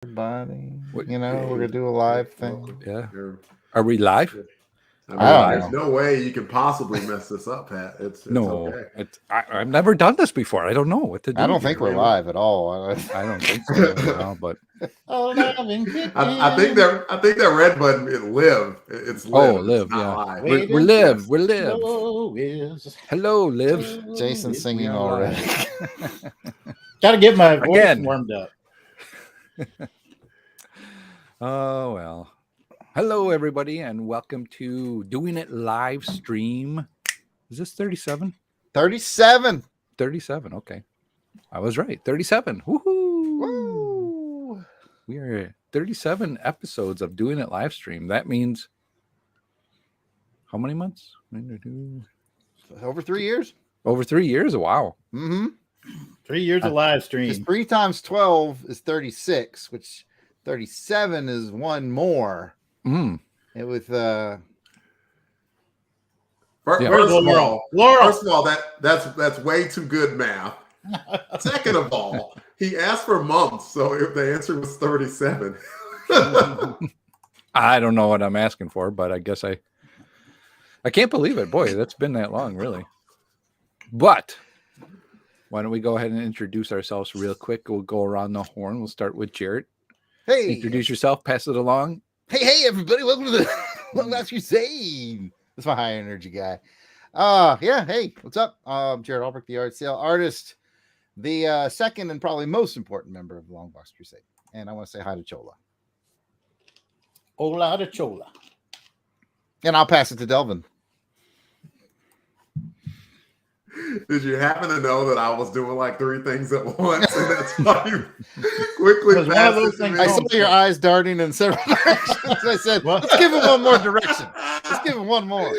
Everybody, we're gonna do a live thing. Yeah. Are we live? I don't There's no way you can possibly mess this up, Pat. It's okay. I've never done this before. I don't know what to do. I don't think we're live at all. I don't think so. No, but I think that red button it live. It's live. Live. It's not live. We're live. We're live. Hello, live. Jason singing already. Got to get my voice warmed up. Oh, well. Hello, everybody, and welcome to Doing It live stream. Is this 37? 37. 37, okay. I was right. 37. Woohoo! Woo! We are at 37 episodes of Doing It live stream. That means how many months? Over 3 years. Over 3 years? Wow. Mm-hmm. 3 years of live stream. 3 times 12 is 36, which 37 is one more. It was First of all, that's way too good math. Second of all, he asked for months, so if the answer was 37. I don't know what I'm asking for, but I guess I can't believe it. Boy, that's been that long, really. But why don't we go ahead and introduce ourselves real quick? We'll go around the horn. We'll start with Jarrett. Hey, introduce yourself, pass it along. Hey, everybody, welcome to the Longbox Crusade. That's my high energy guy. Hey, what's up? Jared Albrecht, the art sale artist, the second and probably most important member of the Longbox Crusade. And I want to say hi to Chola. Hola de Chola. And I'll pass it to Delvin. Did you happen to know that I was doing like 3 things at once, and that's why you quickly passed it to me? I saw your eyes darting in several directions. I said, let's give him one more direction. Let's give him one more.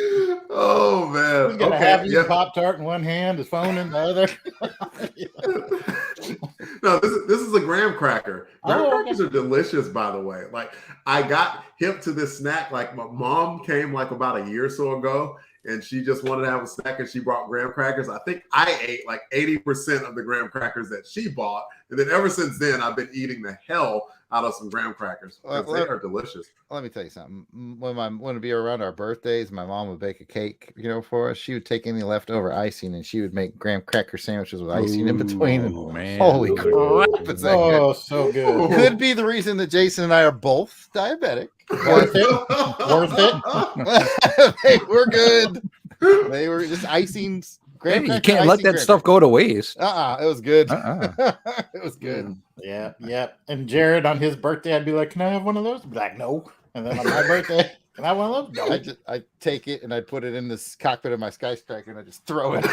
Oh, man. He's going to have his Pop-Tart in one hand, his phone in the other. No, this is a graham cracker. Graham crackers are delicious, by the way. Like, I got hip to this snack. Like, my mom came like about a year or so ago, and she just wanted to have a snack, and she brought graham crackers. I think I ate like 80% of the graham crackers that she bought. And then ever since then, I've been eating the hell out of some graham crackers. They are delicious. Let me tell you something. When it'd be around our birthdays, my mom would bake a cake, for us. She would take any leftover icing and she would make graham cracker sandwiches with icing in between. Oh, man. Holy crap. It's that good. So good. Could be the reason that Jason and I are both diabetic. Worth it. They were good. They were just icing. Hey, you can't let that stuff go to waste. It was good. It was good. Yeah. And Jared, on his birthday, I'd be like, "Can I have one of those?" I'd be like, "No." And then on my birthday, "Can I have one of those?" No. I take it and I put it in this cockpit of my skyscraper and I just throw it.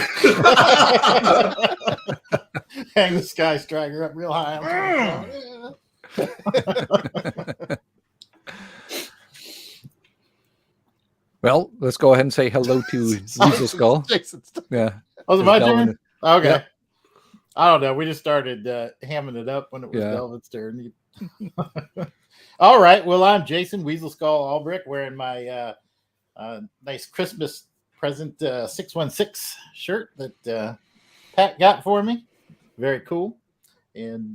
Hang the skyscraper up real high. Well, let's go ahead and say hello to Weasel Skull. Yeah. Was it my turn? Okay. Yeah. I don't know. We just started hamming it up when it was Delvin's turn. All right. Well, I'm Jason Weasel Skull Albrecht, wearing my nice Christmas present 616 shirt that Pat got for me. Very cool. And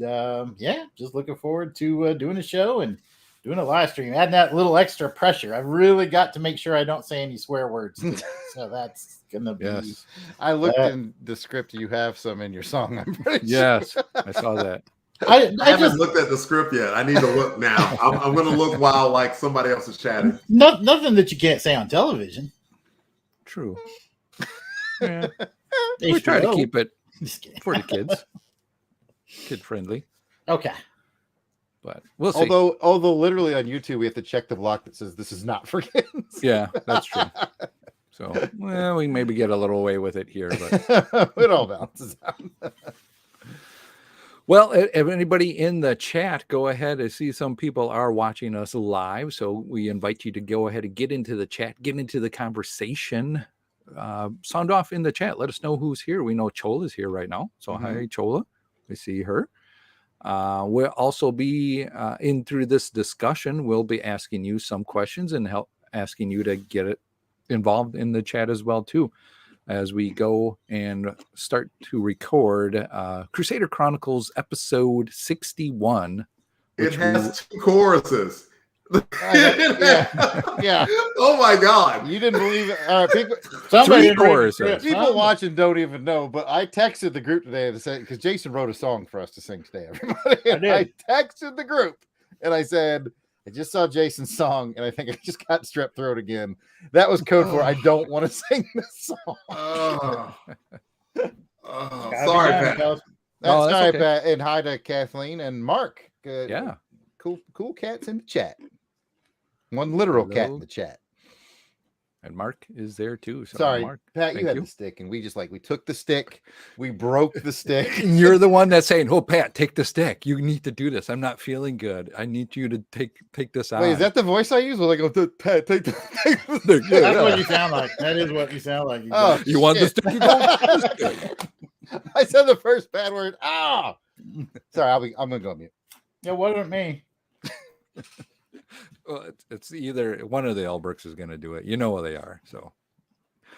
just looking forward to doing a show and doing a live stream, adding that little extra pressure. I really got to make sure I don't say any swear words today. So that's gonna be. Yes. I looked in the script. You have some in your song. I'm pretty sure. I saw that. I haven't looked at the script yet. I need to look now. I'm going to look while like somebody else is chatting. Nothing that you can't say on television. True. Yeah. We try to keep it for the kids, kid friendly. Okay. But we'll see. Although literally on YouTube we have to check the block that says this is not for kids. Yeah, that's true. So we maybe get a little away with it here, but it all balances out. Well, if anybody in the chat, go ahead. I see some people are watching us live, so we invite you to go ahead and get into the chat, get into the conversation. Sound off in the chat. Let us know who's here. We know Chola is here right now, so hi Chola. We see her. We'll also be in through this discussion. We'll be asking you some questions and asking you to get it involved in the chat as well too, as we go and start to record Crusader Chronicles episode 61 It Which has 2 choruses. Yeah. Oh my God. You didn't believe it. All right, people. Somebody Three didn't read the choruses. script, People huh? watching don't even know, but I texted the group today to say because Jason wrote a song for us to sing today. Everybody, I did. I texted the group and I said, "I just saw Jason's song, and I think I just got strep throat again." That was code for I don't want to sing this song. Oh, Gotta sorry, be done, Pat. fellas. That's Oh, that's hi, okay. Pat, and hi to Kathleen and Mark. Good, Yeah. cool cats in the chat. One literal cat in Hello. the chat. And Mark is there too. So Sorry, Mark, Pat, thank you had you. the stick, and we took the stick, we broke the stick. And you're the one that's saying, "Oh, Pat, take the stick. You need to do this. I'm not feeling good. I need you to take this on." Wait, is that the voice I use? Well, I go, Pat, take the There- yeah, That's yeah. what you sound like. That is what you sound like. Oh, You want the shit. stick? You go with the stick. I said the first bad word. Ah, sorry, I'm gonna go on mute. It wasn't me. Well, it's either one of the Elbricks is going to do it. You know what they are. So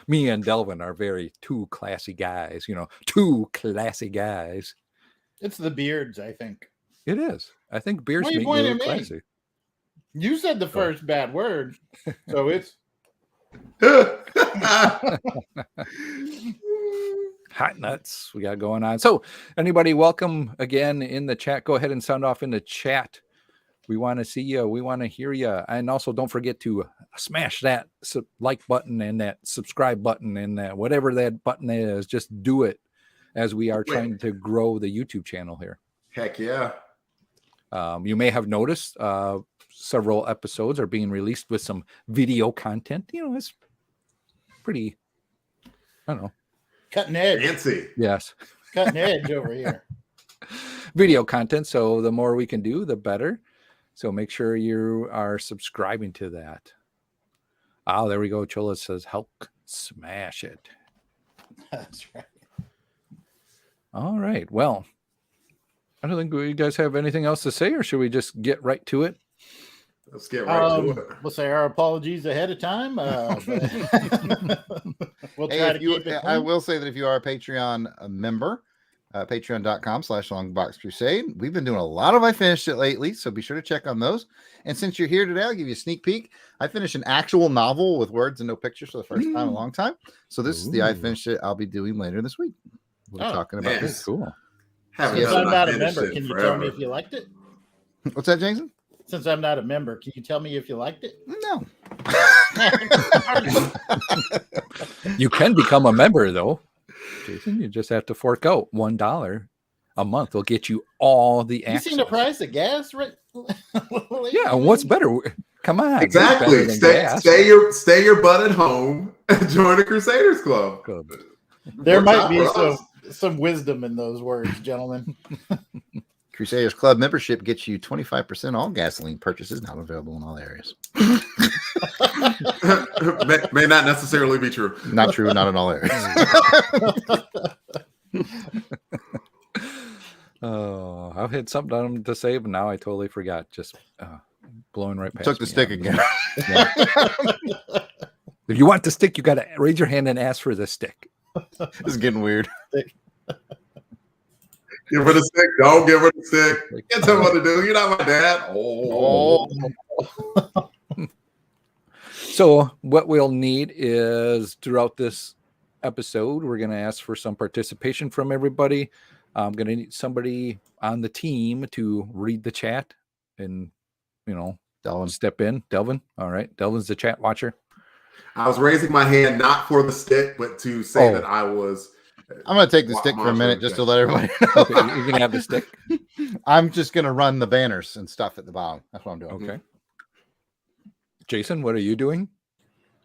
me and Delvin are two classy guys. Two classy guys. It's the beards, I think. It is. I think beers Why are you make you pointing look at me? classy. You said the first bad word, so it's Hot nuts we got going on. So anybody welcome again in the chat. Go ahead and sound off in the chat. We want to see you. We want to hear you. And also don't forget to smash that like button and that subscribe button and that whatever that button is. Just do it as we are trying to grow the YouTube channel here. Heck yeah. You may have noticed several episodes are being released with some video content. It's pretty, I don't know. cutting edge. Fancy. Yes. Cutting edge over here. Video content. So the more we can do, the better. So make sure you are subscribing to that. Oh, there we go. Chola says, "Hulk, smash it." That's right. All right. Well, I don't think you guys have anything else to say, or should we just get right to it? Let's get right to it. We'll say our apologies ahead of time. But we'll try to keep it. I will say that if you are a Patreon member, patreon.com/Longbox Crusade. We've been doing a lot of I Finished It lately, so be sure to check on those. And since you're here today, I'll give you a sneak peek. I finished an actual novel with words and no pictures for the first time in a long time. So this is the I Finished It I'll be doing later this week. We'll be talking about nice. this. Cool. Since I'm not a member, can you tell me if you liked it? What's that, Jason? Since I'm not a member, can you tell me if you liked it? No. You can become a member, though, Jason. You just have to fork out $1 a month. Will get you all the You access. seen the price of gas, right? Yeah, and what's better? Come on. Exactly. Better than gas. Stay your butt at home and join the Crusaders Club. Good. There Works might out be for us. some wisdom in those words, gentlemen. Crusaders Club membership gets you 25% all gasoline purchases, not available in all areas. may not necessarily be true. Not true, not in all areas. Oh, I've had something to say, but now I totally forgot. Just blowing right past Took the me. stick again. Yeah. If you want the stick, you got to raise your hand and ask for the stick. This is getting weird. Give her the stick. Don't give her the stick. Can't tell me what to do. You're not my dad. Oh. So what we'll need is throughout this episode, we're going to ask for some participation from everybody. I'm going to need somebody on the team to read the chat and, Delvin. step in. Delvin. All right. Delvin's the chat watcher. I was raising my hand not for the stick, but to say that I was. I'm going to take the stick for a minute just to let everybody know. Okay, you can have the stick. I'm just going to run the banners and stuff at the bottom. That's what I'm doing. Okay. Jason, what are you doing?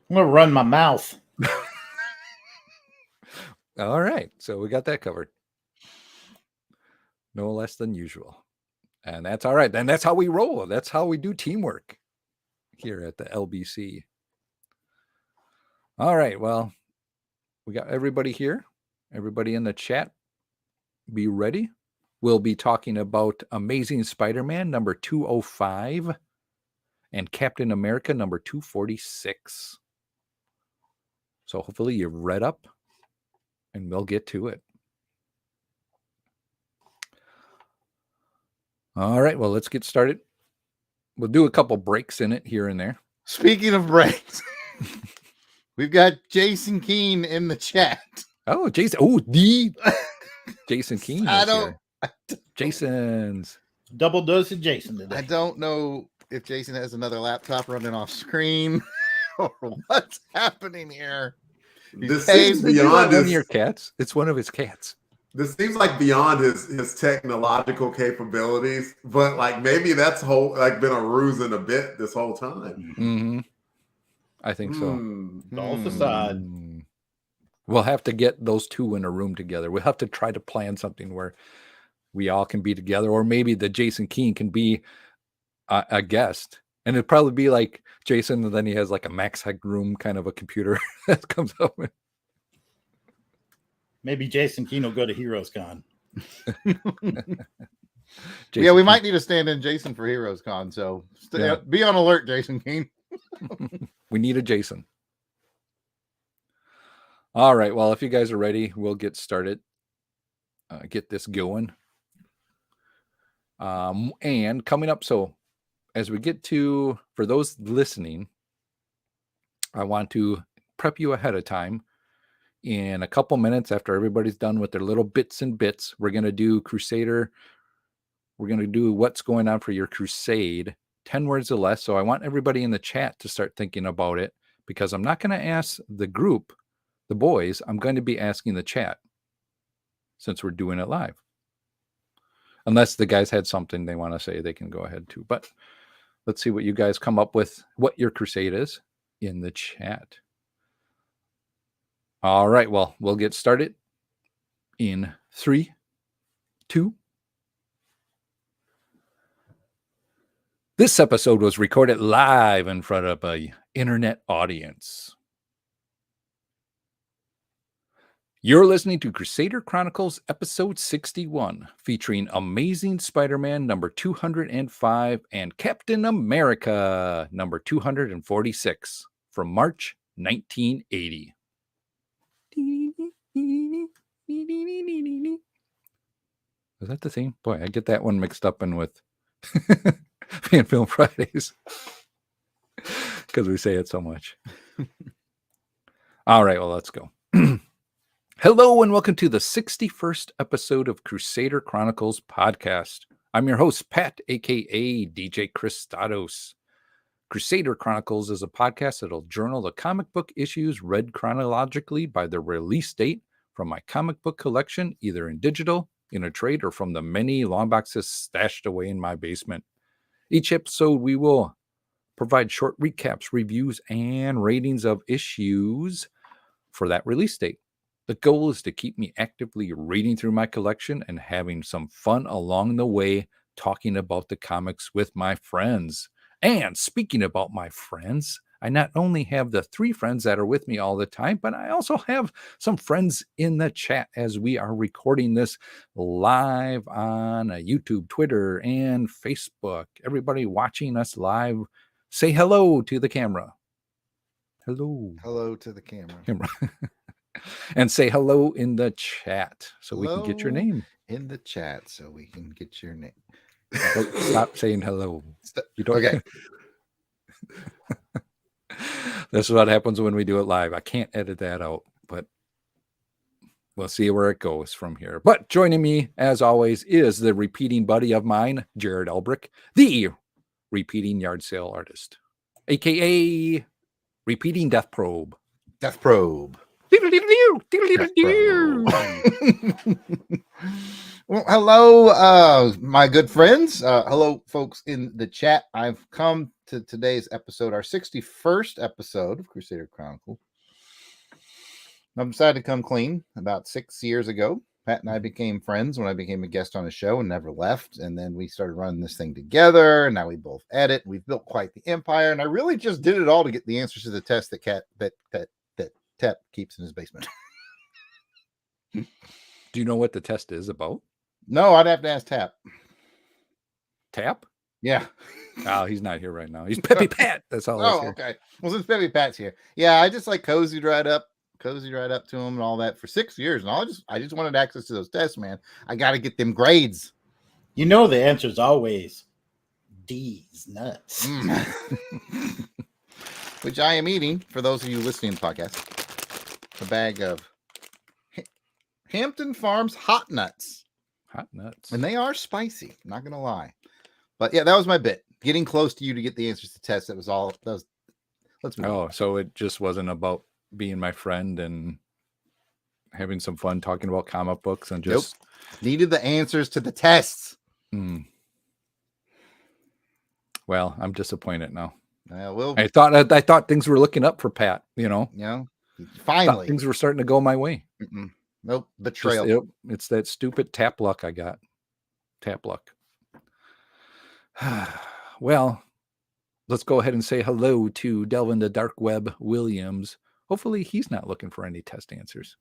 I'm gonna run my mouth. All right. So we got that covered. No less than usual. And that's all right. And that's how we roll. That's how we do teamwork here at the LBC. All right. Well, we got everybody here. Everybody in the chat. Be ready. We'll be talking about Amazing Spider-Man number 205 and Captain America number 246. So hopefully you're read up and we'll get to it. All right, well, let's get started. We'll do a couple breaks in it here and there. Speaking of breaks, we've got Jason Keene in the chat. Oh, Jason. Oh, the Jason Keene I is don't. here. Jason's. Double dose of Jason today. I don't know if Jason has another laptop running off screen or what's happening here. This Hey, seems Is beyond one of his. your cats? It's one of his cats. This seems like beyond his technological capabilities, but like maybe that's been a ruse in a bit this whole time. Mm-hmm. I think so. All facade. We'll have to get those two in a room together. We'll have to try to plan something where we all can be together, or maybe the Jason Keene can be a guest, and it'd probably be like Jason, and then he has like a Max Headroom kind of a computer that comes up with. Maybe Jason Keene will go to Heroes Con. Yeah, we might need to stand in Jason for Heroes Con. So be on alert, Jason Keene. We need a Jason. All right. Well, if you guys are ready, we'll get started. Get this going. And coming up, so as we get to, for those listening, I want to prep you ahead of time. In a couple minutes, after everybody's done with their little bits and bits, we're going to do Crusader. We're going to do what's going on for your crusade, 10 words or less. So I want everybody in the chat to start thinking about it, because I'm not going to ask the group, the boys. I'm going to be asking the chat, since we're doing it live. Unless the guys had something they want to say, they can go ahead too. But let's see what you guys come up with, what your crusade is in the chat. All right, well, we'll get started in 3, 2. This episode was recorded live in front of an internet audience. You're listening to Crusader Chronicles episode 61, featuring Amazing Spider-Man number 205 and Captain America number 246 from March 1980. Is that the theme? Boy, I get that one mixed up in with Fan Film Fridays because we say it so much. All right, well, let's go. Hello and welcome to the 61st episode of Crusader Chronicles podcast. I'm your host, Pat, aka DJ Christados. Crusader Chronicles is a podcast that'll journal the comic book issues read chronologically by the release date from my comic book collection, either in digital, in a trade, or from the many long boxes stashed away in my basement. Each episode, we will provide short recaps, reviews, and ratings of issues for that release date. The goal is to keep me actively reading through my collection and having some fun along the way, talking about the comics with my friends. And speaking about my friends, I not only have the 3 friends that are with me all the time, but I also have some friends in the chat as we are recording this live on YouTube, Twitter, and Facebook. Everybody watching us live, say hello to the camera. Hello. Hello to the camera. And say hello in the chat so we can get your name. In the chat so we can get your name. Stop saying hello. You don't. Okay. This is what happens when we do it live. I can't edit that out, but we'll see where it goes from here. But joining me, as always, is the repeating buddy of mine, Jared Elbrick, the repeating yard sale artist, aka repeating Death Probe. Death Probe. Well, hello, my good friends. Hello, folks in the chat. I've come to today's episode, our 61st episode of Crusader Chronicle. I've decided to come clean. About 6 years ago, Pat and I became friends when I became a guest on a show and never left. And then we started running this thing together. And now we both edit. We've built quite the empire. And I really just did it all to get the answers to the test that Tep keeps in his basement. Do you know what the test is about? No, I'd have to ask Tap. Tap? Yeah. Oh, he's not here right now. He's Peppy Pat. That's all. Oh, okay. Well, since Peppy Pat's here, yeah, I just like cozied right up to him and all that for 6 years, and I just wanted access to those tests, man. I got to get them grades. You know the answer is always D's nuts. Which I am eating, for those of you listening to the podcast, a bag of Hampton Farms hot nuts. Hot nuts. And they are spicy, not going to lie. But yeah, that was my bit. Getting close to you to get the answers to tests. That was all. Let's move on. Oh, so it just wasn't about being my friend and having some fun talking about comic books and just needed the answers to the tests. Well, I'm disappointed now. Well, I thought things were looking up for Pat. You know, finally things were starting to go my way. Nope, betrayal. It's that stupid tap luck I got. Tap luck. Well, let's go ahead and say hello to Delvin the Dark Web Williams. Hopefully he's not looking for any test answers.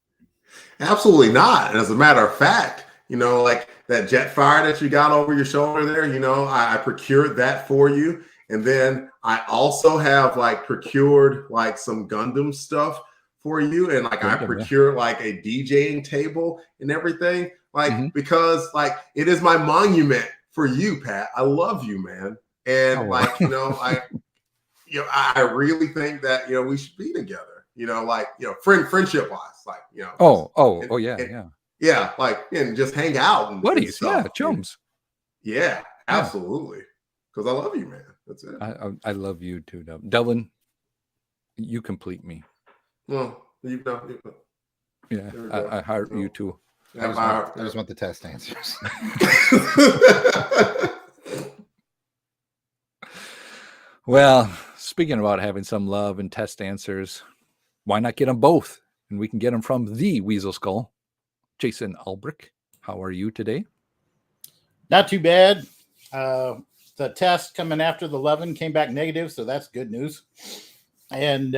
Absolutely not. And as a matter of fact, like that Jetfire that you got over your shoulder there, I procured that for you. And then I also have procured some Gundam stuff for you. And I procured a DJing table and everything, because it is my monument for you, Pat. I love you, man. And I really think that, we should be together, friendship wise, yeah, and just hang out and buddies, stuff. chums. Yeah, absolutely. Because I love you, man. That's it. I love you too, Delvin. You complete me. Well, you know. Yeah, I heart you too. I just want the test answers. Well, speaking about having some love and test answers, why not get them both? And we can get them from the Weasel Skull. Jason Albrecht, how are you today? Not too bad. The test coming after the 11 came back negative, so that's good news. And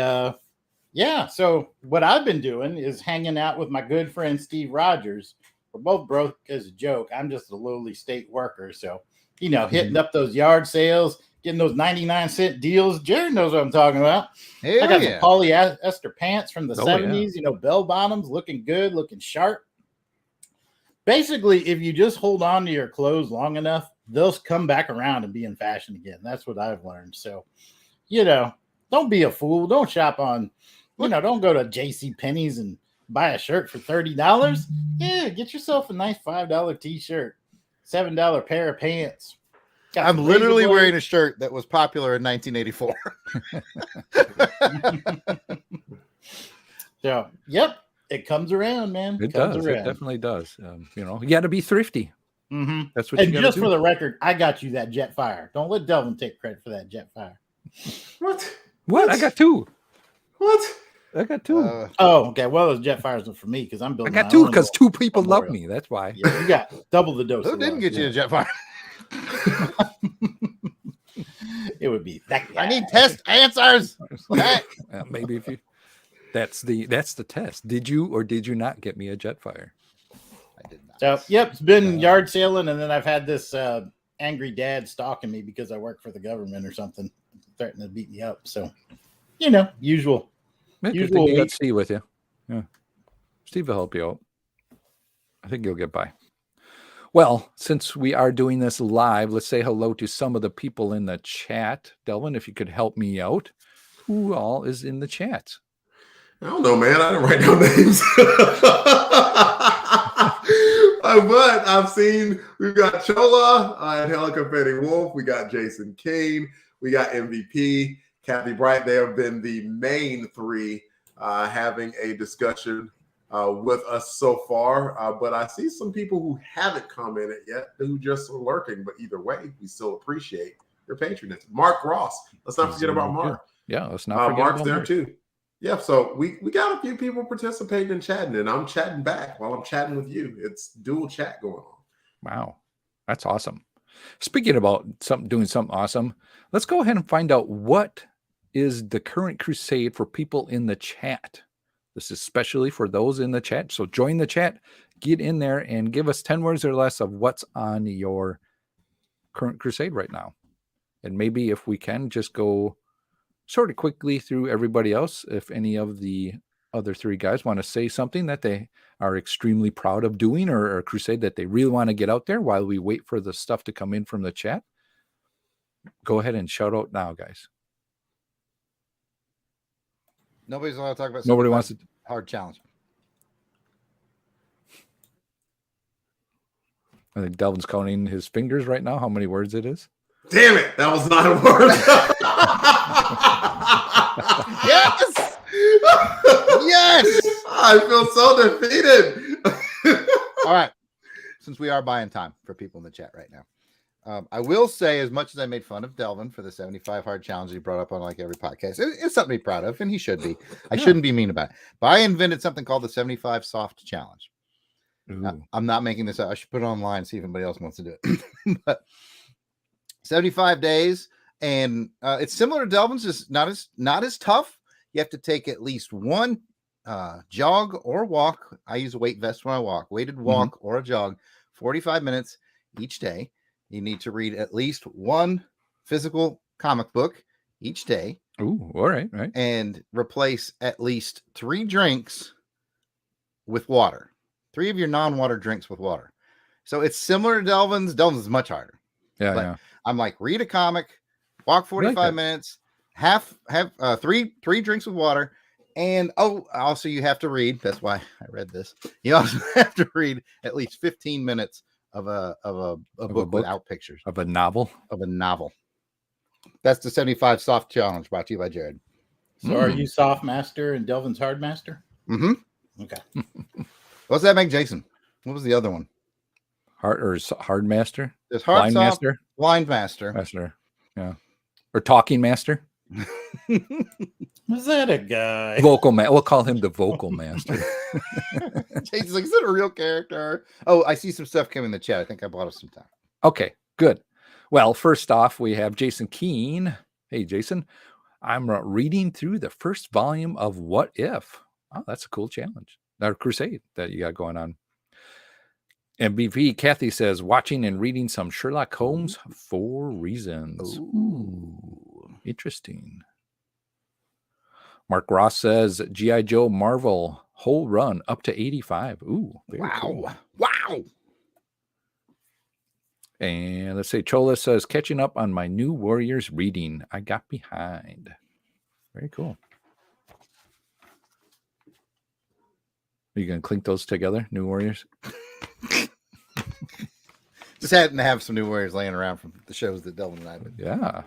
so what I've been doing is hanging out with my good friend Steve Rogers. We're both broke as a joke. I'm just a lowly state worker, so hitting up those yard sales, getting those 99-cent deals. Jared knows what I'm talking about. I got some polyester pants from the 70s, bell bottoms, looking good, looking sharp. Basically, if you just hold on to your clothes long enough, they'll come back around and be in fashion again. That's what I've learned. So, don't be a fool. Don't shop on, don't go to JCPenney's and buy a shirt for $30. Yeah, get yourself a nice $5 t-shirt, $7 pair of pants. I'm literally wearing a shirt that was popular in 1984. So, yep. It comes around, man. It does. It definitely does. You got to be thrifty. Mm-hmm. That's what you got to do. And just for the record, I got you that Jetfire. Don't let Delvin take credit for that Jetfire. What? I got two. What? I got two. Okay. Well, those Jetfires are for me because I'm building. I got two because two people love me. That's why. Yeah, you got double the dose. Who didn't get you a Jetfire? It would be that guy. I need test answers. Maybe if you. That's the test. Did you or did you not get me a Jetfire? I did not. So, it's been yard sailing, and then I've had this angry dad stalking me because I work for the government or something, threatening to beat me up. So, usual. You got Steve with you. Yeah, Steve will help you out. I think you'll get by. Well, since we are doing this live, let's say hello to some of the people in the chat. Delvin, if you could help me out, who all is in the chat? I don't know, man. I didn't write down names. But I've seen we've got Chola and Hella Confetti Wolf. We got Jason Kane. We got MVP, Kathy Bright. They have been the main three having a discussion with us so far. But I see some people who haven't commented yet, who just are lurking. But either way, we still appreciate your patronage. Mark Ross. Let's not forget about Mark. Yeah, let's not forget Mark's about there Mark. too. Yeah, so we got a few people participating and chatting, and I'm chatting back while I'm chatting with you. It's dual chat going on. Wow, that's awesome. Speaking about doing something awesome, let's go ahead and find out what is the current crusade for people in the chat. This is especially for those in the chat. So join the chat, get in there, and give us 10 words or less of what's on your current crusade right now. And maybe if we can just go sort of quickly through everybody else, if any of the other three guys want to say something that they are extremely proud of doing, or a crusade that they really want to get out there while we wait for the stuff to come in from the chat, go ahead and shout out now, guys. Nobody's allowed to talk about. Nobody wants to. Hard challenge. I think Delvin's counting his fingers right now. How many words it is? Damn it! That was not a word. Yes. Yes. I feel so defeated. All right. Since we are buying time for people in the chat right now, I will say, as much as I made fun of Delvin for the 75 hard challenge he brought up on like every podcast, it's something to be proud of, and he should be. I shouldn't be mean about it. But I invented something called the 75 soft challenge. I'm not making this up. I should put it online and see if anybody else wants to do it. But 75 days, and it's similar to Delvin's, just not as tough. You have to take at least one jog or walk. I use a weight vest when I walk. Weighted walk or a jog, 45 minutes each day. You need to read at least one physical comic book each day. Ooh, all right. And replace at least 3 drinks with water. 3 of your non-water drinks with water. So it's similar to Delvin's. Delvin's is much harder. Yeah. I'm like, read a comic, walk 45 minutes, have 3 drinks with water, and also you have to read. That's why I read this. You also have to read at least 15 minutes of a book without pictures. Of a novel. That's the 75 soft challenge brought to you by Jared. So are you soft master and Delvin's hard master? Mm-hmm. Okay. What's that make, Jason? What was the other one? Hard master? There's hard blind soft, master? Blind master. Master. Yeah. Or talking master? Was that a guy? Vocal man. We'll call him the vocal master. Jason's like, is that a real character? Oh, I see some stuff coming in the chat. I think I bought us some time. Okay, good. Well, first off, we have Jason Keene. Hey, Jason. I'm reading through the first volume of What If. Oh, that's a cool challenge. Our crusade that you got going on. MVP Kathy says, watching and reading some Sherlock Holmes for reasons. Ooh, interesting. Mark Ross says, G.I. Joe Marvel whole run up to 85. Ooh, wow. Cool. Wow. And let's say Chola says, catching up on my New Warriors reading. I got behind. Very cool. Are you going to clink those together, New Warriors? Just happened to have some New Warriors laying around from the shows that Delvin and I did. Yeah.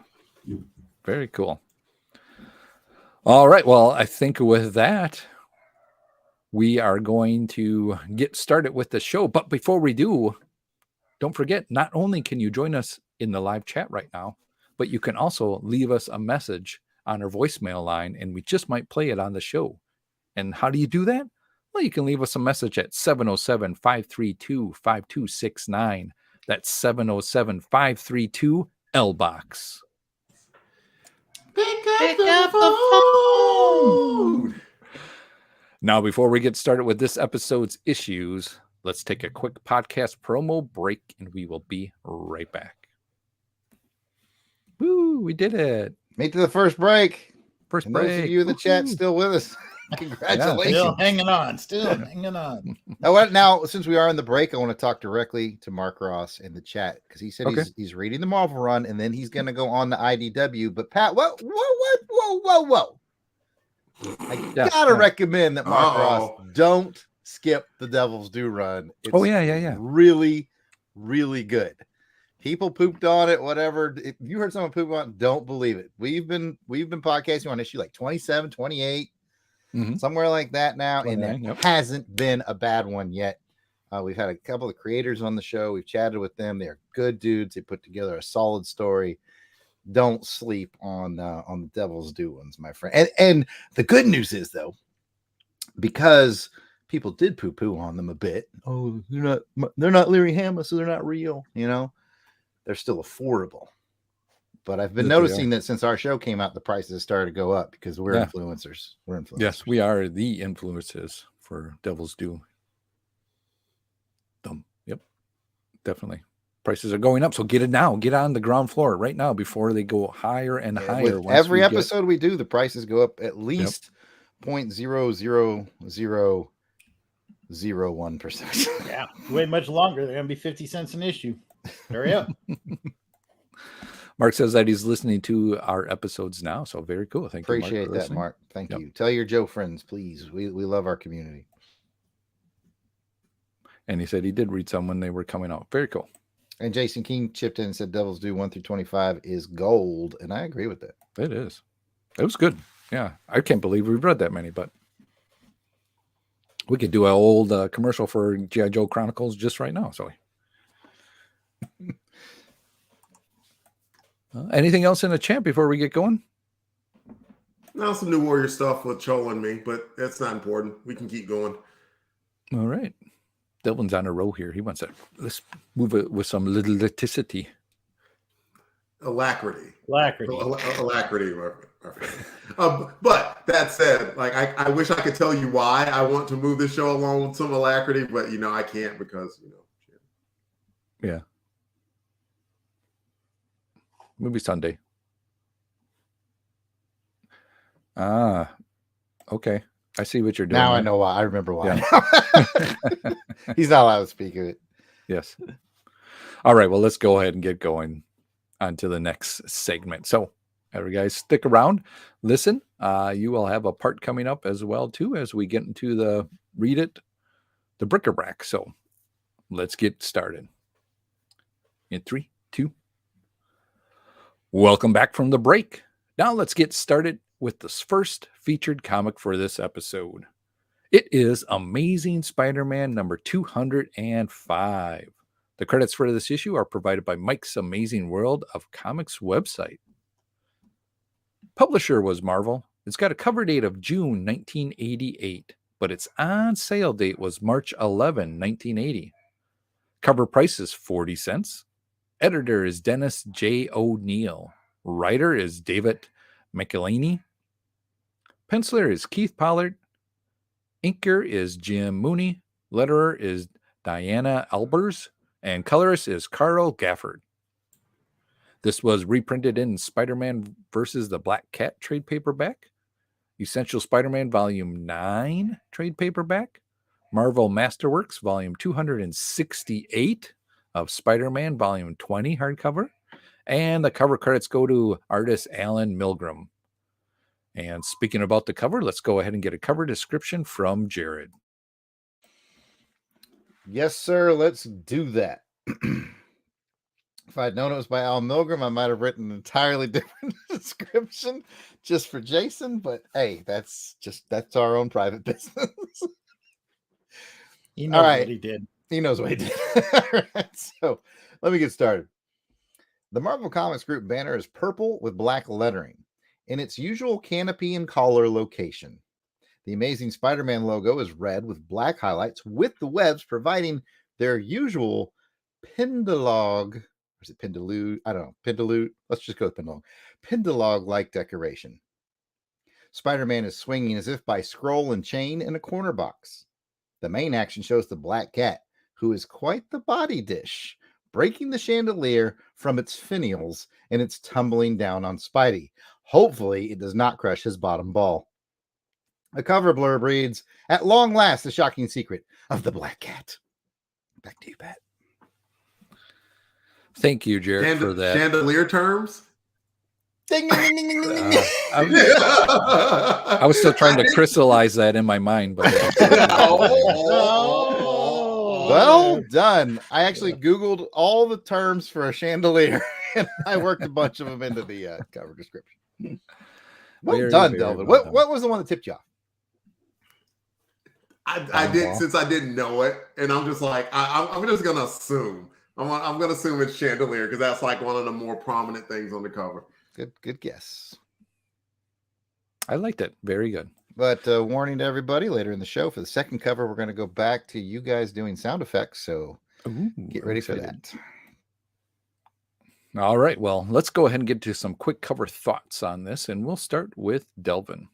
Very cool. All right. Well, I think with that, we are going to get started with the show. But before we do, don't forget, not only can you join us in the live chat right now, but you can also leave us a message on our voicemail line, and we just might play it on the show. And how do you do that? Well, you can leave us a message at 707-532-5269. That's 707-532-LBOX. Pick up the phone. Now, before we get started with this episode's issues, let's take a quick podcast promo break, and we will be right back. Woo, we did it. Made it to the first break. First and break. Those of you in the chat still with us. Congratulations. Still hanging on. Now, since we are in the break, I want to talk directly to Mark Ross in the chat, because he said he's reading the Marvel run and then he's going to go on to IDW. But Pat, whoa. I gotta recommend that Mark Ross don't skip the Devil's Due run. It's really, really good. People pooped on it, whatever. If you heard someone poop on it, don't believe it. We've been podcasting on issue like 27, 28. Somewhere like that now, and it hasn't been a bad one yet. We've had a couple of creators on the show. We've chatted with them. They're good dudes. They put together a solid story. Don't sleep on the Devil's Due ones, my friend. And the good news is, though, because people did poo-poo on them a bit. Oh, they're not Larry Hama, so they're not real. You know, they're still affordable. But I've been noticing that since our show came out, the prices have started to go up because we're influencers. We're influencers. Yes, we are the influencers for Devil's Due. Yep, definitely. Prices are going up, so get it now. Get on the ground floor right now before they go higher and higher. With every episode we do, the prices go up at least 0.00001%. Yeah, way much longer. They're gonna be 50 cents an issue. Hurry up. Mark says that he's listening to our episodes now, so very cool. Thank you, Mark. Appreciate that, Mark. Thank you. Tell your Joe friends, please. We love our community. And he said he did read some when they were coming out. Very cool. And Jason King chipped in and said Devil's Due 1 through 25 is gold, and I agree with that. It is. It was good. Yeah, I can't believe we've read that many, but we could do an old commercial for G.I. Joe Chronicles just right now. So, anything else in the chat before we get going? No, some New Warrior stuff with Cho and me, but that's not important. We can keep going. All right. Delvin's on a roll here. He wants to let's move it with some liticity. Alacrity. Alacrity. But that said, like I wish I could tell you why I want to move this show along with some alacrity, but I can't because Yeah. Movie Sunday. Ah, okay. I see what you're doing. Now I know why. I remember why. Yeah. He's not allowed to speak of it. Yes. All right. Well, let's go ahead and get going on to the next segment. So, every guys, stick around. Listen. You will have a part coming up as well too as we get into the bric-a-brac. So, let's get started. In 3, 2. Welcome back from the break. Now let's get started with this first featured comic for this episode. It is Amazing Spider-Man number 205. The credits for this issue are provided by Mike's Amazing World of Comics website. Publisher was Marvel. It's got a cover date of June 1988, but its on sale date was March 11, 1980. Cover price is 40 cents. Editor is Dennis J. O'Neill. Writer is David McElhaney. Penciler is Keith Pollard. Inker is Jim Mooney. Letterer is Diana Albers. And colorist is Carl Gafford. This was reprinted in Spider-Man vs. the Black Cat trade paperback. Essential Spider-Man Volume 9 trade paperback. Marvel Masterworks Volume 268 of Spider-Man Volume 20 hardcover. And the cover credits go to artist Alan Milgram. And speaking about the cover, let's go ahead and get a cover description from Jared. Yes, sir. Let's do that. If I'd known it was by Al Milgram, I might have written an entirely different description just for Jason. But hey, that's our own private business. He knows what he did. He knows what he did. All right, so let me get started. The Marvel Comics Group banner is purple with black lettering in its usual canopy and collar location. The Amazing Spider-Man logo is red with black highlights, with the webs providing their usual pendulog. Or is it pendulud? I don't know. Pendulud. Let's just go with pendulog. Pendulog-like decoration. Spider-Man is swinging as if by scroll and chain in a corner box. The main action shows the Black Cat, who is quite the body dish, breaking the chandelier from its finials, and it's tumbling down on Spidey. Hopefully, it does not crush his bottom ball. A cover blurb reads, "At long last, the shocking secret of the Black Cat." Back to you, Pat. Thank you, Jared, for that. Chandelier terms? Ding, ding, ding, ding, ding, ding. I was still trying to crystallize that in my mind, but well done. I actually Googled all the terms for a chandelier, and I worked a bunch of them into the cover description. Well done, Delvin. What was the one that tipped you off? I did, since I didn't know it, and I'm just like, I'm just gonna assume. I'm gonna assume it's chandelier because that's like one of the more prominent things on the cover. Good guess. I liked it. Very good. But warning to everybody, later in the show for the second cover, we're going to go back to you guys doing sound effects. So get ready for that. All right. Well, let's go ahead and get to some quick cover thoughts on this, and we'll start with Delvin.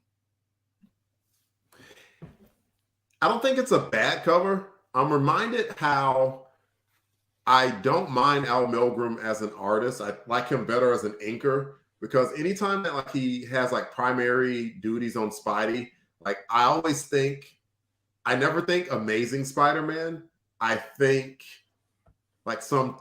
I don't think it's a bad cover. I'm reminded how I don't mind Al Milgram as an artist. I like him better as an inker, because anytime that like he has like primary duties on Spidey, Like I always think, I never think Amazing Spider-Man. I think like some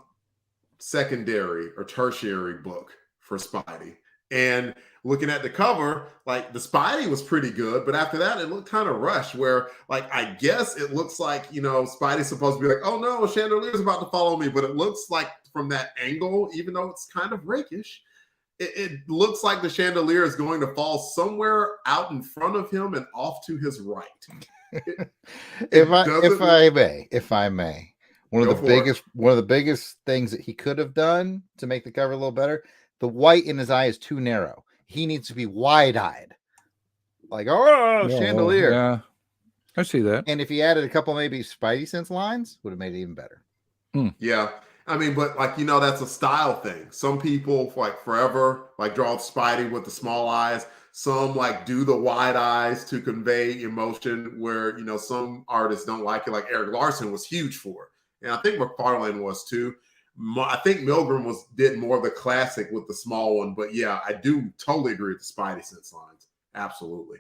secondary or tertiary book for Spidey. And looking at the cover, like the Spidey was pretty good, but after that, it looked kind of rushed. Where, like, I guess it looks like, you know, Spidey's supposed to be like, oh no, Chandelier's about to follow me, but it looks like from that angle, even though it's kind of rakish, it looks like the chandelier is going to fall somewhere out in front of him and off to his right. If I may, one of the biggest things that he could have done to make the cover a little better, the white in his eye is too narrow. He needs to be wide-eyed. Like, chandelier. Yeah, I see that. And if he added a couple maybe Spidey sense lines, would have made it even better. Yeah. I mean, but like, you know, that's a style thing. Some people like forever like draw Spidey with the small eyes. Some like do the wide eyes to convey emotion, where, you know, some artists don't like it. Like Eric Larson was huge for it. And I think McFarlane was too. I think Milgram did more of the classic with the small one. But yeah, I do totally agree with the Spidey sense lines. Absolutely.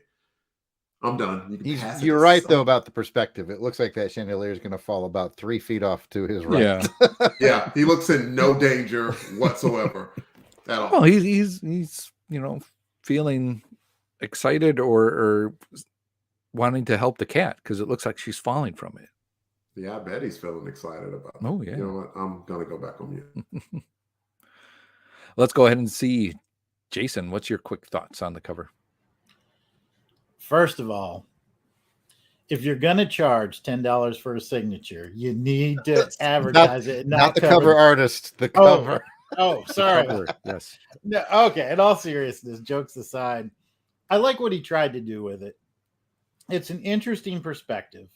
I'm done. You're right, though, about the perspective. It looks like that chandelier is going to fall about 3 feet off to his right. Yeah. Yeah, he looks in no danger whatsoever at all. Well, he's you know, feeling excited or wanting to help the cat because it looks like she's falling from it. Yeah, I bet he's feeling excited about it. Oh, yeah. You know what? I'm going to go back on mute. Let's go ahead and see. Jason, what's your quick thoughts on the cover? First of all, if you're going to charge $10 for a signature, you need to advertise it. Not the cover artist, the cover. Oh, sorry. Cover, yes. No, okay. In all seriousness, jokes aside, I like what he tried to do with it. It's an interesting perspective.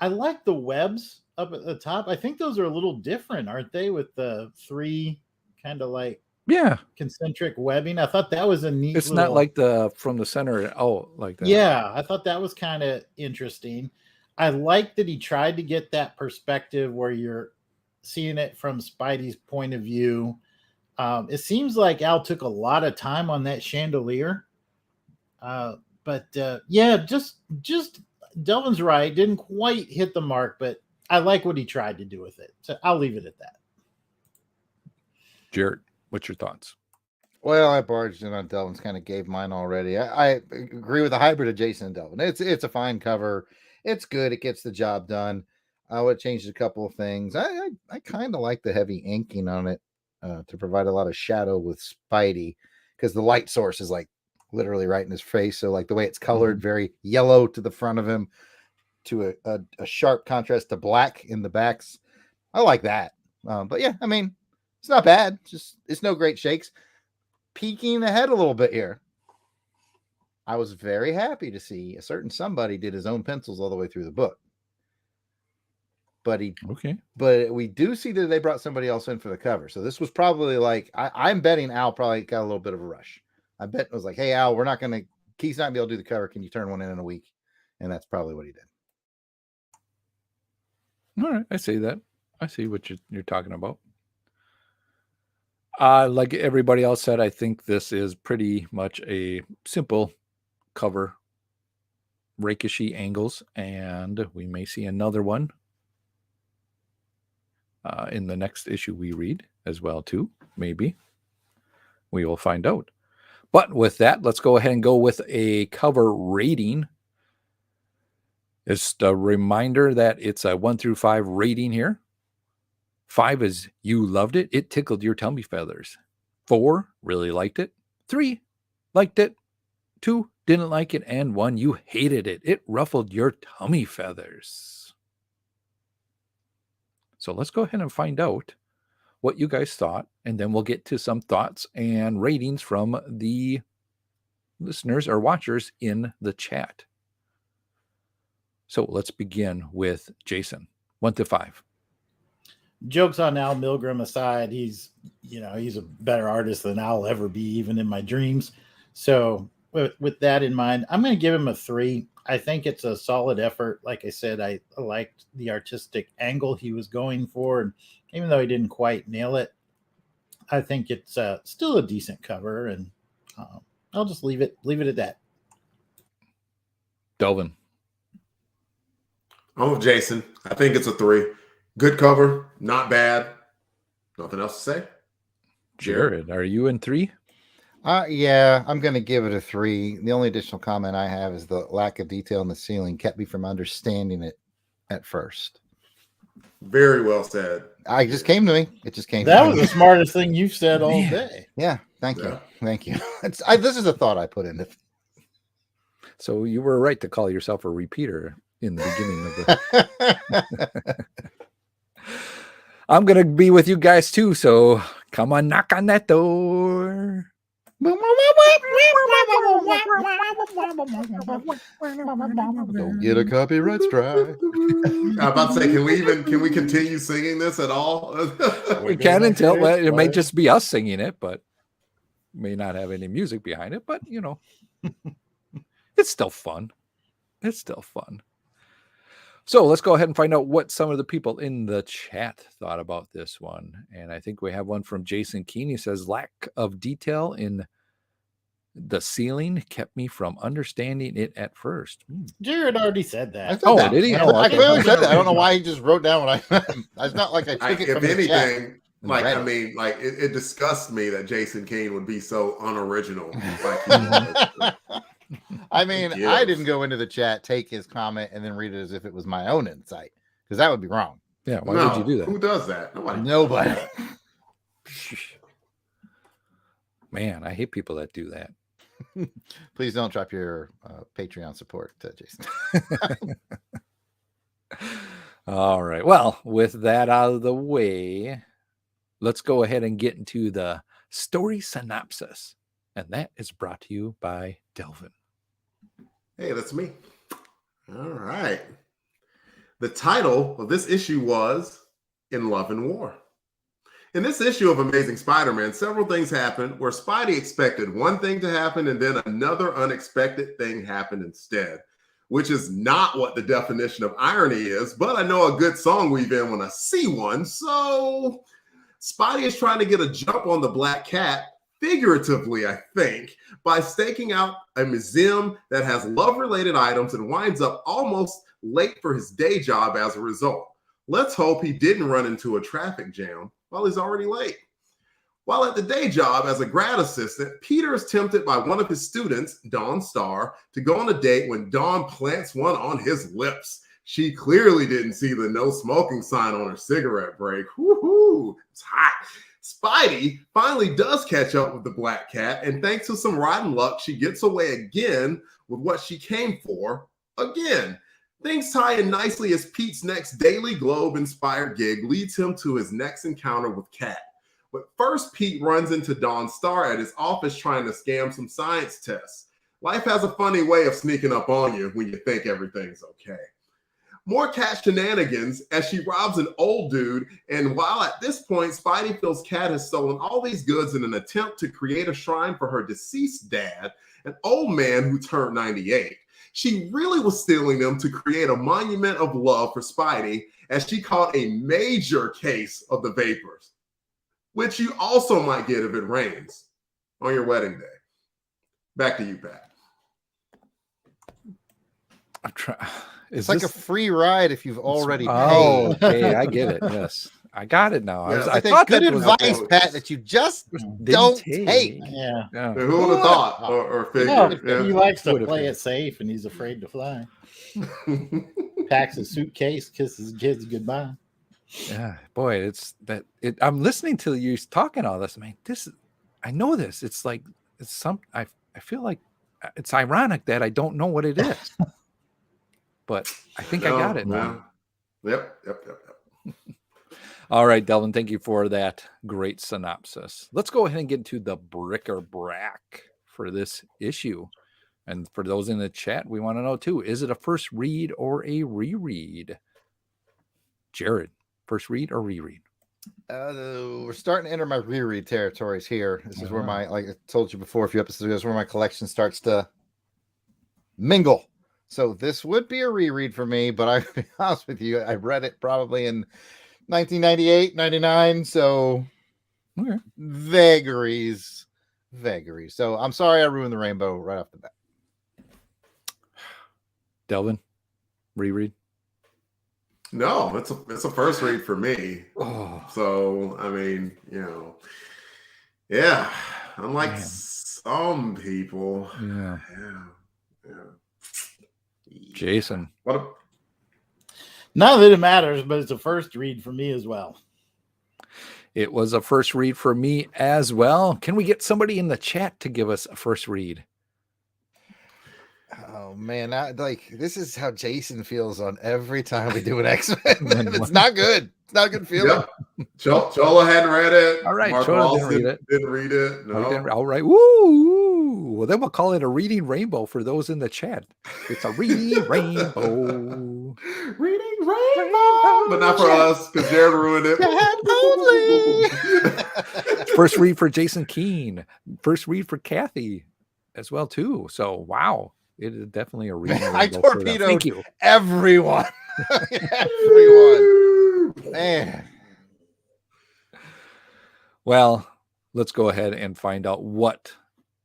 I like the webs up at the top. I think those are a little different, aren't they? With the 3 kind of like concentric webbing. I thought that was a neat. It's not like the from the center. Oh, like that. Yeah, I thought that was kind of interesting. I like that he tried to get that perspective where you're seeing it from Spidey's point of view. It seems like Al took a lot of time on that chandelier. But just Delvin's right. Didn't quite hit the mark, but I like what he tried to do with it. So I'll leave it at that. Jared, what's your thoughts? Well, I barged in on Delvin's, kind of gave mine already. I agree with the hybrid of Jason and Delvin. It's a fine cover. It's good. It gets the job done. I would change a couple of things. I kind of like the heavy inking on it to provide a lot of shadow with Spidey, because the light source is like literally right in his face. So like the way it's colored, very yellow to the front of him, to a sharp contrast to black in the backs. I like that. But yeah, I mean, it's not bad. It's no great shakes. Peeking ahead a little bit here, I was very happy to see a certain somebody did his own pencils all the way through the book. But we do see that they brought somebody else in for the cover. So this was probably like, I'm betting Al probably got a little bit of a rush. I bet it was like, hey, Al, Keith's not going to be able to do the cover. Can you turn one in a week? And that's probably what he did. All right. I see that. I see what you're talking about. Like everybody else said, I think this is pretty much a simple cover, rakishy angles, and we may see another one in the next issue we read as well too. Maybe we will find out. But with that, let's go ahead and go with a cover rating. Just a reminder that it's a 1 through 5 rating here. 5 is you loved it. It tickled your tummy feathers. 4, really liked it. 3, liked it. 2, didn't like it. And 1, you hated it. It ruffled your tummy feathers. So let's go ahead and find out what you guys thought. And then we'll get to some thoughts and ratings from the listeners or watchers in the chat. So let's begin with Jason. 1 to 5. Jokes on Al Milgram aside, he's a better artist than I'll ever be, even in my dreams. So with that in mind, I'm going to give him a 3. I think it's a solid effort. Like I said, I liked the artistic angle he was going for. And even though he didn't quite nail it, I think it's still a decent cover. And I'll just leave it at that. Delvin. I'm with Jason. I think it's a 3. Good cover, not bad. Nothing else to say. Jared, are you in 3? Yeah, I'm going to give it a 3. The only additional comment I have is the lack of detail in the ceiling kept me from understanding it at first. Very well said. It just came to me. It just came. That to was me. the smartest thing you've said all day. Yeah, thank you. Yeah. Thank you. This is a thought I put in it. So you were right to call yourself a repeater in the beginning of the. I'm gonna be with you guys too, so come on, knock on that door. Don't get a copyright strike. I'm about to say, can we continue singing this at all? We can until it may just be us singing it, but may not have any music behind it. But you know, it's still fun. It's still fun. So let's go ahead and find out what some of the people in the chat thought about this one. And I think we have one from Jason Keene. He says, lack of detail in the ceiling kept me from understanding it at first. Jared already said that. Did he? I clearly said that. I don't know why he just wrote down what I. It's not like I took it if from the chat. anything, it disgusts me that Jason Keene would be so unoriginal. I mean, I didn't go into the chat, take his comment, and then read it as if it was my own insight, because that would be wrong. Yeah, why would you do that? Who does that? Nobody. Man, I hate people that do that. Please don't drop your Patreon support, Jason. All right. Well, with that out of the way, let's go ahead and get into the story synopsis. And that is brought to you by Delvin. Hey, that's me. All right. The title of this issue was In Love and War. In this issue of Amazing Spider-Man, several things happened where Spidey expected one thing to happen and then another unexpected thing happened instead, which is not what the definition of irony is, but I know a good song weave in when I see one. So Spidey is trying to get a jump on the Black Cat, figuratively, I think, by staking out a museum that has love-related items and winds up almost late for his day job as a result. Let's hope he didn't run into a traffic jam while he's already late. While at the day job as a grad assistant, Peter is tempted by one of his students, Dawn Star, to go on a date when Dawn plants one on his lips. She clearly didn't see the no smoking sign on her cigarette break. Woohoo! It's hot. Spidey finally does catch up with the Black Cat, and thanks to some rotten luck, she gets away again with what she came for again. Things tie in nicely as Pete's next Daily Globe-inspired gig leads him to his next encounter with Cat. But first, Pete runs into Dawn Star at his office trying to scam some science tests. Life has a funny way of sneaking up on you when you think everything's okay. More Cat shenanigans as she robs an old dude, and while at this point, Spidey feels Cat has stolen all these goods in an attempt to create a shrine for her deceased dad, an old man who turned 98. She really was stealing them to create a monument of love for Spidey as she caught a major case of the vapors, which you also might get if it rains on your wedding day. Back to you, Pat. I'm trying. It's like a free ride if you've already paid. Oh, okay, I get it. Yes, I got it now. Yeah, I It's thought good that was advice, Pat, that you just don't take. Yeah. Yeah. Who would have thought or figured? No, he likes to play it safe and he's afraid to fly. Packs his suitcase, kisses his kids goodbye. Yeah, boy, it's that. I'm listening to you talking all this. Man, I know this. It's like it's some. I feel like it's ironic that I don't know what it is, but I think I got it now. Yep. All right, Delvin, thank you for that great synopsis. Let's go ahead and get into the bric-a-brac for this issue. And for those in the chat, we want to know too, is it a first read or a reread? Jared, first read or reread? We're starting to enter my reread territories here. This is where my, like I told you before a few episodes ago, this is where my collection starts to mingle. So this would be a reread for me, but I'll be honest with you, I read it probably in 1998, 99. So vagaries. So I'm sorry I ruined the rainbow right off the bat. Delvin, reread. No, it's a first read for me. Oh, So I mean, yeah. Unlike man. some people, Yeah. yeah. Jason. Not that it matters, but it's a first read for me as well. It was a first read for me as well. Can we get somebody in the chat to give us a first read? Oh man, this is how Jason feels on every time we do an X-Men. It's not good. It's not a good feeling. Yep. Chola hadn't read it. All right, Mark Chola Walls didn't read it. Didn't read it. No. All right. Woo! Well, then we'll call it a reading rainbow for those in the chat. It's a reading rainbow. Reading rainbow, but not for us because Jared ruined it. First read for Jason Keene. First read for Kathy as well too. So wow, it is definitely a reading rainbow. I torpedoed Thank you, everyone. Everyone, man. Well, let's go ahead and find out what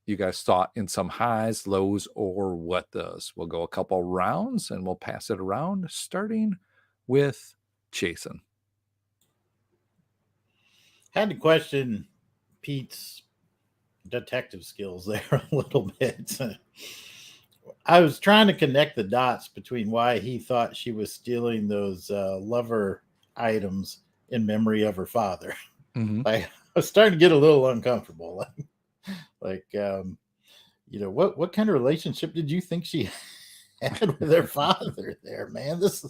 you guys thought in some highs, lows, or what does. We'll go a couple rounds and we'll pass it around, starting with Jason. Had to question Pete's detective skills there a little bit. I was trying to connect the dots between why he thought she was stealing those lover items in memory of her father. Mm-hmm. I was starting to get a little uncomfortable. What kind of relationship did you think she had with her father there, man? This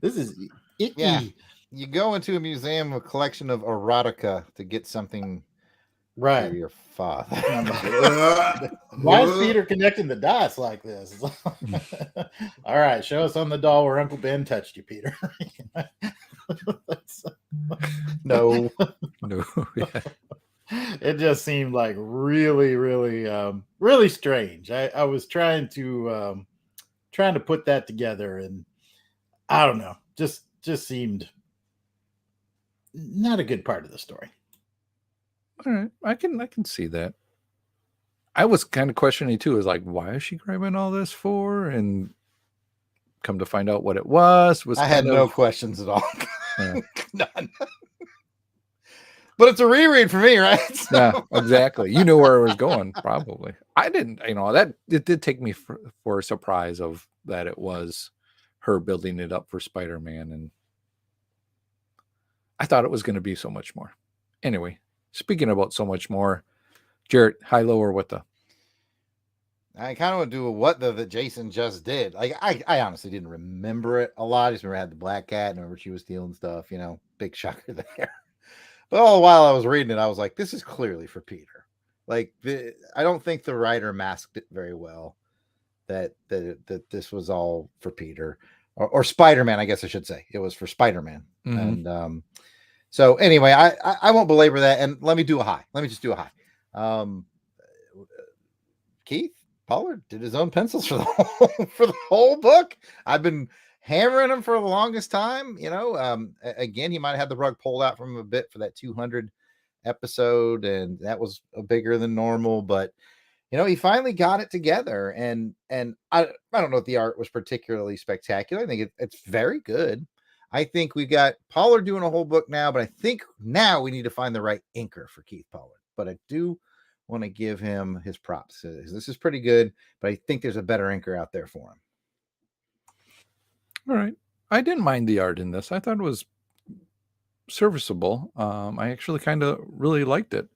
is icky. Yeah. You go into a museum, a collection of erotica to get something right for your father. Why is Peter connecting the dots like this? All right, show us on the doll where Uncle Ben touched you, Peter. No. Yeah. It just seemed like really, really strange. I was trying to put that together, and I don't know, just seemed not a good part of the story. All right, I can see that. I was kind of questioning too, is like, why is she grabbing all this for? And come to find out what it was I had no questions at all. Yeah. None. But it's a reread for me, right? So. Yeah, exactly. You knew where it was going, probably. I didn't, that it did take me for a surprise of that it was her building it up for Spider-Man, and I thought it was going to be so much more. Anyway, speaking about so much more, Jarrett, high, low, or what the? I kind of want to do a what the that Jason just did. Like I honestly didn't remember it a lot. I just remember I had the black cat and remember she was stealing stuff, big shocker there. But all the while I was reading it, I was like, this is clearly for Peter. Like I don't think the writer masked it very well that this was all for Peter or Spider-Man, I guess I should say. It was for Spider-Man. Mm-hmm. And so anyway, I won't belabor that, and let me do a high. Let me just do a high. Keith Pollard did his own pencils for the whole book. I've been hammering him for the longest time. Again, he might have had the rug pulled out from him a bit for that 200 episode, and that was bigger than normal. But he finally got it together, and I don't know if the art was particularly spectacular. I think it's very good. I think we got Pollard doing a whole book now, but I think now we need to find the right inker for Keith Pollard. But I do want to give him his props. This is pretty good, but I think there's a better inker out there for him. All right. I didn't mind the art in this. I thought it was serviceable. I actually kind of really liked it.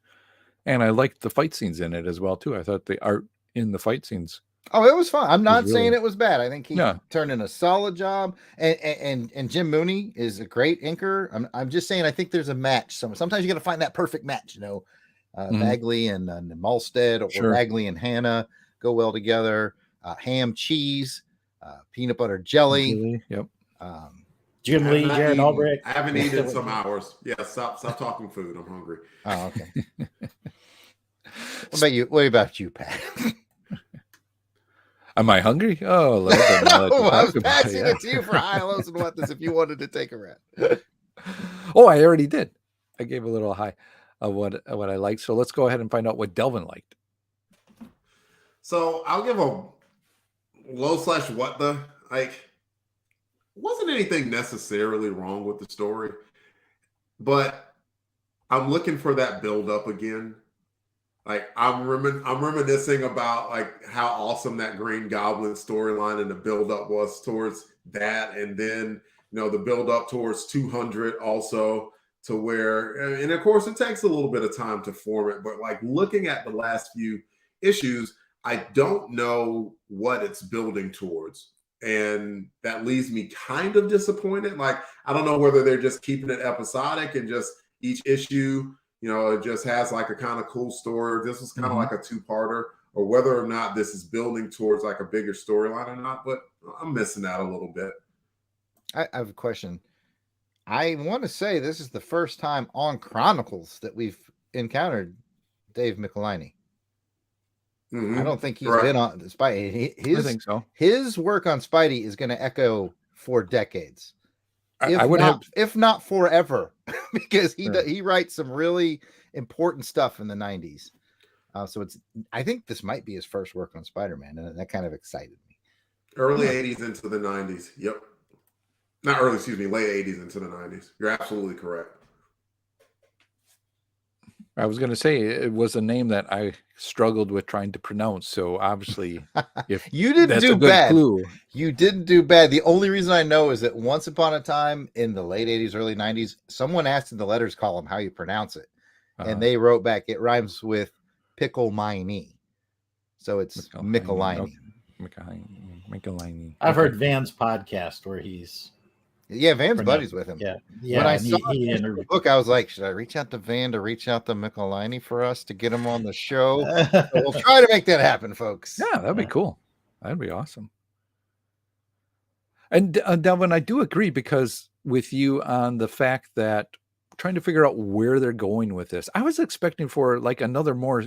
And I liked the fight scenes in it as well, too. I thought the art in the fight scenes. Oh, it was fun. I'm not saying it was bad. I think he turned in a solid job. And Jim Mooney is a great inker. I'm just saying I think there's a match. Sometimes you got to find that perfect match, Bagley and Malstead, or Bagley and Hannah go well together. Ham, cheese, peanut butter jelly. Yep. Jim Lee, Jared Albrecht. I haven't eaten in some hours. Yeah, stop talking food. I'm hungry. Oh, okay. What about you, Pat? Am I hungry? Oh, I was passing it to you for high, lows, and what this if you wanted to take a rest. Oh, I already did. I gave a little high of what I liked. So let's go ahead and find out what Delvin liked. So I'll give a low / what the. like, wasn't anything necessarily wrong with the story, but I'm looking for that build up again. Like I'm reminiscing about like how awesome that Green Goblin storyline and the build up was towards that, and then the build up towards 200 also, to where, and of course it takes a little bit of time to form it, but like looking at the last few issues, I don't know what it's building towards. And that leaves me kind of disappointed. Like, I don't know whether they're just keeping it episodic and just each issue, it just has like a kind of cool story. This was kind of like a two-parter, or whether or not this is building towards like a bigger storyline or not. But I'm missing that a little bit. I have a question. I want to say this is the first time on Chronicles that we've encountered Dave Michelinie. I don't think he's been on Spidey. I think so. His work on Spidey is going to echo for decades. If not forever, because he writes some really important stuff in the 90s. So I think this might be his first work on Spider-Man, and that kind of excited me. Early 80s into the 90s. Yep. Not early, excuse me, late 80s into the 90s. You're absolutely correct. I was going to say it was a name that I struggled with trying to pronounce. So obviously, if you didn't do bad, you didn't do bad. The only reason I know is that once upon a time in the late 80s, early 90s, someone asked in the letters column how you pronounce it. And they wrote back, it rhymes with pickle miney. So it's Michelinie. Michelinie. I've heard Van's podcast where he's... Yeah, Van's buddies with him. Yeah. When I saw the book, I was like, should I reach out to Van to reach out to Michelinie for us to get him on the show? So we'll try to make that happen, folks. Yeah, that'd be cool. That'd be awesome. And Delvin, I do agree because with you on the fact that trying to figure out where they're going with this, I was expecting for like another more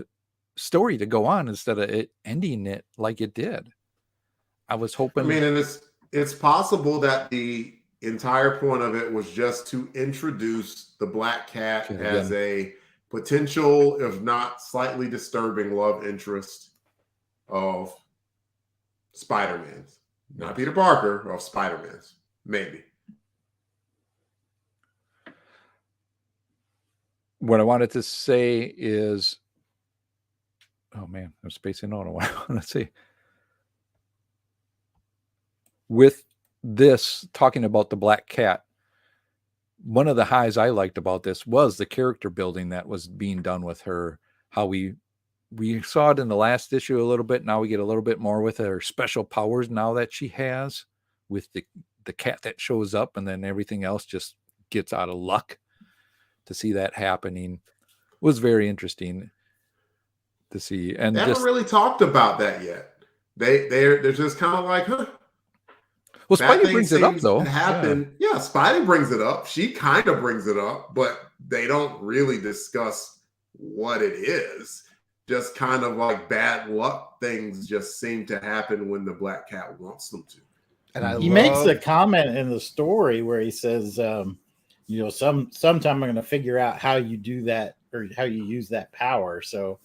story to go on instead of it ending it like it did. I was hoping. I mean, and it's possible that the entire point of it was just to introduce the Black Cat as a potential, if not slightly disturbing, love interest of Spider-Man's. Not Peter Parker, of Spider-Man's. Maybe. What I wanted to say is, oh man, I'm spacing out on what I want to say. With this, talking about the Black Cat, one of the highs I liked about this was the character building that was being done with her. How we saw it in the last issue a little bit. Now we get a little bit more with her special powers now that she has with the cat that shows up, and then everything else just gets out of luck. To see that happening was very interesting to see. And they haven't really talked about that yet. They're just kind of like, huh. Well, Spidey brings it up, though. Yeah, Spidey brings it up. She kind of brings it up, but they don't really discuss what it is. Just kind of like bad luck things just seem to happen when the Black Cat wants them to. And he makes a comment in the story where he says, sometime I'm going to figure out how you do that or how you use that power. So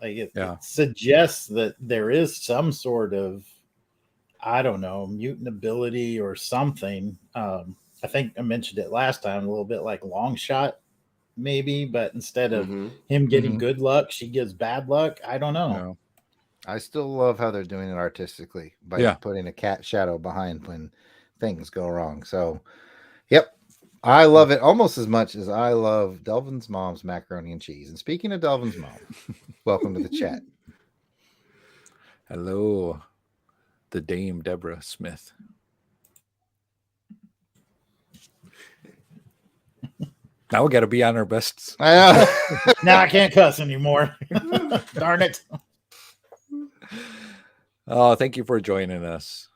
like it suggests that there is some sort of, I don't know, mutant ability or something. I think I mentioned it last time, a little bit like Long Shot, maybe, but instead of him getting good luck, she gives bad luck. I don't know. No. I still love how they're doing it artistically by putting a cat shadow behind when things go wrong. So, yep. I love it almost as much as I love Delvin's mom's macaroni and cheese. And speaking of Delvin's mom, welcome to the chat. Hello. The Dame Deborah Smith. Now we got to be on our best. Now I can't cuss anymore. Darn it. Oh, thank you for joining us.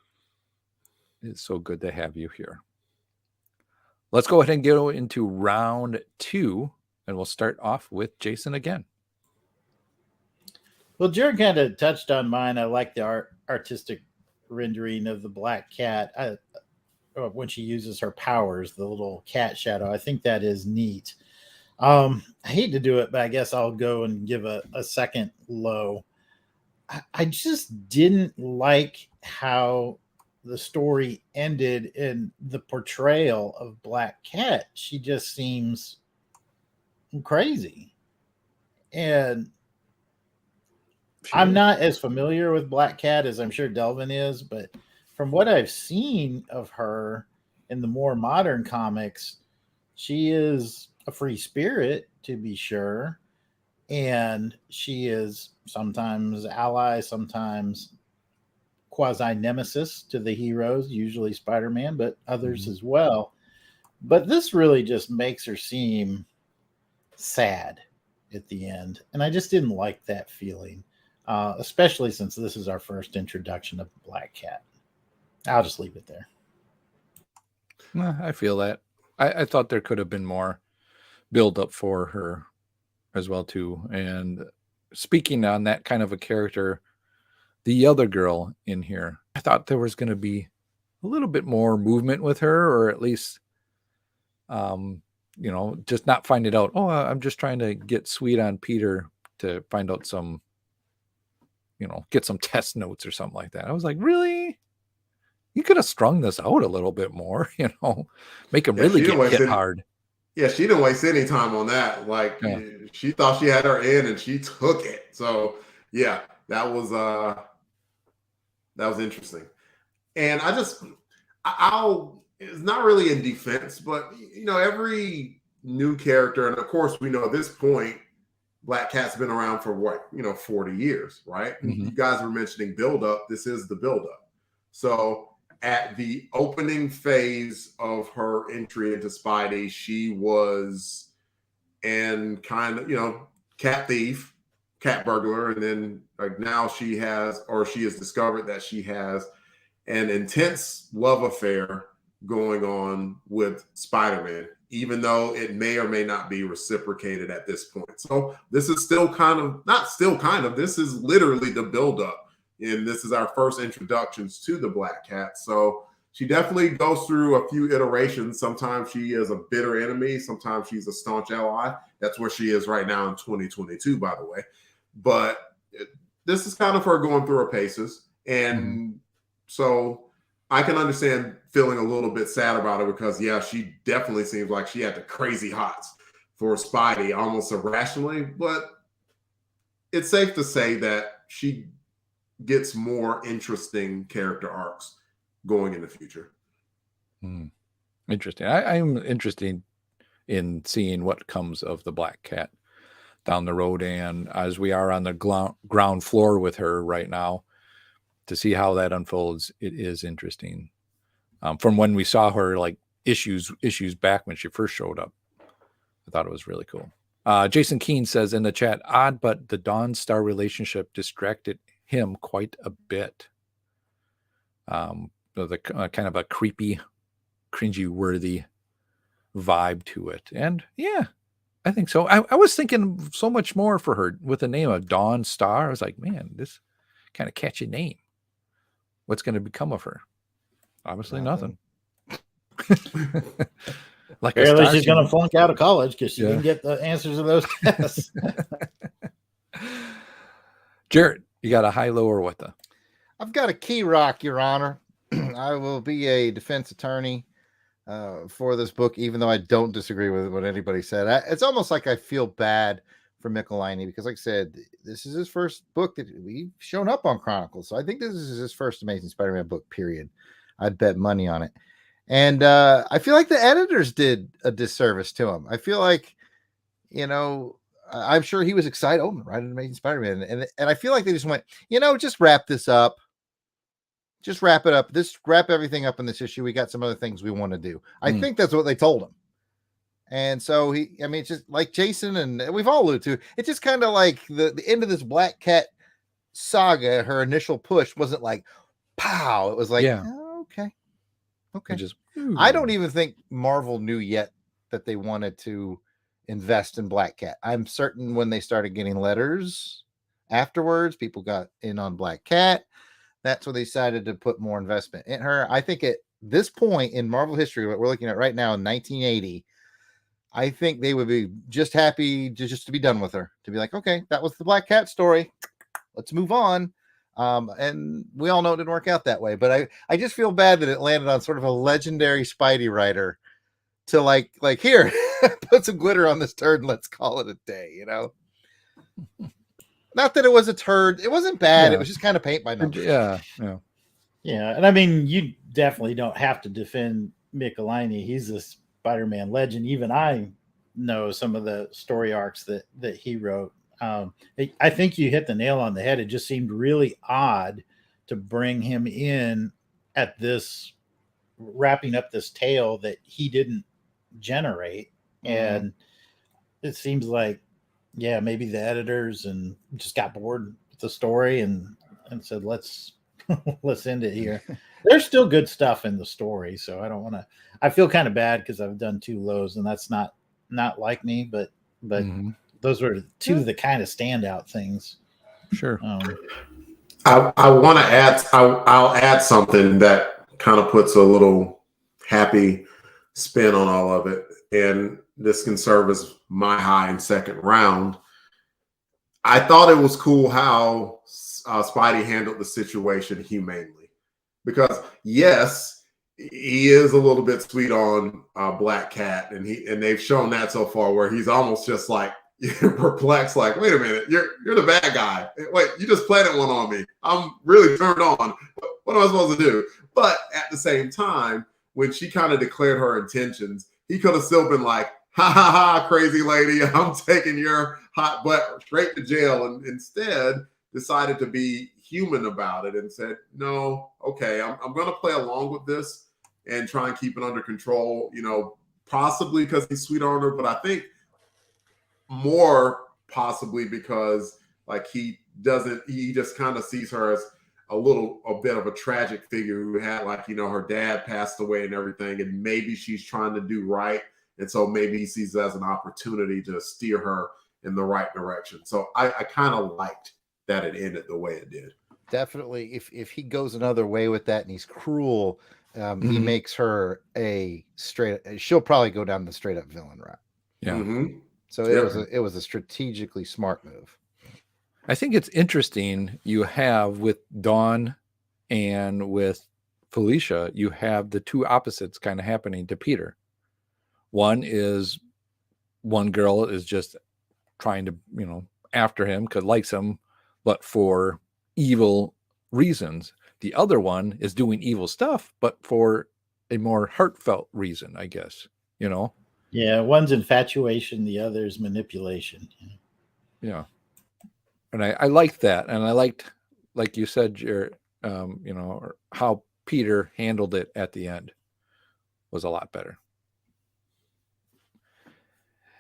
It's so good to have you here. Let's go ahead and go into round 2, and we'll start off with Jason again. Well, Jared kind of touched on mine. I like the artistic rendering of the Black Cat when she uses her powers, the little cat shadow. I think that is neat. I hate to do it, but I guess I'll go and give a second low. I just didn't like how the story ended in the portrayal of Black Cat. She just seems crazy. And I'm not as familiar with Black Cat as I'm sure Delvin is, but from what I've seen of her in the more modern comics, she is a free spirit, to be sure. And she is sometimes ally, sometimes quasi-nemesis to the heroes, usually Spider-Man, but others as well. But this really just makes her seem sad at the end. And I just didn't like that feeling, especially since this is our first introduction of Black Cat. I'll just leave it there. I feel that. I thought there could have been more build up for her as well too. And speaking on that kind of a character, the other girl in here, I thought there was going to be a little bit more movement with her, or at least, just not find it out. Oh, I'm just trying to get sweet on Peter to find out some, get some test notes or something like that. I was like, really? You could have strung this out a little bit more, make him really get hit hard. Yeah, she didn't waste any time on that. Like, she thought she had her in and she took it. So yeah, that was interesting. And it's not really in defense, but every new character, and of course we know at this point Black Cat's been around for 40 years, right? Mm-hmm. You guys were mentioning build-up. This is the build-up. So at the opening phase of her entry into Spidey, she was kind of, cat thief, cat burglar, and then now she has discovered that she has an intense love affair going on with Spider-Man, even though it may or may not be reciprocated at this point. So this is this is literally the buildup. And this is our first introductions to the Black Cat. So she definitely goes through a few iterations. Sometimes she is a bitter enemy. Sometimes she's a staunch ally. That's where she is right now in 2022, by the way. But this is kind of her going through her paces. And so I can understand feeling a little bit sad about it because, yeah, she definitely seems like she had the crazy hots for Spidey almost irrationally. But it's safe to say that she gets more interesting character arcs going in the future. Interesting. I'm interested in seeing what comes of the Black Cat down the road, and as we are on the ground floor with her right now, to see how that unfolds, it is interesting. From when we saw her like issues back when she first showed up, I thought it was really cool. Jason Keene says in the chat, odd, but the Dawn Star relationship distracted him quite a bit. The kind of a creepy, cringy worthy vibe to it. And yeah, I think so. I was thinking so much more for her with the name of Dawn Star. I was like, man, this kind of catchy name. What's going to become of her? Obviously nothing. Like apparently she's going to flunk out of college because she didn't get the answers to those tests. Jarrett, you got a high, low, or what? I've got a key rock, Your Honor. I will be a defense attorney for this book, even though I don't disagree with what anybody said. It's almost like I feel bad for Michelini because, like I said, this is his first book that we've shown up on Chronicles. So I think this is his first Amazing Spider-Man book, period. I'd bet money on it. And I feel like the editors did a disservice to him. I feel like, I'm sure he was excited. Oh, right, an Amazing Spider-Man. And I feel like they just went, just wrap this up. Just wrap it up. Wrap everything up in this issue. We got some other things we want to do. I think that's what they told him. And so it's just like Jason and we've all alluded to, it's just kind of like the end of this Black Cat saga. Her initial push wasn't like, pow. It was like, okay. I don't even think Marvel knew yet that they wanted to invest in Black Cat. I'm certain when they started getting letters afterwards, people got in on Black Cat. That's when they decided to put more investment in her. I think at this point in Marvel history, what we're looking at right now in 1980, I think they would be just happy to be done with her, to be like, okay, that was the Black Cat story. Let's move on. And we all know it didn't work out that way. But I just feel bad that it landed on sort of a legendary Spidey writer to like here, put some glitter on this turd and let's call it a day, you know? Not that it was a turd. It wasn't bad. Yeah. It was just kind of paint by numbers. Yeah. Yeah. And I mean, you definitely don't have to defend Michelini. He's a Spider-Man legend. Even I know some of the story arcs that he wrote. I think you hit the nail on the head. It just seemed really odd to bring him in at this, wrapping up this tale that he didn't generate. And it seems like, yeah, maybe the editors and just got bored with the story and said, let's end it here. There's still good stuff in the story, so I don't want to. I feel kind of bad because I've done 2 lows, and that's not like me. But those were 2 of the kind of standout things. Sure. I want to add. I'll add something that kind of puts a little happy spin on all of it, and this can serve as my high in second round. I thought it was cool how Spidey handled the situation humanely, because yes, he is a little bit sweet on Black Cat, and they've shown that so far, where he's almost just like perplexed, like, wait a minute, you're the bad guy. Wait, you just planted one on me. I'm really turned on. What am I supposed to do? But at the same time, when she kind of declared her intentions, he could have still been like, ha ha ha, crazy lady, I'm taking your hot butt straight to jail, and instead decided to be human about it and said, no, okay, I'm going to play along with this and try and keep it under control, you know, possibly because he's sweet on her, but I think more possibly because like he just kind of sees her as a bit of a tragic figure who had, like, you know, her dad passed away and everything, and maybe she's trying to do right. And so maybe he sees it as an opportunity to steer her in the right direction. So I kind of liked that it ended the way it did. Definitely. If he goes another way with that and he's cruel, he makes her she'll probably go down the straight up villain route. Yeah. So it was a strategically smart move. I think it's interesting you have with Dawn and with Felicia, you have the 2 opposites kind of happening to Peter. One girl is just trying to, you know, after him because likes him, but for evil reasons. The other one is doing evil stuff, but for a more heartfelt reason, I guess, you know? Yeah, one's infatuation, the other's manipulation. Yeah. And I liked that. And I liked, like you said, Jared, you know, how Peter handled it at the end was a lot better.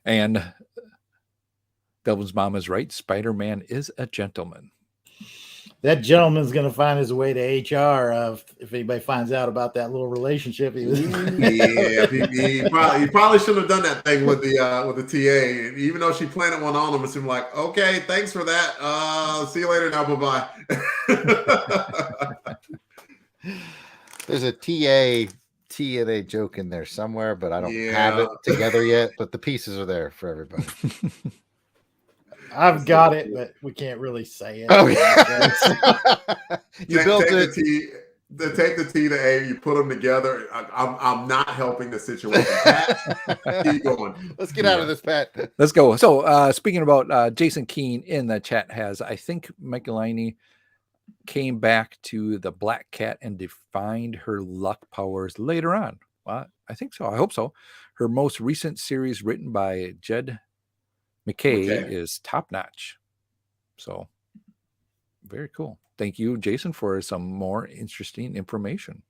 And Delvin's mom is right. Spider-Man is a gentleman. That gentleman's going to find his way to HR if anybody finds out about that little relationship. He probably shouldn't have done that thing with the TA. Even though she planted one on him, it seemed like, okay, thanks for that. See you later now. Bye bye. There's a TNA joke in there somewhere, but I don't have it together yet. But the pieces are there for everybody. I've got it, but we can't really say it. Oh, you built it. Take the T to A. You put them together. I'm not helping the situation. Pat, keep going. Let's get out of this, Pat. Let's go. So speaking about Jason Keene in the chat has, I think Michelini came back to the Black Cat and defined her luck powers later on. Well, I think so. I hope so. Her most recent series written by Jed McKay is top notch. So very cool. Thank you, Jason, for some more interesting information.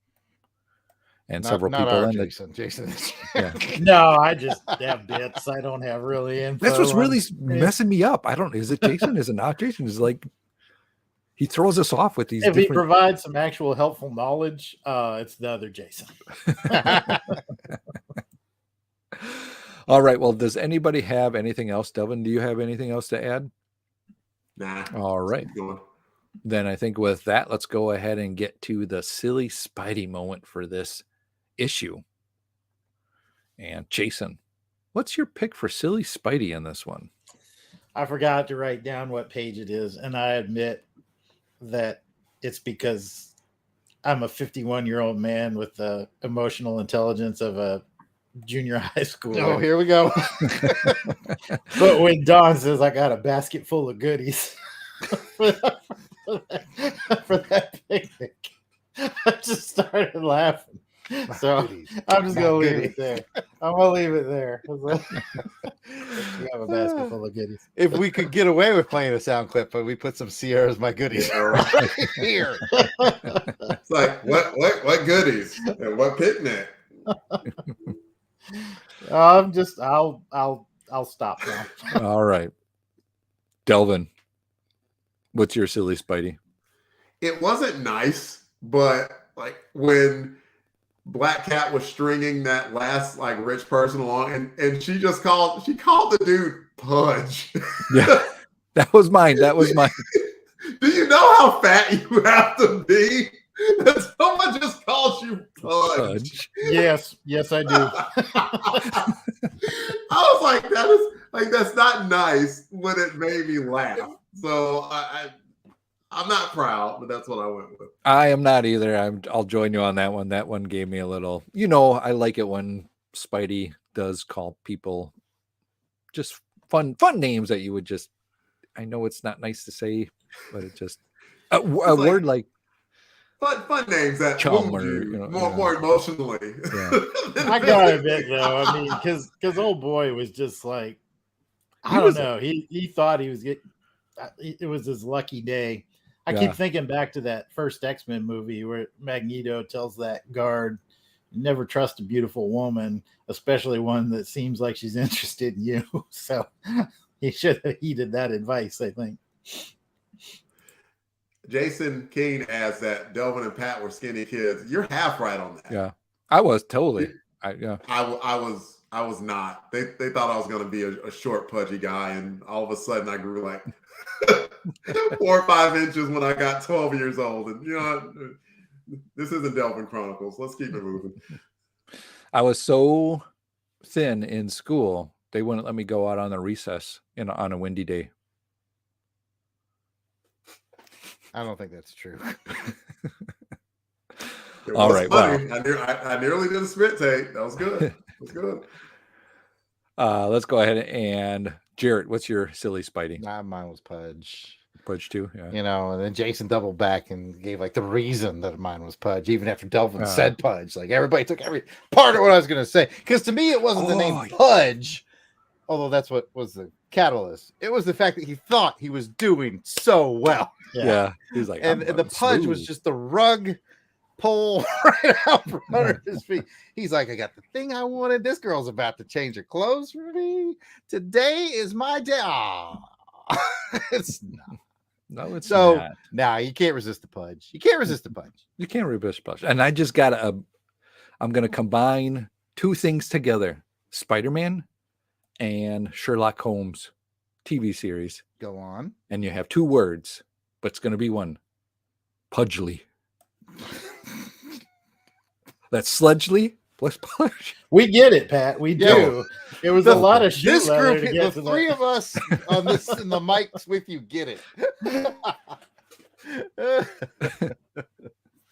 And several people in Jason. Yeah. No, I just have bits. I don't have really info. That's what's really messing me up. I don't know. Is it Jason? Is it not Jason? Is like he throws us off with these. If he provides some actual helpful knowledge, it's the other Jason. All right. Well, does anybody have anything else? Devin, do you have anything else to add? Nah. All right. Then I think with that, let's go ahead and get to the silly Spidey moment for this issue. And Jason, what's your pick for silly Spidey in this one? I forgot to write down what page it is, and I admit that it's because I'm a 51-year-old man with the emotional intelligence of a junior high schooler. Oh, here we go. But when Dawn says I got a basket full of goodies for that picnic, I just started laughing. So I'm just gonna leave it there. I'm gonna leave it there. We have a basket full of goodies. If we could get away with playing a sound clip, but we put some Sierra's My Goodies right here. It's like what goodies and what picnic? I'll stop now. All right. Delvin, what's your silly Spidey? It wasn't nice, but like when Black Cat was stringing that last like rich person along, and she called the dude Pudge. Yeah, that was mine. That was mine. Do you know how fat you have to be that someone just calls you Pudge? Yes, I do. I was like, that's not nice, but it made me laugh. So I'm not proud, but that's what I went with. I am not either. I'll join you on that one. That one gave me a little, I like it when Spidey does call people just fun names that you would just, I know it's not nice to say, but it just, a word like fun names that chum wound or, you more emotionally. Yeah. I gotta admit though, I mean, because old boy was just like, I don't know. He thought he was it was his lucky day. I keep thinking back to that first X-Men movie where Magneto tells that guard, never trust a beautiful woman, especially one that seems like she's interested in you. So he should have heeded that advice, I think. Jason Keene adds that Delvin and Pat were skinny kids. You're half right on that. Yeah, I was totally. I was not. They thought I was going to be a short, pudgy guy, and all of a sudden I grew like 4 or 5 inches when I got 12 years old. And this isn't Delvin Chronicles. Let's keep it moving. I was so thin in school, they wouldn't let me go out on the recess on a windy day. I don't think that's true. All right. Funny. Wow. I nearly did a spit take. That was good. That was good. Let's go ahead and Jarrett, what's your silly Spidey? Mine was Pudge. Pudge too, yeah. And then Jason doubled back and gave like the reason that mine was Pudge, even after Delvin said Pudge. Like everybody took every part of what I was going to say. Because to me, it wasn't the name Pudge, although that's what was the catalyst. It was the fact that he thought he was doing so well. Yeah. He was like, and the Pudge was just the rug pull right out from under his feet. He's like, I got the thing I wanted. This girl's about to change her clothes for me. Today is my day. It's not. No, it's so not. Now you can't resist the Pudge. You can't resist the Pudge. You can't resist Pudge. And I just got I'm going to combine 2 things together: Spider-Man and Sherlock Holmes TV series. Go on. And you have 2 words, but it's going to be one: Pudgely. That's Sludgely plus Pudge. We get it, Pat. We do. It was a lot of shit. This group, the 3 of us on this in the mics with you, get it.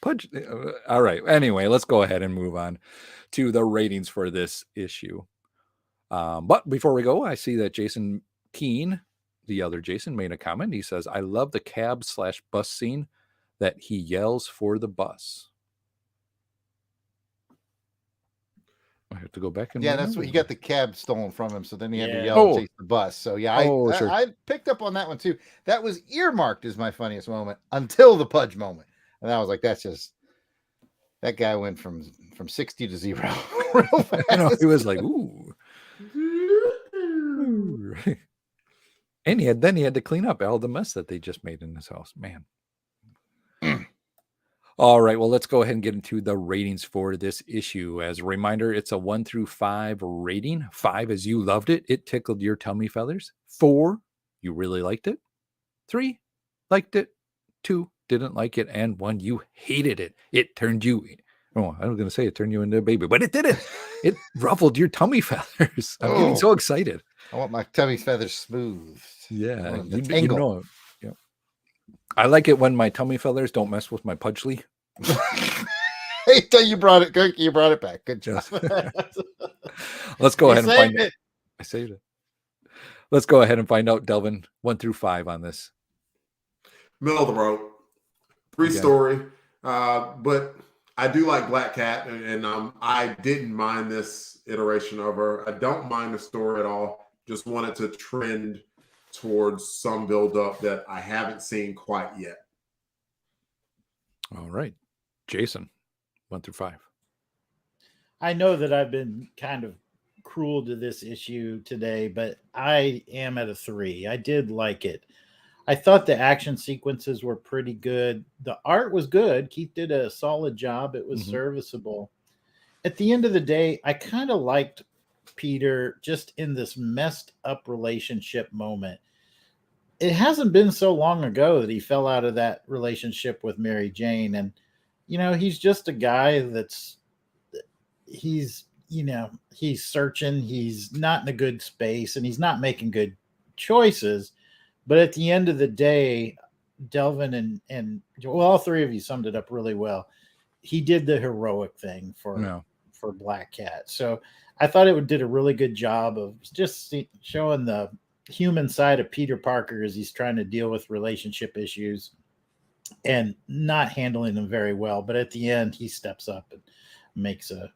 Pudge. All right. Anyway, let's go ahead and move on to the ratings for this issue. But before we go, I see that Jason Keene, the other Jason, made a comment. He says, I love the cab/bus scene that he yells for the bus. I have to go back and that's what he got the cab stolen from him. So then he had to yell and chase the bus. So sure. I picked up on that one too. That was earmarked as my funniest moment until the Pudge moment. And I was like, that's just, that guy went from 60 to 0 real fast. He was like, ooh. And he had to clean up all the mess that they just made in his house, man. All right, well, let's go ahead and get into the ratings for this issue. As a reminder, it's a 1 through 5 rating. 5 is you loved it. It tickled your tummy feathers. 4, you really liked it. 3, liked it. 2, didn't like it. And 1, you hated it. It turned you, I was going to say it turned you into a baby, but it didn't. It ruffled your tummy feathers. I'm getting so excited. I want my tummy feathers smooth. Yeah, you know. Yeah. I like it when my tummy fellers don't mess with my pudgely. Hey, you brought it, Kirk. You brought it back. Good job. Let's go You ahead and find saved it. I saved it. Let's go ahead and find out, Delvin, 1 through 5 on this. Middle of the road. 3-story. But I do like Black Cat, and I didn't mind this iteration of her. I don't mind the story at all. Just wanted to trend towards some build-up that I haven't seen quite yet. All right. Jason, 1 through 5. I know that I've been kind of cruel to this issue today, but I am at a 3. I did like it. I thought the action sequences were pretty good. The art was good. Keith did a solid job. It was serviceable. At the end of the day, I kind of liked Peter just in this messed up relationship moment. It hasn't been so long ago that he fell out of that relationship with Mary Jane. And, he's just a guy he's searching. He's not in a good space and he's not making good choices. But at the end of the day, Delvin and all three of you summed it up really well. He did the heroic thing for Black Cat. So I thought it did a really good job of just showing the human side of Peter Parker as he's trying to deal with relationship issues and not handling them very well. But at the end, he steps up and makes a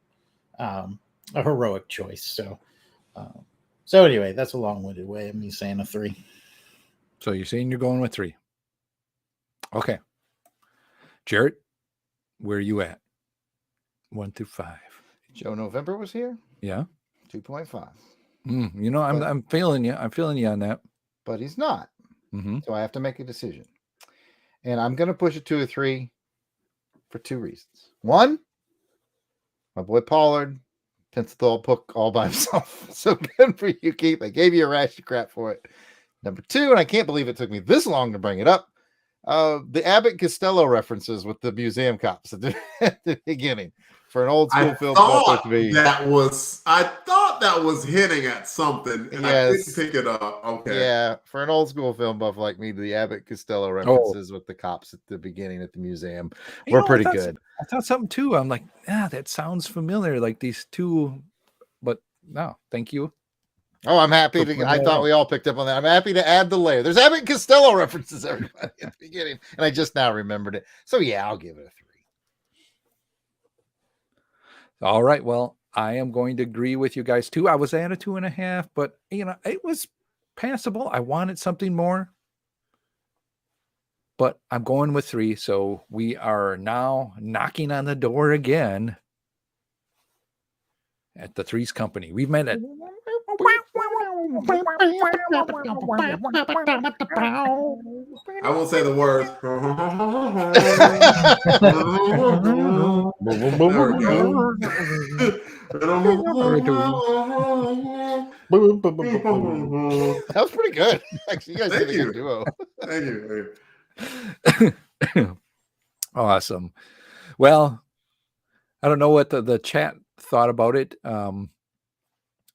heroic choice. So anyway, that's a long-winded way of me saying a 3. So you're saying you're going with 3. Okay. Jarrett, where are you at? 1 through 5. Joe November was here. Yeah. 2.5. I'm feeling you. I'm feeling you on that. But he's not. Mm-hmm. So I have to make a decision. And I'm going to push it to a 3 for 2 reasons. 1, my boy Pollard, pencil book all by himself. So good for you, Keith. I gave you a rash of crap for it. Number 2, and I can't believe it took me this long to bring it up, the Abbott Costello references with the museum cops at the beginning for an old school film. I thought that was hinting at something, and I couldn't pick it up. Okay. Yeah, for an old school film buff like me, the Abbott Costello references with the cops at the beginning at the museum were pretty good. I thought something too. I'm like, that sounds familiar, like these two, but no, thank you. Oh, I'm happy to. I thought we all picked up on that. I'm happy to add the layer. There's Abbott Costello references, everybody, at the beginning, and I just now remembered it. So yeah, I'll give it a 3. All right. Well, I am going to agree with you guys too. I was at a 2.5, but it was passable. I wanted something more, but I'm going with 3. So we are now knocking on the door again at the Threes Company. We've met at. I won't say the words. That was pretty good. Actually, you guys did a good duo. Thank you. Awesome. Well, I don't know what the chat thought about it.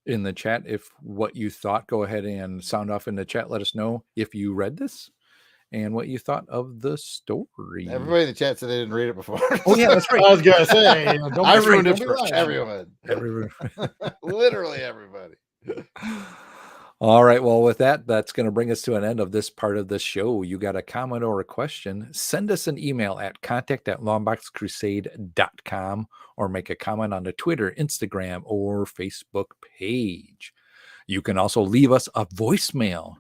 In the chat, if what you thought, go ahead and sound off in the chat. Let us know if you read this and what you thought of the story. Everybody in the chat said they didn't read it before. Oh yeah, that's right. I was gonna say, I ruined it for everyone. Literally everybody. All right. Well, with that, that's going to bring us to an end of this part of the show. You got a comment or a question, send us an email at contact@longboxcrusade.com or make a comment on the Twitter, Instagram, or Facebook page. You can also leave us a voicemail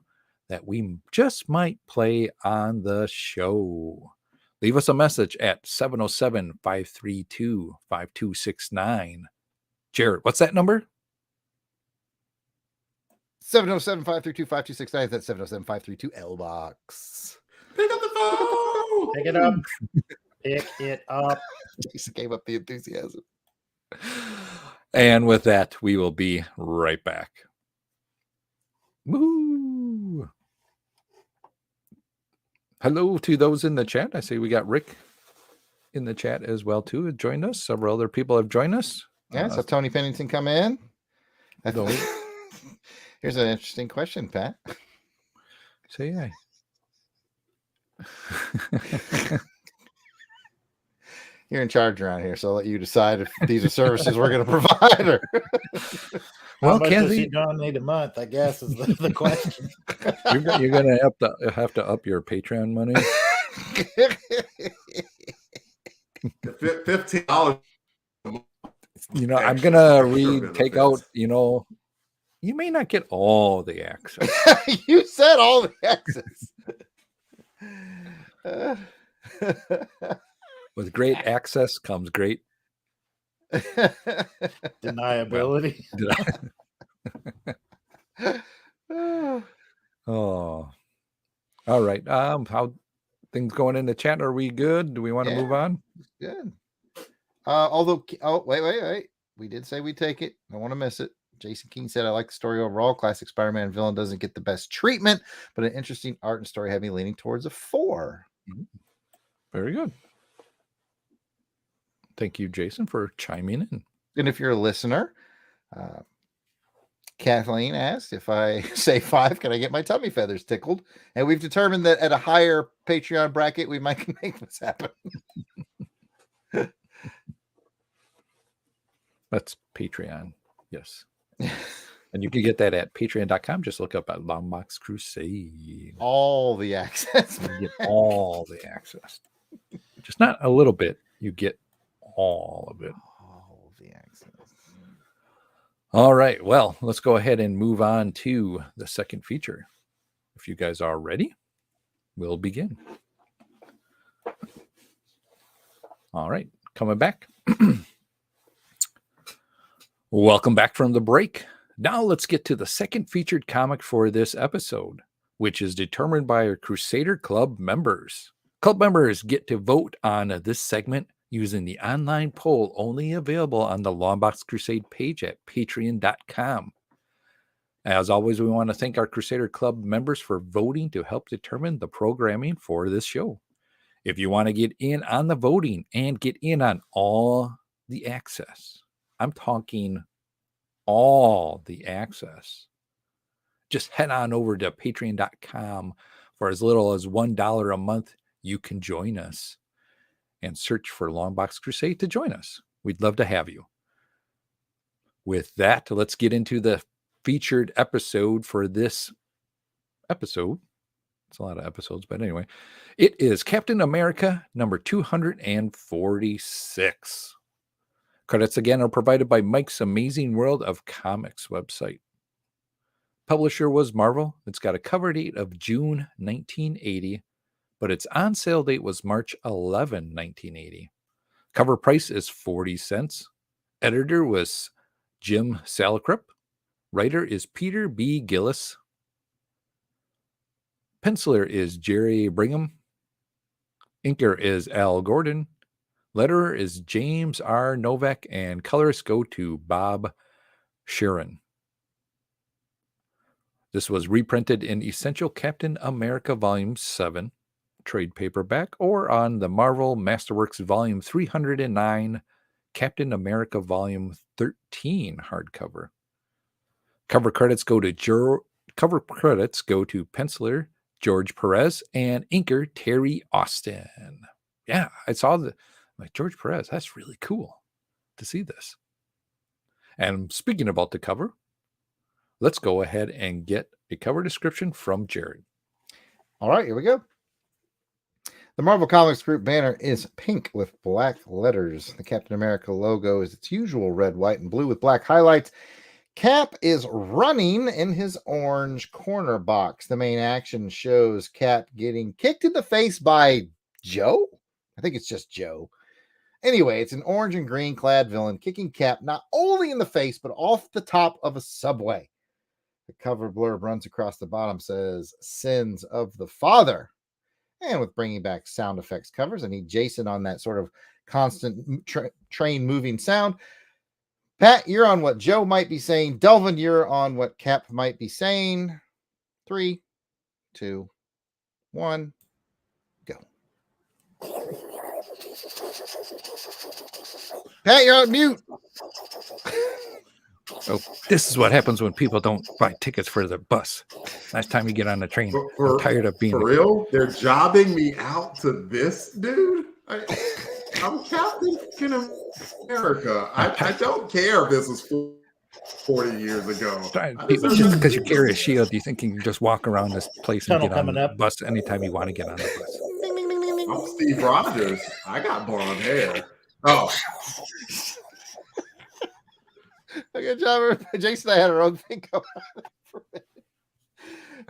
that we just might play on the show. Leave us a message at 707-532-5269. Jared, what's that number? 707-532-5269. That's 707-532-LBOX. Pick up the phone. Pick it up. Pick it up. Jason gave up the enthusiasm. And with that, we will be right back. Woo! Hello to those in the chat. I see we got Rick in the chat as well too. Has joined us. Several other people have joined us. Yeah, so Tony Pennington come in. Here's an interesting question, Pat. So yeah, You're in charge around here, so I'll let you decide if these are services we're going to provide. Or... How much does he donate a month? I guess is the question. You're going to have to up your Patreon money. $15. You know, I'm gonna take out. You know, you may not get all the access. You said all the access. With great access comes great deniability. Oh, all right. How things going in the chat? Are we good? Do we want to move on? Good. Although, wait. We did say we take it. I don't want to miss it. Jason King said, I like the story overall. Classic Spider-Man villain doesn't get the best treatment, but an interesting art and story had me leaning towards a 4. Very good. Thank you, Jason, for chiming in. And if you're a listener, Kathleen asked, if I say 5, can I get my tummy feathers tickled? And we've determined that at a higher Patreon bracket, we might make this happen. That's Patreon. Yes. And you can get that at patreon.com. Just look up at Longbox Crusade. All the access. You get all the access. Just not a little bit. You get all of it. All of the access. All right. Well, let's go ahead and move on to the second feature. If you guys are ready, we'll begin. All right. Coming back. Welcome back from the break. Now let's get to the second featured comic for this episode, which is determined by our Crusader Club members. Club members get to vote on this segment using the online poll only available on the Longbox Crusade page at patreon.com. As always, we want to thank our Crusader Club members for voting to help determine the programming for this show. If you want to get in on the voting and get in on all the access, I'm talking all the access, just head on over to patreon.com. For as little as $1 a month, you can join us and search for Longbox Crusade to join us. We'd love to have you. With that, let's get into the featured episode for this episode. It's a lot of episodes, but anyway, it is Captain America number 246. Credits again are provided by Mike's Amazing World of Comics website. Publisher was Marvel. It's got a cover date of June 1980, but its on sale date was March 11, 1980. Cover price is 40 cents. Editor was Jim Salicrup. Writer is Peter B. Gillis. Penciler is Jerry Brigham. Inker is Al Gordon. Letterer is James R. Novak, and colorists go to Bob Sheeran. This was reprinted in Essential Captain America Volume 7, trade paperback, or on the Marvel Masterworks Volume 309, Captain America Volume 13 hardcover. Cover credits go to penciler George Perez and inker Terry Austin. Yeah, I saw like George Perez. That's really cool to see this. And speaking about the cover, let's go ahead and get a cover description from Jared. All right, here we go. The Marvel Comics Group banner is pink with black letters. The Captain America logo is its usual red, white, and blue with black highlights. Cap is running in his orange corner box. The main action shows Cap getting kicked in the face by Joe. I think it's just Joe. Anyway, it's an orange and green clad villain kicking Cap not only in the face, but off the top of a subway. The cover blurb runs across the bottom, says, Sins of the Father. And with bringing back sound effects covers, I need Jason on that sort of constant train moving sound. Pat, you're on what Joe might be saying. Delvin, you're on what Cap might be saying. 3, 2, 1, go. Pat, you're on mute. Oh, this is what happens when people don't buy tickets for the bus. Last time you get on the train. For, I'm tired of being for real. They're jobbing me out to this dude. I'm Captain America. I don't care if this was 40 years ago. Just because you carry a shield, you think you can just walk around this place and Tunnel get on coming the up. bus anytime you want to get on the bus. I'm Steve Rogers. I got blonde hair. Oh. Okay, John, Jason and I had our own thing going on.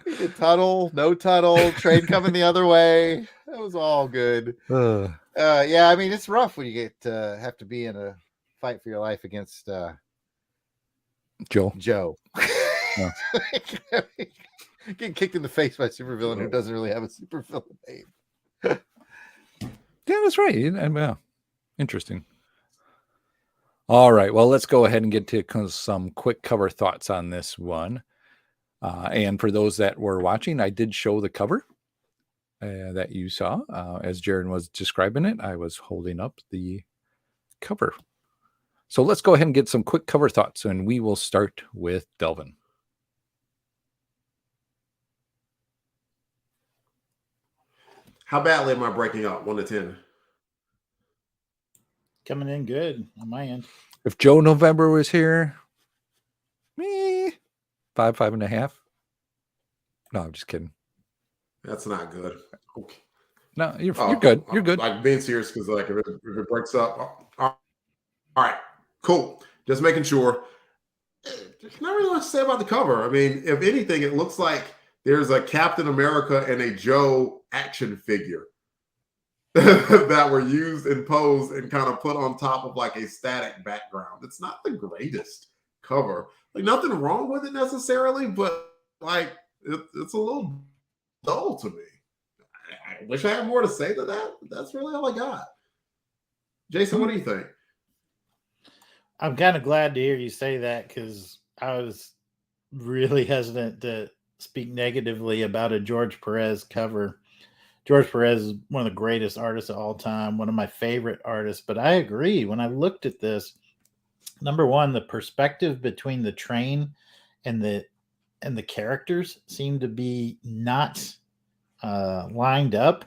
We did tunnel, no tunnel, train coming the other way. That was all good. Yeah, I mean, it's rough when you get have to be in a fight for your life against Joe. No. Getting kicked in the face by a supervillain who doesn't really have a supervillain name. Yeah, that's right. And yeah, interesting. All right. Well, let's go ahead and get to some quick cover thoughts on this one. And for those that were watching, I did show the cover that you saw. As Jared was describing it, I was holding up the cover. So let's go ahead and get some quick cover thoughts, and we will start with Delvin. How badly am I breaking up? 1 to 10. Coming in good on my end. If Joe November was here, me 5.5. No, I'm just kidding. That's not good. Okay. No, you're good. You're good. Like being serious because like if it breaks up. All right, cool. Just making sure. There's not really much to say about the cover. I mean, if anything, it looks like there's a Captain America and a Joe action figure that were used and posed and kind of put on top of like a static background. It's not the greatest cover. Like nothing wrong with it necessarily, but like it's a little dull to me. I wish I had more to say to that. But that's really all I got. Jason, what do you think? I'm kind of glad to hear you say that because I was really hesitant to speak negatively about a George Perez cover. George Perez is one of the greatest artists of all time, one of my favorite artists. But I agree. When I looked at this, number one, the perspective between the train and the characters seemed to be not lined up.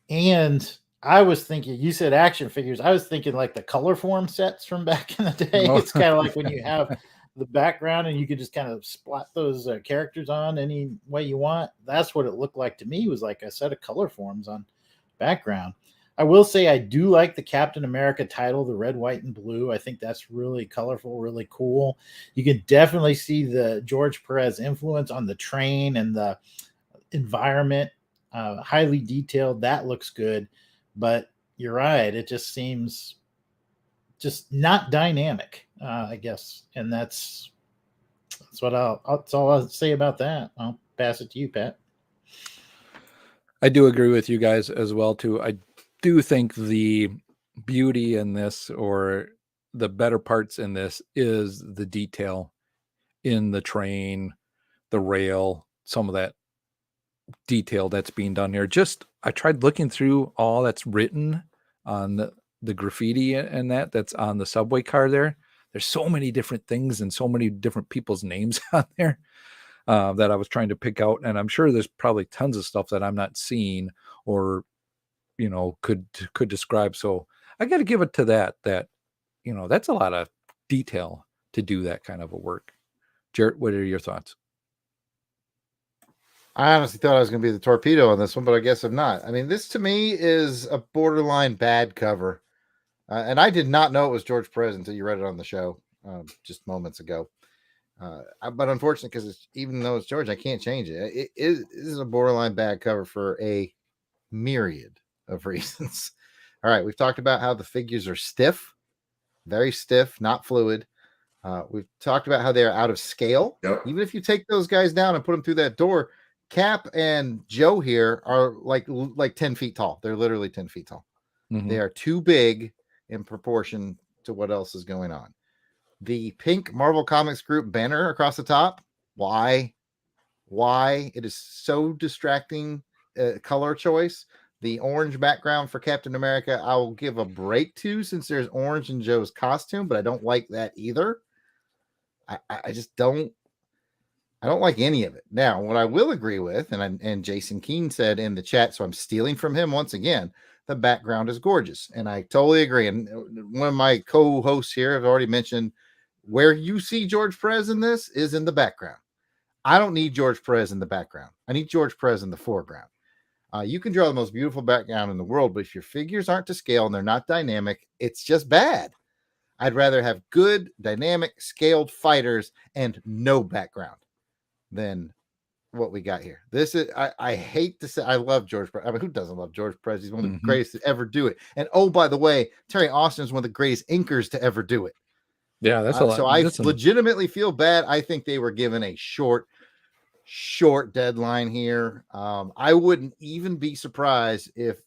And I was thinking, you said action figures. I was thinking like the color form sets from back in the day. Oh. It's kind of like when you have the background and you could just kind of splat those characters on any way you want. That's what it looked like to me, was like a set of color forms on background. I will say I do like the Captain America title, the red, white, and blue. I think that's really colorful, really cool. You can definitely see the George Perez influence on the train and the environment. Highly detailed. That looks good. But you're right. It just seems just not dynamic, I guess. And that's all I'll say about that. I'll pass it to you, Pat. I do agree with you guys as well, too. I do think the beauty in this, or the better parts in this, is the detail in the train, the rail, some of that detail that's being done here. Just, I tried looking through all that's written on the graffiti and that's on the subway car there. There's so many different things and so many different people's names on there that I was trying to pick out. And I'm sure there's probably tons of stuff that I'm not seeing or, could describe. So I got to give it to that, that's a lot of detail to do that kind of a work. Jarrett, what are your thoughts? I honestly thought I was going to be the torpedo on this one, but I guess I'm not. I mean, this to me is a borderline bad cover. And I did not know it was George Perez until you read it on the show just moments ago. But unfortunately, because even though it's George, I can't change it. It is a borderline bad cover for a myriad of reasons. All right, we've talked about how the figures are stiff, very stiff, not fluid. We've talked about how they're out of scale. Yep. Even if you take those guys down and put them through that door, Cap and Joe here are like 10 feet tall. They're literally 10 feet tall. Mm-hmm. They are too big in proportion to what else is going on. The pink Marvel Comics group banner across the top. Why? It is so distracting color choice. The orange background for Captain America, I will give a break to, since there's orange in Joe's costume, but I don't like that either. I just don't. I don't like any of it. Now, what I will agree with, and Jason Keene said in the chat, so I'm stealing from him once again, the background is gorgeous. And I totally agree. And one of my co-hosts here have already mentioned where you see George Perez in this is in the background. I don't need George Perez in the background. I need George Perez in the foreground. You can draw the most beautiful background in the world, but if your figures aren't to scale and they're not dynamic, it's just bad. I'd rather have good, dynamic, scaled fighters and no background than what we got here. This is I hate to say I love George Perez. I mean, who doesn't love George Perez? He's one of the greatest to ever do it. And oh, by the way, Terry Austin is one of the greatest inkers to ever do it. Yeah, that's a lot. So I legitimately feel bad. I think they were given a short deadline here. I wouldn't even be surprised if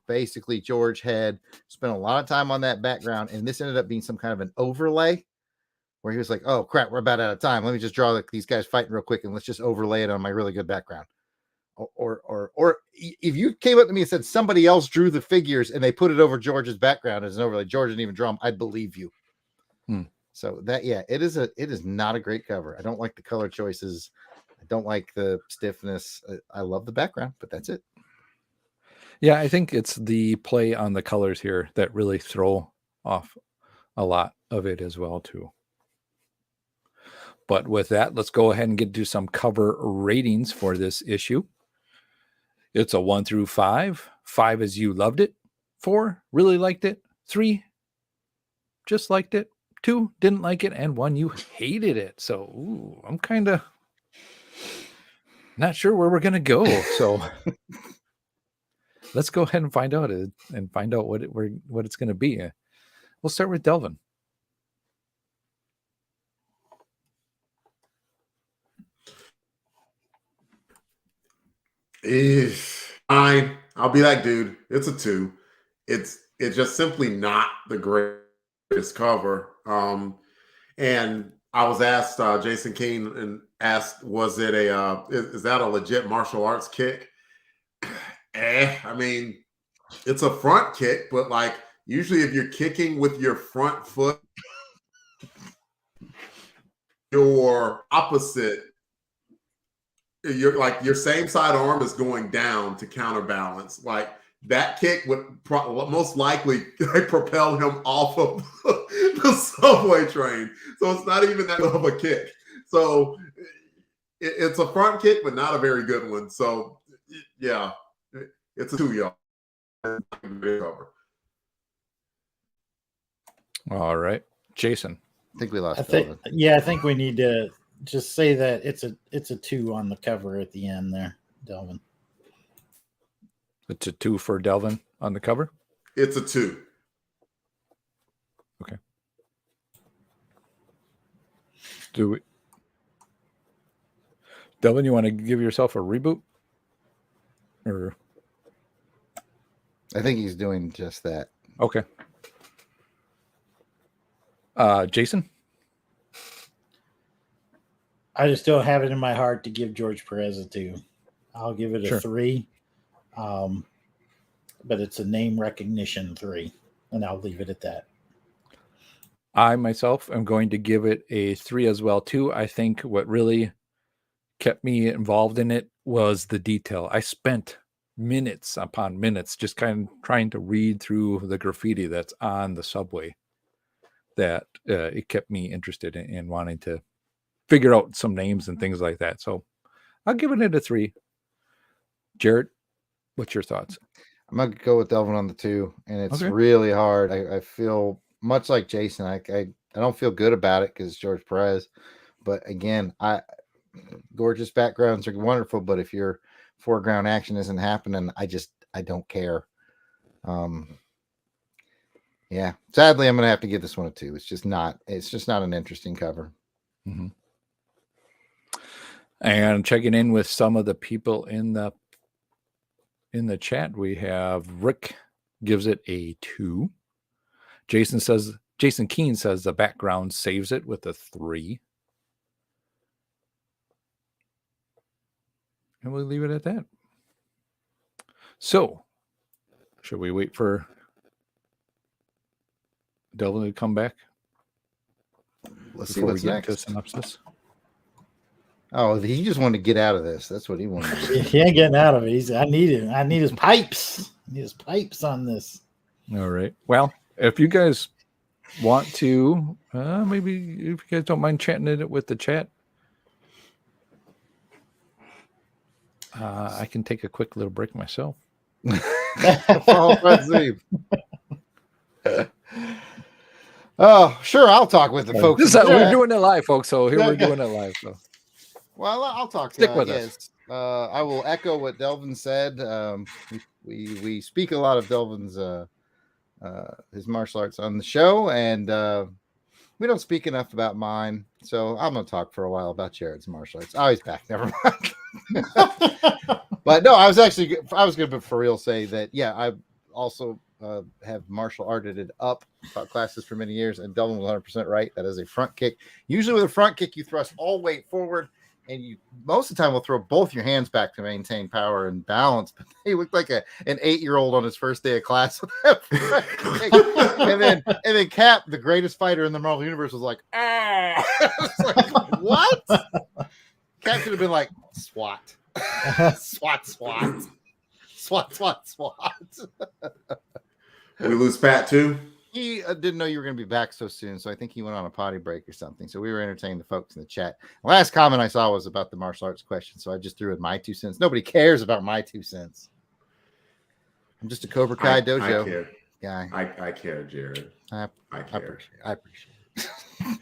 basically George had spent a lot of time on that background and this ended up being some kind of an overlay where he was like, oh crap, we're about out of time. Let me just draw these guys fighting real quick and let's just overlay it on my really good background. Or if you came up to me and said somebody else drew the figures and they put it over George's background as an overlay, George didn't even draw them, I'd believe you. So that, yeah, it is not a great cover. I don't like the color choices. I don't like the stiffness. I love the background, but that's it. Yeah, I think it's the play on the colors here that really throw off a lot of it as well too. But with that, let's go ahead and get to some cover ratings for this issue. It's a 1 through 5. 5 is you loved it. 4, really liked it. 3, just liked it. 2, didn't like it. And 1, you hated it. So I'm kind of not sure where we're going to go. So let's go ahead and find out what it's going to be. We'll start with Delvin. Fine. I'll be like, dude, it's a 2. It's just simply not the greatest cover. And I was asked, Jason Keene, and asked, was it is that a legit martial arts kick? I mean, it's a front kick, but like usually if you're kicking with your front foot, your opposite, your same side arm is going down to counterbalance. Like that kick would most likely propel him off of the subway train. So it's not even that of a kick. So it's a front kick, but not a very good one. So yeah, it's a 2, y'all. All right, Jason. I think we lost. I think we need to just say that it's a 2 on the cover at the end there, Delvin. It's a 2 for Delvin on the cover? It's a 2. Okay. Delvin, you want to give yourself a reboot? Or I think he's doing just that. Okay. Jason? I just don't have it in my heart to give George Perez a 2. I'll give it a 3. But it's a name recognition 3, and I'll leave it at that. I myself am going to give it a 3 as well too. I think what really kept me involved in it was the detail. I spent minutes upon minutes just kind of trying to read through the graffiti that's on the subway. That it kept me interested in wanting to figure out some names and things like that. So I'll give it a 3. Jared, what's your thoughts? I'm going to go with Delvin on the 2, and it's really hard. I feel much like Jason. I don't feel good about it because it's George Perez. But again, gorgeous backgrounds are wonderful, but if your foreground action isn't happening, I don't care. Yeah, sadly, I'm going to have to give this one a 2. It's just not an interesting cover. Mm-hmm. And checking in with some of the people in the chat, we have Rick gives it a 2. Jason Keene says the background saves it with a 3. And we'll leave it at that. So, should we wait for Delvin to come back? Let's see what's next. To synopsis. Oh, he just wanted to get out of this. That's what he wanted to do. He ain't getting out of it. I need it. I need his pipes. I need his pipes on this. All right. Well, if you guys want to, maybe if you guys don't mind chatting it with the chat, I can take a quick little break myself. Oh, sure. I'll talk with the folks. We're doing it live, folks. So here we're doing it live. So. Well, I'll talk. Stick with us. I will echo what Delvin said. We speak a lot of Delvin's his martial arts on the show, and we don't speak enough about mine. So I'm going to talk for a while about Jared's martial arts. Oh, he's back. Never mind. But no, I was going to for real say that. Yeah, I also have martial arted up taught classes for many years, and Delvin was 100% right. That is a front kick. Usually with a front kick, you thrust all weight forward, and you most of the time will throw both your hands back to maintain power and balance. But he looked like an 8-year-old on his first day of class. and then Cap, the greatest fighter in the Marvel Universe, was like, ah. It's like, what? Cap should have been like, swat. Swat, swat. Swat, swat, swat. We lose Pat too. He didn't know you were going to be back so soon, so I think he went on a potty break or something. So we were entertaining the folks in the chat. The last comment I saw was about the martial arts question, so I just threw in my 2 cents. Nobody cares about my 2 cents. I'm just a Cobra Kai dojo guy. I care, Jared. I care. I appreciate it.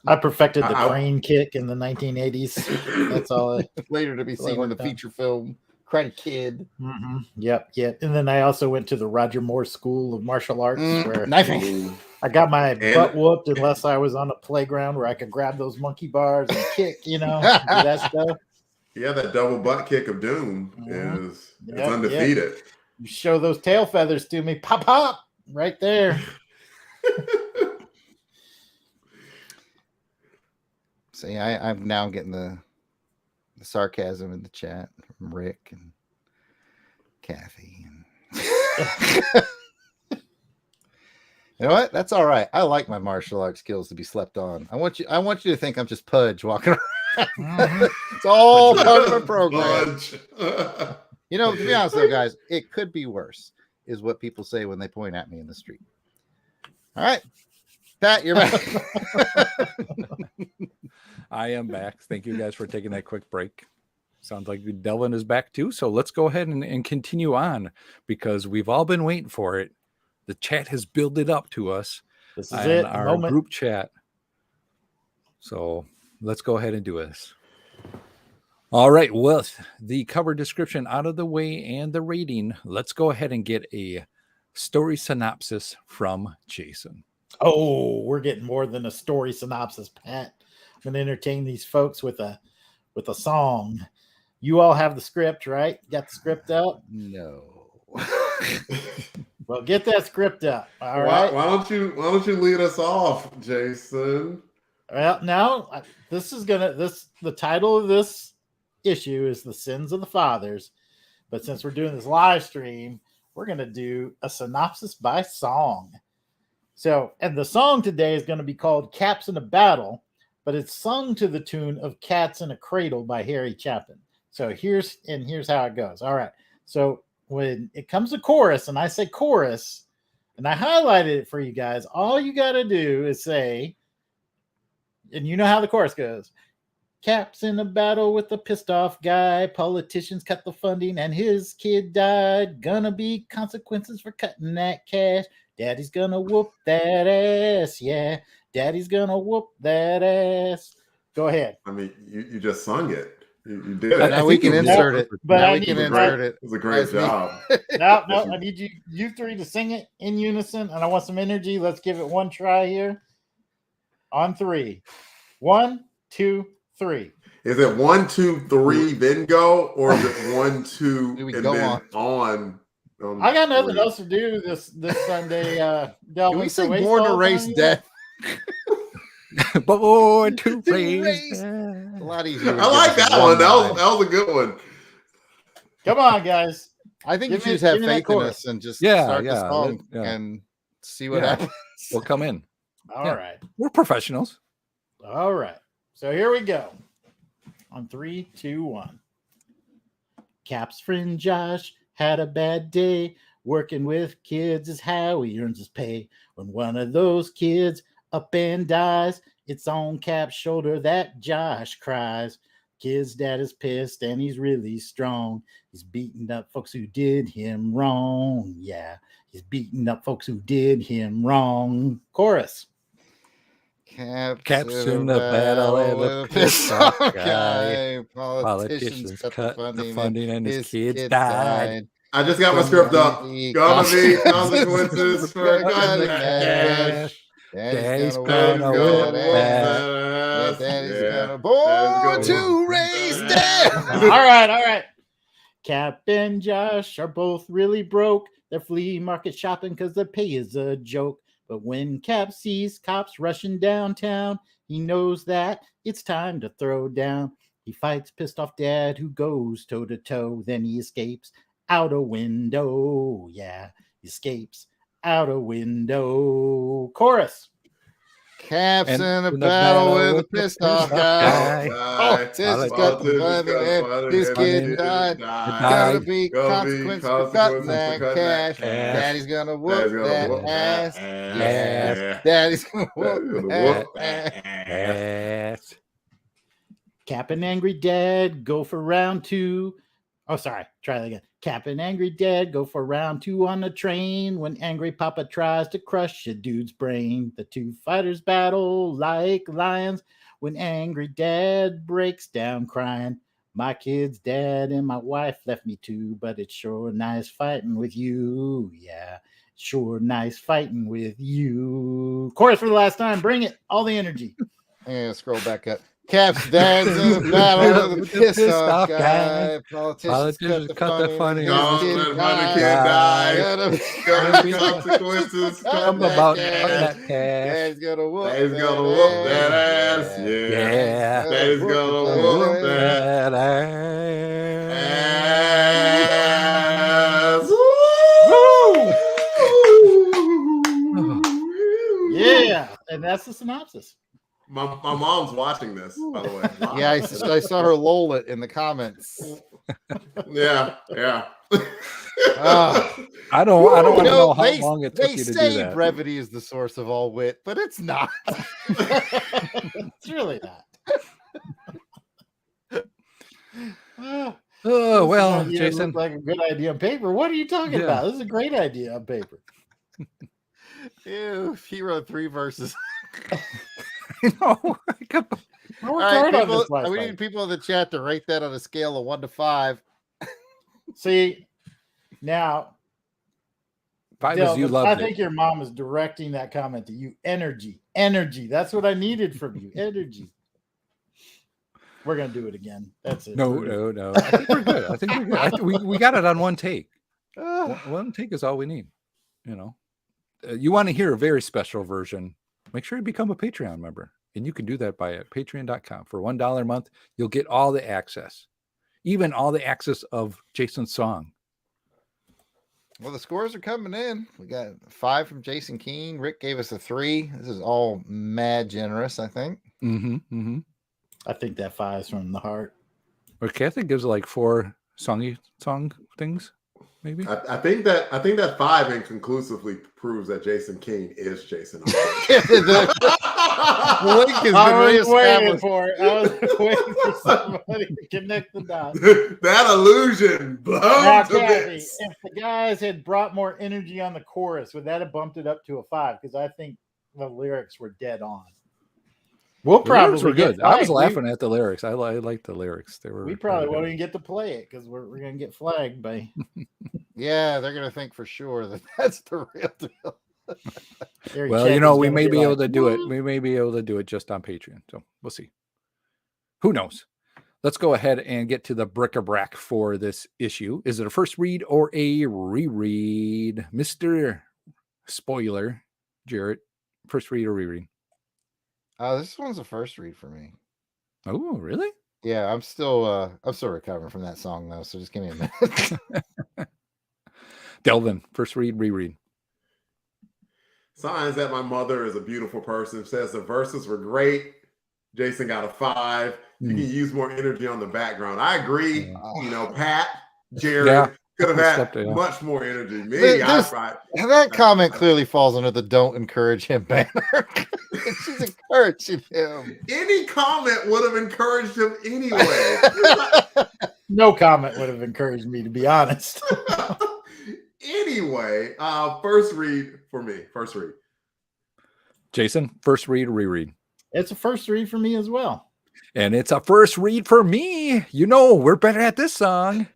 I perfected the crane kick in the 1980s. That's all. Later to be seen in the feature film. Karate Kid. Mm-hmm. Yep. And then I also went to the Roger Moore School of Martial Arts, where knifing. I got my butt whooped unless I was on a playground where I could grab those monkey bars and kick, do that stuff. Yeah, that double butt kick of doom is undefeated. You show those tail feathers to me, pop, pop, right there. See, I'm now getting the sarcasm in the chat from Rick and Kathy. And you know what? That's all right. I like my martial arts skills to be slept on. I want you to think I'm just Pudge walking around. It's all part of a program. To be honest though, guys, it could be worse, is what people say when they point at me in the street. All right. Pat, you're back. I am back. Thank you guys for taking that quick break. Sounds like Delvin is back too. So let's go ahead and continue on, because we've all been waiting for it. The chat has built it up to us. This is it. Our group chat. So let's go ahead and do this. All right. Well, the cover description out of the way and the rating, let's go ahead and get a story synopsis from Jason. Oh, we're getting more than a story synopsis, Pat. I'm going to entertain these folks with a song. You all have the script, right? Got the script out? No. Well, get that script out. All right. Why don't you lead us off, Jason? Well, now the title of this issue is The Sins of the Fathers. But since we're doing this live stream, we're going to do a synopsis by song. So, and the song today is going to be called Caps in a Battle, but it's sung to the tune of Cats in a Cradle by Harry Chapin. So here's how it goes. All right. So when it comes to chorus, and I say chorus, and I highlighted it for you guys, all you got to do is say, and you know how the chorus goes, Caps in a battle with a pissed off guy, politicians cut the funding and his kid died, gonna be consequences for cutting that cash, daddy's gonna whoop that ass, yeah, daddy's gonna whoop that ass. Go ahead. I mean, you just sung it. You did it. Now we can insert it. But now I we need can to insert it. It was a great job. No, I need you three to sing it in unison, and I want some energy. Let's give it one try here. On 3. 1, 2, 3. Is it 1, 2, 3, then go, or is it 1, 2, We and go then on? I got nothing else to do this Sunday. Can we sing Born to Race Death? Born to Race. A lot easier. I like that one. That was a good one. Come on, guys. I think you should just have faith in us and just start the song and see what happens. We'll come in. All right. We're professionals. All right. So here we go. On 3, 2, 1. Cap's friend Josh had a bad day. Working with kids is how he earns his pay. When one of those kids up and dies, it's on Cap's shoulder that Josh cries. Kid's dad is pissed and he's really strong. He's beating up folks who did him wrong. Yeah, he's beating up folks who did him wrong. Chorus. Caps in the battle with a pissed off guy. Politicians cut the funding and his kids died. I just got my script up. Gonna be consequences for cutting cash. Daddy's gonna whoop that. Daddy's gonna born to raise dead. All right. Cap and Josh are both really broke. They're flea market shopping because their pay is a joke. But when Cap sees cops rushing downtown, he knows that it's time to throw down. He fights pissed off dad who goes toe to toe. Then he escapes out a window. Yeah, he escapes out a window. Chorus. Caps in a battle with a pissed off guy. Politicians cut the funding and his kid died. Gotta be consequences for cutting that cash. Daddy's gonna whoop that ass. Yeah. Daddy's gonna whoop that ass. Cap and angry dad go for round 2. Oh, sorry. Try that again. Cap and angry dad go for round 2 on the train. When angry papa tries to crush a dude's brain, the two fighters battle like lions. When angry dad breaks down crying, my kid's dad and my wife left me too, but it's sure nice fighting with you. Yeah, sure nice fighting with you. Chorus for the last time. Bring it. All the energy. Yeah, scroll back up. Cap's dad's in a battle with a pissed off guy. Politicians cut the funding. Kid died. Gotta be consequences. Come about that cash. Daddy's gonna whoop that ass. Yeah. Daddy's gonna whoop that ass. Yeah, and that's the synopsis. My mom's watching this, by the way. Wow. Yeah, I saw her lol it in the comments. Yeah. I don't want to know how long it took you to do that. They say brevity is the source of all wit, but it's not. It's really not. Oh, well, Jason. Like a good idea on paper. What are you talking about? This is a great idea on paper. Ew, he wrote 3 verses. All right, people, we need people in the chat to rate that on a scale of 1 to 5. See, now 5 is you love it. I think your mom is directing that comment to you. Energy. That's what I needed from you. Energy. We're gonna do it again. That's it. No. I think we're good. We got it on one take. One take is all we need. You know, you want to hear a very special version. Make sure you become a Patreon member. And you can do that by patreon.com. For $1 a month, you'll get all the access. Even all the access of Jason's song. Well, the scores are coming in. We got 5 from Jason Keene. Rick gave us a 3. This is all mad generous, I think. I think that 5 is from the heart. Or Kathy gives like 4 song things. Maybe I think that 5 inconclusively proves that Jason King is Jason. The link has been waiting for it. I was waiting for somebody to connect the dots. That illusion blown now, to Kathy, bits. if the guys had brought more energy on the chorus, would that have bumped it up to a 5? Because I think the lyrics were dead on. We'll probably were good. I was laughing at the lyrics. I liked the lyrics. We probably won't even get to play it because we're going to get flagged by. Yeah, they're going to think for sure that that's the real deal. Well, we may be able to do it. We may be able to do it just on Patreon. So we'll see. Who knows? Let's go ahead and get to the bric-a-brac for this issue. Is it a first read or a reread? Mr. Spoiler, Jarrett, first read or reread? This one's a first read for me. Oh, really? Yeah, I'm still recovering from that song though, so just give me a minute. Delvin, first read, reread. Signs that my mother is a beautiful person. Says the verses were great. Jason got a 5. you can use more energy on the background. I agree. You know, Pat, Jared Yeah. could have had Stepped it, yeah. much more energy. Me, that comment clearly falls under the "don't encourage him" banner. She's encouraging him. Any comment would have encouraged him anyway. No comment would have encouraged me, to be honest. Anyway, first read for me. First read. Jason, first read or reread? It's a first read for me as well. And it's a first read for me. You know, we're better at this song.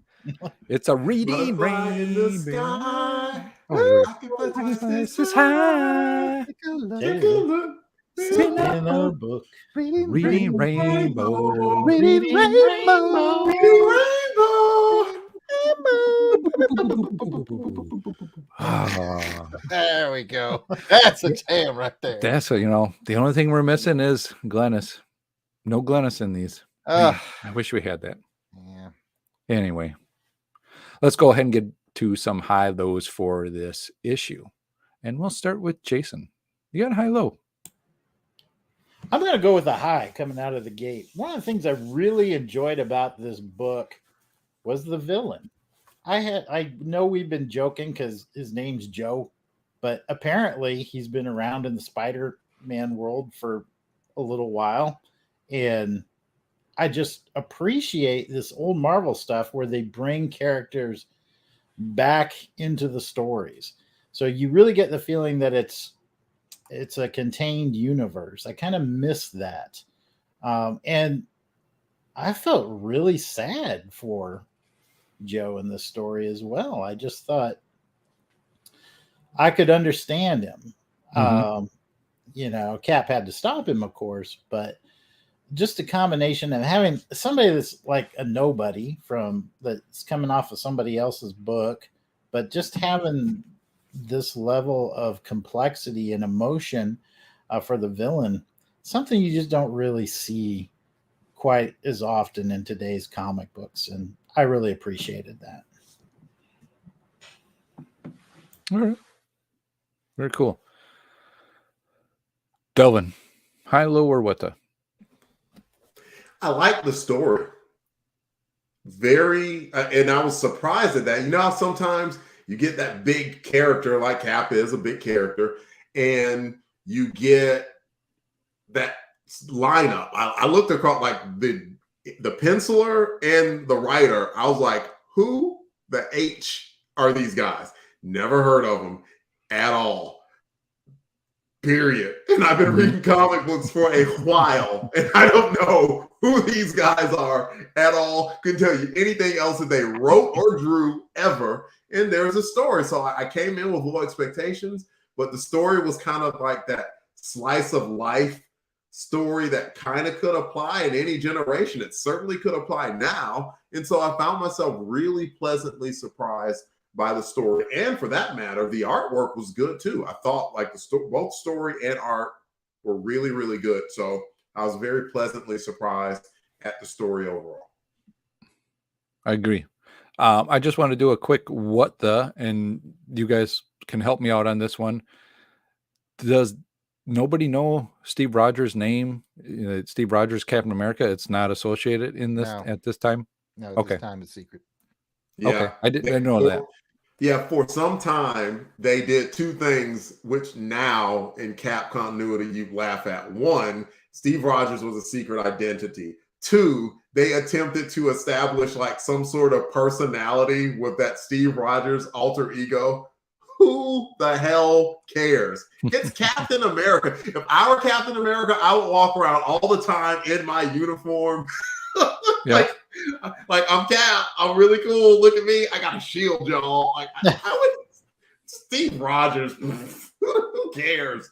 It's a reading Butterfly in the rain. sky. Oh, I can fly this is high. Take a look. Sitting in a book. Reading rainbow. Reading rainbow. Reading rainbow. Ah, There we go. That's a jam right there. that's what, you know, the only thing we're missing is Glennis. No Glennis in these. Man, I wish we had that. Yeah. Anyway, let's go ahead and get to some high lows for this issue. And we'll start with Jason. You got a high low. I'm going to go with a high coming out of the gate. One of the things I really enjoyed about this book was the villain. I know we've been joking because his name's Joe, but apparently he's been around in the Spider-Man world for a little while. And I just appreciate this old Marvel stuff where they bring characters back into the stories. So you really get the feeling that it's a contained universe. I kind of miss that. And I felt really sad for Joe in this story as well. I just thought I could understand him. You know, Cap had to stop him, of course, but just a combination of having somebody that's like a nobody that's coming off of somebody else's book, but just having this level of complexity and emotion for the villain, something you just don't really see quite as often in today's comic books. And I really appreciated that. All right. Very cool. Delvin, high, low, or what the? I like the story. Very, and I was surprised at that. You know how sometimes you get that big character, like Cap is a big character, and you get that lineup. I looked across like the penciler and the writer. I was like, who the H are these guys? Never heard of them at all. Period. And I've been reading comic books for a while, and I don't know who these guys are at all. Couldn't tell you anything else that they wrote or drew ever. And there's a story. So I came in with low expectations, but the story was kind of like that slice of life story that kind of could apply in any generation. It certainly could apply now. And so I found myself really pleasantly surprised by the story. And for that matter, the artwork was good too. I thought like both story and art were really, really good. So I was very pleasantly surprised at the story overall. I agree. I just want to do a quick what the, and you guys can help me out on this one. Does nobody know Steve Rogers' name? Steve Rogers, Captain America. It's not associated in this at this time. No, okay. This time it's secret. Yeah, okay. I didn't know that. Yeah, for some time they did two things, which now in Cap continuity you laugh at. One, Steve Rogers was a secret identity. Two, they attempted to establish like some sort of personality with that Steve Rogers alter ego. Who the hell cares? It's Captain America. If I were Captain America, I would walk around all the time in my uniform. Yeah. like I'm Cap. I'm really cool. Look at me. I got a shield, y'all. Like I would. Steve Rogers. Who cares?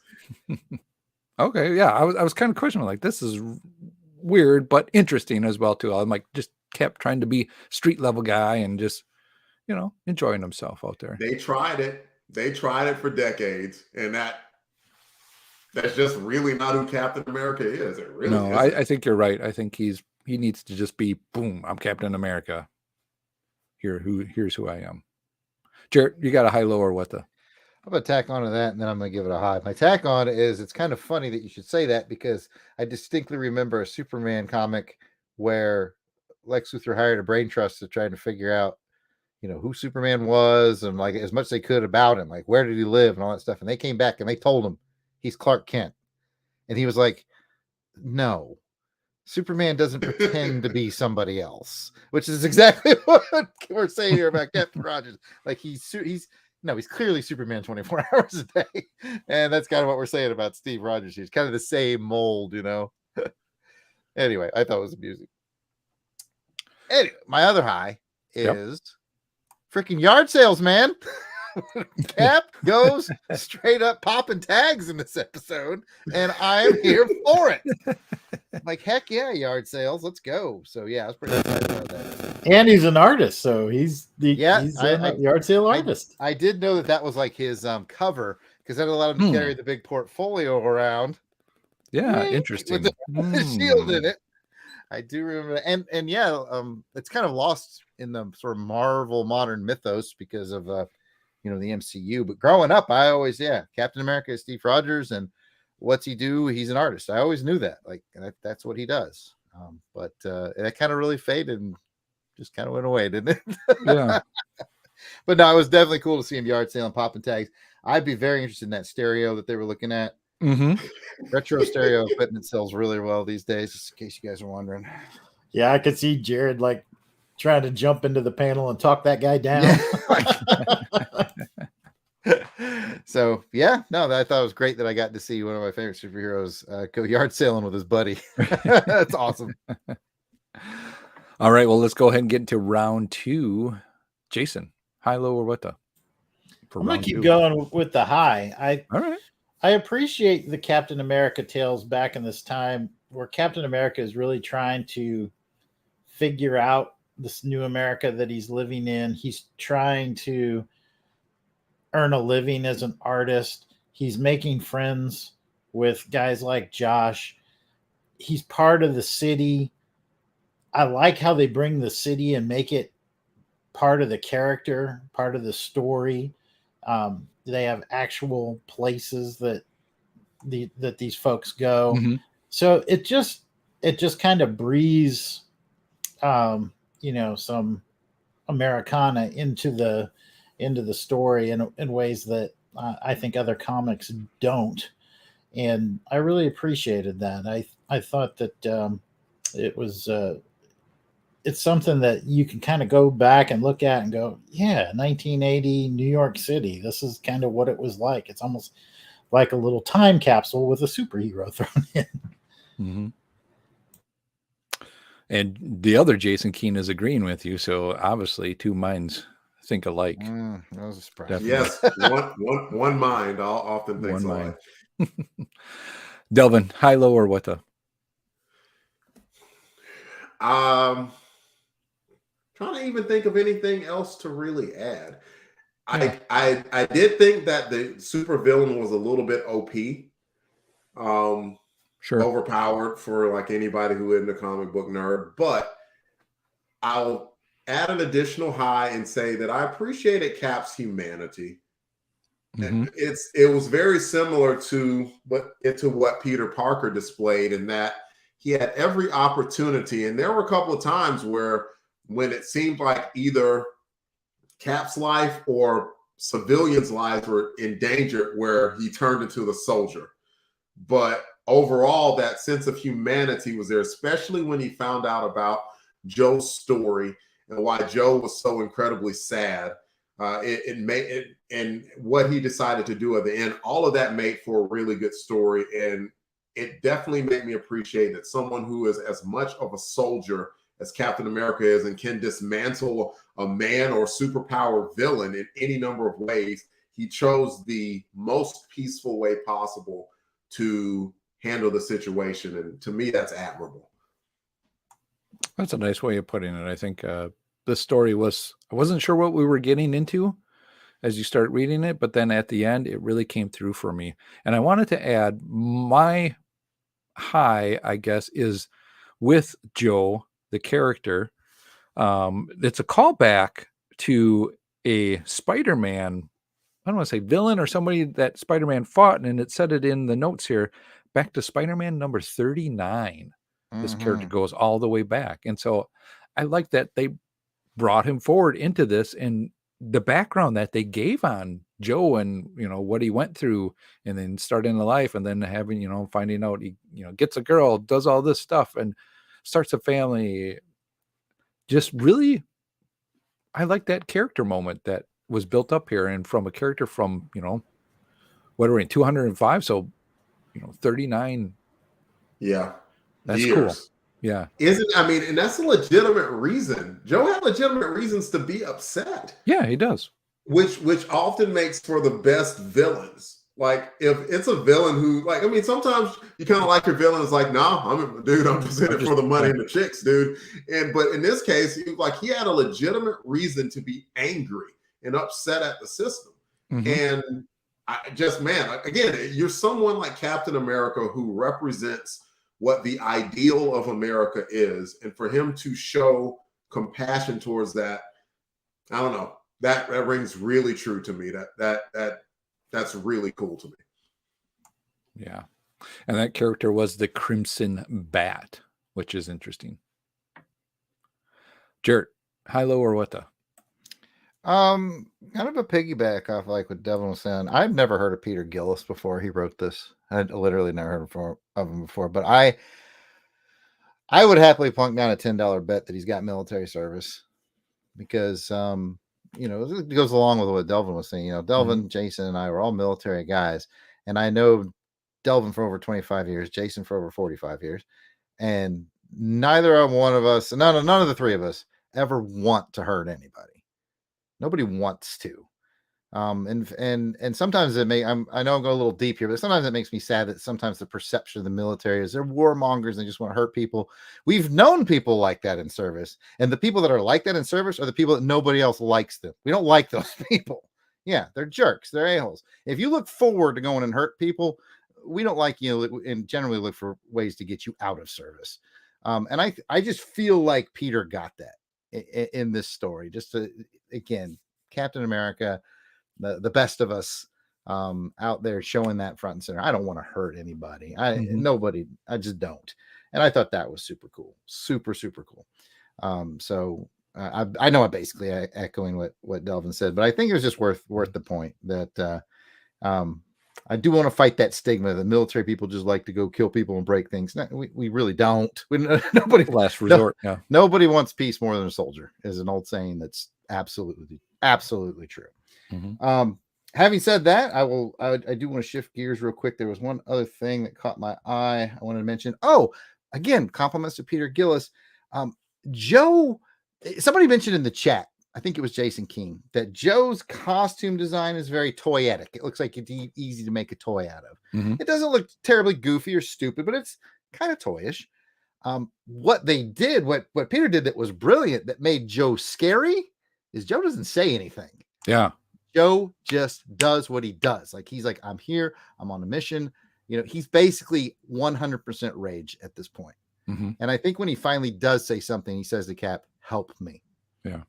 Okay, yeah. I was kind of questioning like this is weird, but interesting as well too. I'm like just kept trying to be street level guy and just enjoying himself out there. They tried it. They tried it for decades, and that's just really not who Captain America is. It really no, I think you're right. I think he needs to just be boom. I'm Captain America. Here's who I am. Jared, you got a high, low, or what the? I'm going to tack on to that, and then I'm going to give it a high. My tack on is it's kind of funny that you should say that because I distinctly remember a Superman comic where Lex Luthor hired a brain trust to try to figure out, who Superman was and like as much as they could about him, like where did he live and all that stuff. And they came back and they told him he's Clark Kent. And he was like, no, Superman doesn't pretend to be somebody else, which is exactly what we're saying here about Captain Rogers. Like he's clearly Superman 24 hours a day. And that's kind of what we're saying about Steve Rogers. He's kind of the same mold, Anyway, I thought it was amusing. Anyway, my other high is freaking yard sales, man. Cap goes straight up popping tags in this episode, and I'm here for it. Like, heck yeah, yard sales, let's go. So yeah, I was pretty excited about that. And he's an artist, so he's a yard sale artist. I did know that was like his cover, because that allowed him to carry the big portfolio around. Yeah, interesting. With the shield in it. I do remember that. And yeah, it's kind of lost in the sort of Marvel modern mythos because of the MCU. But growing up, I always Captain America is Steve Rogers, and what's he do? He's an artist. I always knew that. Like that's what he does. But it kind of really faded and just kind of went away, didn't it? Yeah. But no, it was definitely cool to see him yard sale and popping tags. I'd be very interested in that stereo that they were looking at. Mm-hmm. Retro stereo equipment sells really well these days, just in case you guys are wondering. Yeah, I could see Jared like trying to jump into the panel and talk that guy down. So I thought it was great that I got to see one of my favorite superheroes go yard sailing with his buddy. That's awesome. All right, well, let's go ahead and get into round 2. Jason, high, low, or what the? I'm gonna keep going with the high. All right. I appreciate the Captain America tales back in this time where Captain America is really trying to figure out this new America that he's living in. He's trying to earn a living as an artist. He's making friends with guys like Josh. He's part of the city. I like how they bring the city and make it part of the character, part of the story. They have actual places that these folks go. Mm-hmm. So it just kind of breathes, some Americana into the story in ways that I think other comics don't. And I really appreciated that. I thought that it was it's something that you can kind of go back and look at and go, yeah, 1980 New York City. This is kind of what it was like. It's almost like a little time capsule with a superhero thrown in. Mm-hmm. And the other Jason Keene is agreeing with you. So obviously 2 minds think alike. That was a surprise. Definitely. Yes, one mind. I'll often think One alike. mind. Delvin, high, low, or what the? Trying to even think of anything else to really add. Yeah. I did think that the supervillain was a little bit OP. Sure. Overpowered for like anybody who isn't a comic book nerd. But I'll add an additional high and say that I appreciated Cap's humanity. Mm-hmm. It was very similar to what Peter Parker displayed, in that he had every opportunity. And there were a couple of times when it seemed like either Cap's life or civilians' lives were in danger, where he turned into the soldier. But overall, that sense of humanity was there, especially when he found out about Joe's story and why Joe was so incredibly sad. It made it, and what he decided to do at the end, all of that made for a really good story. And it definitely made me appreciate that someone who is as much of a soldier as Captain America is and can dismantle a man or superpower villain in any number of ways, he chose the most peaceful way possible to handle the situation. And to me, that's admirable. That's a nice way of putting it. I think this story I wasn't sure what we were getting into as you start reading it, but then at the end, it really came through for me. And I wanted to add, my high, I guess, is with Joe, the character. It's a callback to a Spider-Man, I don't want to say villain, or somebody that Spider-Man fought, and it said it in the notes here, back to Spider-Man number 39. This character goes all the way back. And so I like that they brought him forward into this, and the background that they gave on Joe and, what he went through, and then starting a life, and then having, finding out he, gets a girl, does all this stuff and starts a family. Just really, I like that character moment that was built up here, and from a character from, what are we in 205? So, 39. Yeah. That's years. cool. Yeah. And that's a legitimate reason. Joe had legitimate reasons to be upset. Yeah, he does. Which often makes for the best villains. Like, if it's a villain who, sometimes you kind of like your villains, like, nah, I'm just in it for the money and the chicks, dude. But in this case, he had a legitimate reason to be angry and upset at the system. And again, you're someone like Captain America who represents what the ideal of America is, and for him to show compassion towards that, I don't know, that rings really true to me. That's really cool to me. Yeah. And that character was the Crimson Bat, which is interesting. Jared, high, low, or what the? Kind of a piggyback off like what Devin was saying. I've never heard of Peter Gillis before he wrote this. I'd literally never heard of him before, but I would happily plunk down a $10 bet that he's got military service, because it goes along with what Delvin was saying. Delvin, Jason, and I were all military guys, and I know Delvin for over 25 years, Jason for over 45 years, and neither of one of us, none of the three of us ever want to hurt anybody. Nobody wants to. And sometimes I know I'm going a little deep here, but sometimes it makes me sad that sometimes the perception of the military is they're warmongers and they just want to hurt people. We've known people like that in service, and the people that are like that in service are the people that nobody else likes them. We don't like those people. Yeah, they're jerks. They're a-holes. If you look forward to going and hurt people, we don't like you, and generally look for ways to get you out of service. And I just feel like Peter got that in this story. Just to, again, Captain America, the best of us out there showing that front and center. I don't want to hurt anybody. Nobody. I just don't. And I thought that was super cool. Super, super cool. So I know I'm basically echoing what Delvin said, but I think it was just worth the point that I do want to fight that stigma that military people just like to go kill people and break things. No, we really don't. Nobody last resort. Yeah. Nobody wants peace more than a soldier, is an old saying that's absolutely true. Having said that, I do want to shift gears real quick. There was one other thing that caught my eye I wanted to mention. Oh, again, compliments to Peter Gillis. Joe, somebody mentioned in the chat, I think it was Jason King, that Joe's costume design is very toyetic. It looks like it's easy to make a toy out of. It doesn't look terribly goofy or stupid, but it's kind of toyish. What they did, what Peter did that was brilliant, that made Joe scary, is Joe doesn't say anything. Yeah. Joe just does what he does. Like, he's like, I'm here, I'm on a mission. He's basically 100% rage at this point. And I think when he finally does say something, he says to Cap, help me. Yeah.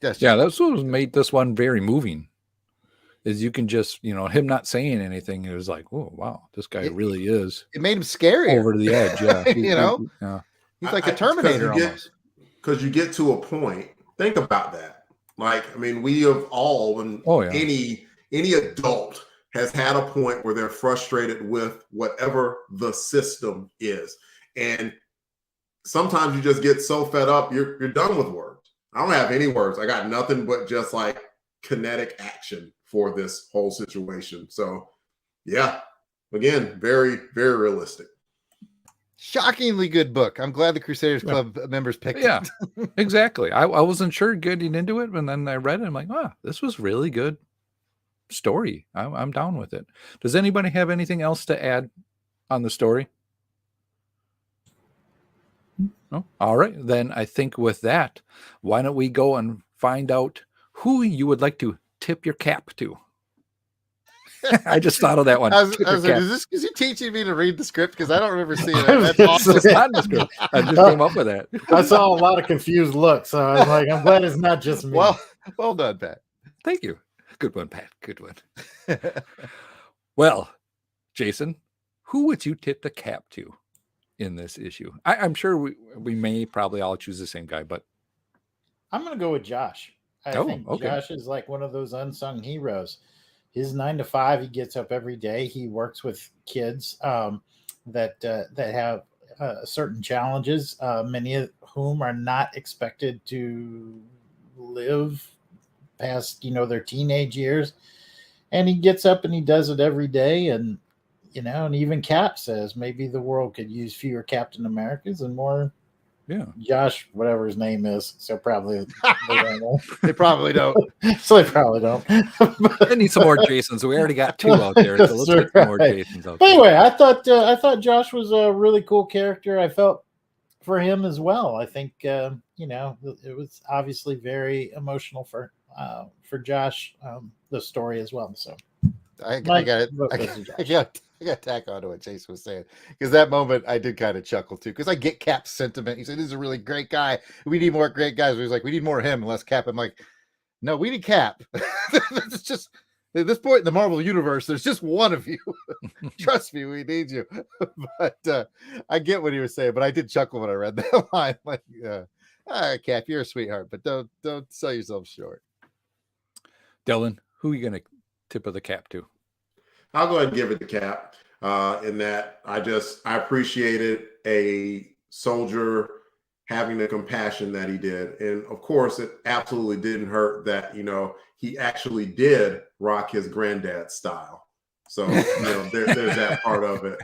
That's what made this one very moving. Is you can just, him not saying anything. It was like, oh, wow, this guy really is. It made him scary over to the edge. Yeah. He's like a Terminator almost. Because you get to a point, think about that. Like, we have all, and any adult has had a point where they're frustrated with whatever the system is. And sometimes you just get so fed up, you're done with words. I don't have any words. I got nothing but just like kinetic action for this whole situation. So, yeah, again, very, very realistic. Shockingly good book. I'm glad the Crusaders Club members picked it. Exactly. I wasn't sure getting into it, and then I read it. I'm like, wow, this was really good story. I'm down with it. Does anybody have anything else to add on the story? No? All right. Then I think with that, why don't we go and find out who you would like to tip your cap to? I just thought of that one. I was like, is he teaching me to read the script? Because I don't remember seeing it. That's awesome. It's not in the script. I just came up with that. I saw a lot of confused looks, so I was like, I'm glad it's not just me. Well done, Pat. Thank you. Good one, Pat. Good one. Well, Jason, who would you tip the cap to? in this issue. I'm sure we may probably all choose the same guy, but I'm going to go with Josh. I think Josh is like one of those unsung heroes. His 9 to 5, he gets up every day. He works with kids that have certain challenges, many of whom are not expected to live past, their teenage years. And he gets up and he does it every day. And, and even Cap says maybe the world could use fewer Captain Americas and more Josh, whatever his name is. So probably they don't know. They probably don't. So they probably don't. I need some more Jasons. We already got 2 out there. So let's get some more Jasons out there. Anyway, I thought Josh was a really cool character. I felt for him as well. I think it was obviously very emotional for Josh, the story as well. So I got it. I got to tack on to what Jason was saying, because that moment I did kind of chuckle too, because I get Cap's sentiment. He said, "This is a really great guy. We need more great guys." He was like, "We need more of him and less Cap." I'm like, "No, we need Cap." It's just at this point in the Marvel universe, there's just one of you. Trust me, we need you. But I get what he was saying, but I did chuckle when I read that line. Like, Cap, you're a sweetheart, but don't sell yourself short. Dylan, who are you going to tip of the cap to? I'll go ahead and give it the Cap. In that I appreciated a soldier having the compassion that he did. And of course, it absolutely didn't hurt that, he actually did rock his granddad style. So, there's that part of it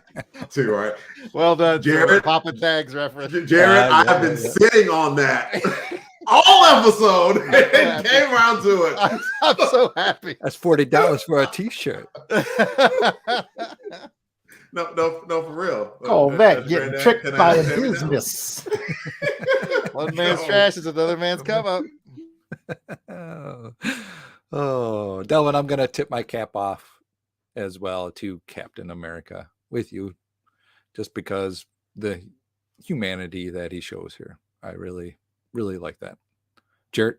too, right? Well done, Jared. Papa Tags reference. Jared, I've been sitting on that all episode and came around to it. I'm so happy. That's $40 for a t-shirt. No, for real. That getting tricked by a business. One man's trash is another man's come up. Oh, Delvin, I'm going to tip my cap off as well to Captain America with you, just because the humanity that he shows here. I really, really like that. Jared?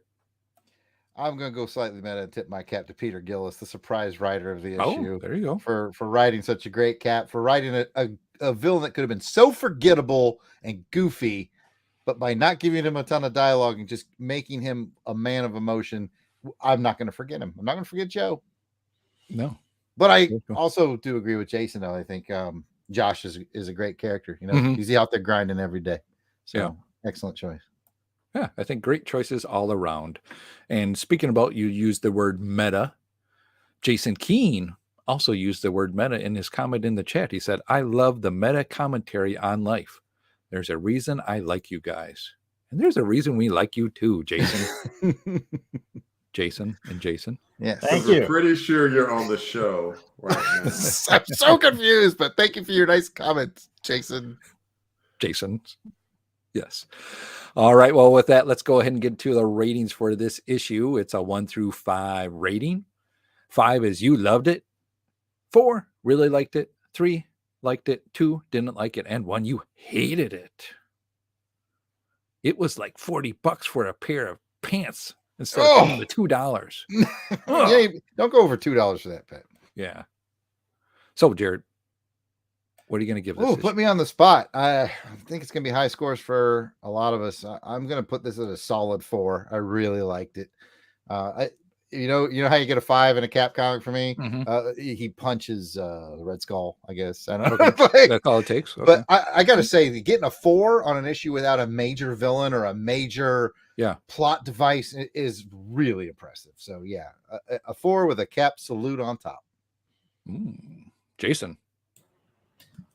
I'm going to go slightly meta and tip my cap to Peter Gillis, the surprise writer of the issue. Oh, there you go. For writing such a great Cap, for writing a villain that could have been so forgettable and goofy, but by not giving him a ton of dialogue and just making him a man of emotion, I'm not going to forget him. I'm not going to forget Joe. No. But I also do agree with Jason, though. I think Josh is a great character. He's out there grinding every day. So, excellent choice. Yeah, I think great choices all around. And speaking about, you used the word meta. Jason Keene also used the word meta in his comment in the chat. He said, "I love the meta commentary on life. There's a reason I like you guys. And there's a reason we like you too, Jason." Jason and Jason. Yes. Thank you. I'm pretty sure you're on the show right now. I'm so confused, but thank you for your nice comments, Jason. Jason. Yes. All right. Well, with that, let's go ahead and get to the ratings for this issue. It's a 1 through 5 rating. 5 is you loved it. 4, really liked it. 3, liked it. 2, didn't like it. And 1, you hated it. It was like $40 for a pair of pants instead of the $2. Yeah, don't go over $2 for that, Pat. Yeah. So, Jared, what are you going to give this? Put me on the spot. I think it's going to be high scores for a lot of us. I'm going to put this at a solid 4. I really liked it. You know how you get a 5 in a Cap comic for me? Mm-hmm. He punches the Red Skull, I guess. I don't know. Okay. That's all it takes. Okay. But I got to say, getting a 4 on an issue without a major villain or a major plot device is really impressive. So, yeah, a 4 with a Cap salute on top. Jason?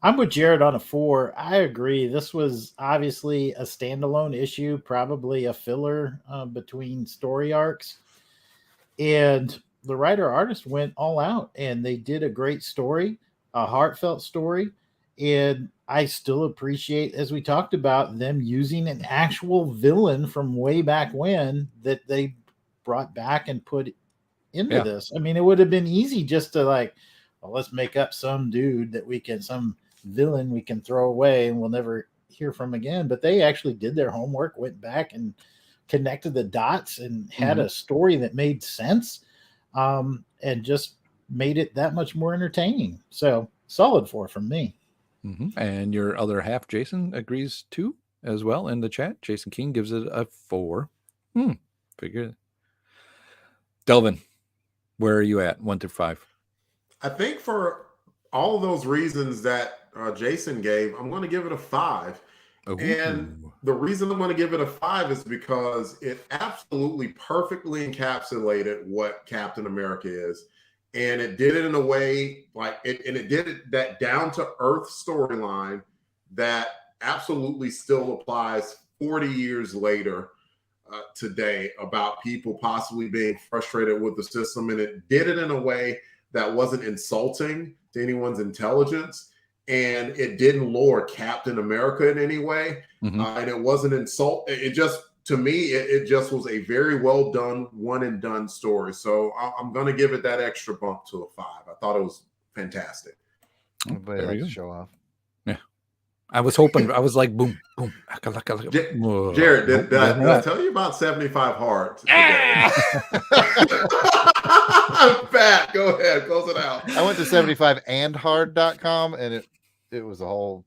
I'm with Jared on a 4. I agree. This was obviously a standalone issue, probably a filler between story arcs. And the writer-artist went all out, and they did a great story, a heartfelt story. And I still appreciate, as we talked about, them using an actual villain from way back when that they brought back and put into this. I mean, it would have been easy just to let's make up some dude some villain we can throw away and we'll never hear from again. But they actually did their homework, went back and connected the dots and had a story that made sense, and just made it that much more entertaining. So solid 4 from me. And your other half, Jason, agrees too as well in the chat. Jason King gives it a 4. Figure. Delvin, where are you at? 1 through 5. I think for all of those reasons that Jason gave, I'm going to give it a 5. Ooh. And the reason I'm going to give it a 5 is because it absolutely perfectly encapsulated what Captain America is. And it did it in a way it did it that down to earth storyline that absolutely still applies 40 years later today about people possibly being frustrated with the system. And it did it in a way that wasn't insulting to anyone's intelligence. And it didn't lower Captain America in any way. And it wasn't insult. It just, to me, it just was a very well done, one and done story. So I'm going to give it that extra bump to a 5. I thought it was fantastic. Everybody likes to show off. Yeah. I was hoping, I was like, boom, boom. Jared, did I tell you about 75 Hard today? Pat, go ahead, close it out. I went to 75andhard.com and it was a whole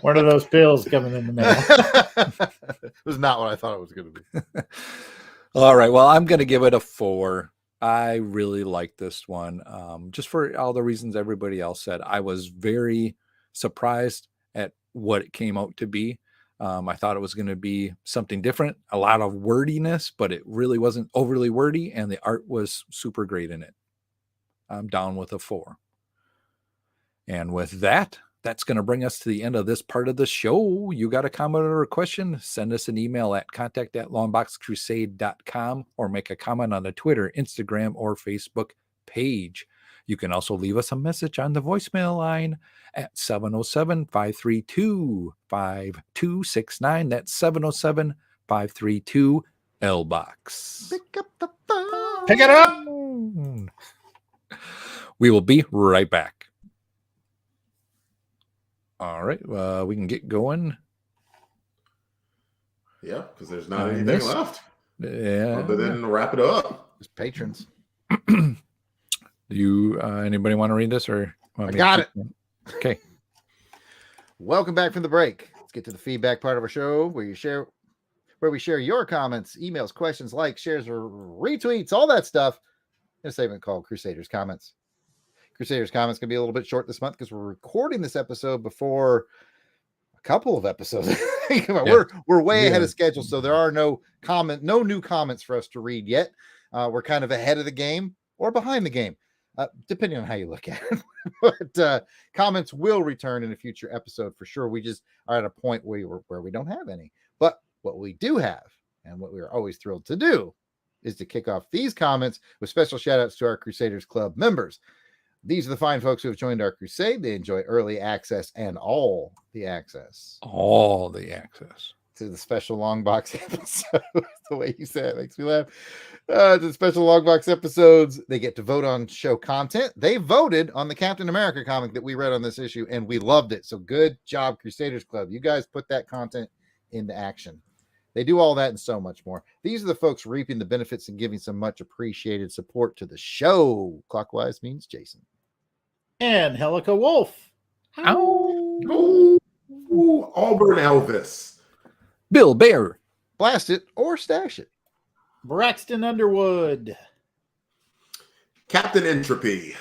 one of those pills coming in the mail. It was not what I thought it was going to be. All right. Well, I'm going to give it a 4. I really like this one. Just for all the reasons everybody else said. I was very surprised at what it came out to be. I thought it was going to be something different, a lot of wordiness, but it really wasn't overly wordy, and the art was super great in it. I'm down with a 4. And with that, that's going to bring us to the end of this part of the show. You got a comment or a question? Send us an email at contact@longboxcrusade.com or make a comment on the Twitter, Instagram, or Facebook page. You can also leave us a message on the voicemail line at 707-532-5269. That's 707-532-LBOX. Pick up the phone. Pick it up. We will be right back. All right, we can get going. Yeah, because there's not anything left. Yeah. Other than wrap it up. Just patrons. You anybody want to read this or I got it. Okay. Welcome back from the break. Let's get to the feedback part of our show where we share your comments, emails, questions, likes, shares, or retweets, all that stuff in a segment called Crusaders Comments. Crusaders Comments can be a little bit short this month because we're recording this episode before a couple of episodes. We're way ahead of schedule, so there are no new comments for us to read yet. We're kind of ahead of the game or behind the game, depending on how you look at it. But comments will return in a future episode for sure. We just are at a point where we don't have any. But what we do have, and what we are always thrilled to do, is to kick off these comments with special shout outs to our Crusaders Club members. These are the fine folks who have joined our crusade. They enjoy early access and all the access. All the access. To the special Longbox episode. The way you say it makes me laugh. To the special Longbox episodes, they get to vote on show content. They voted on the Captain America comic that we read on this issue, and we loved it. So good job, Crusaders Club. You guys put that content into action. They do all that and so much more. These are the folks reaping the benefits and giving some much appreciated support to the show. Clockwise means Jason. And Helica Wolf. Ooh, Auburn Elvis. Bill Bear. Blast it or stash it. Braxton Underwood. Captain Entropy.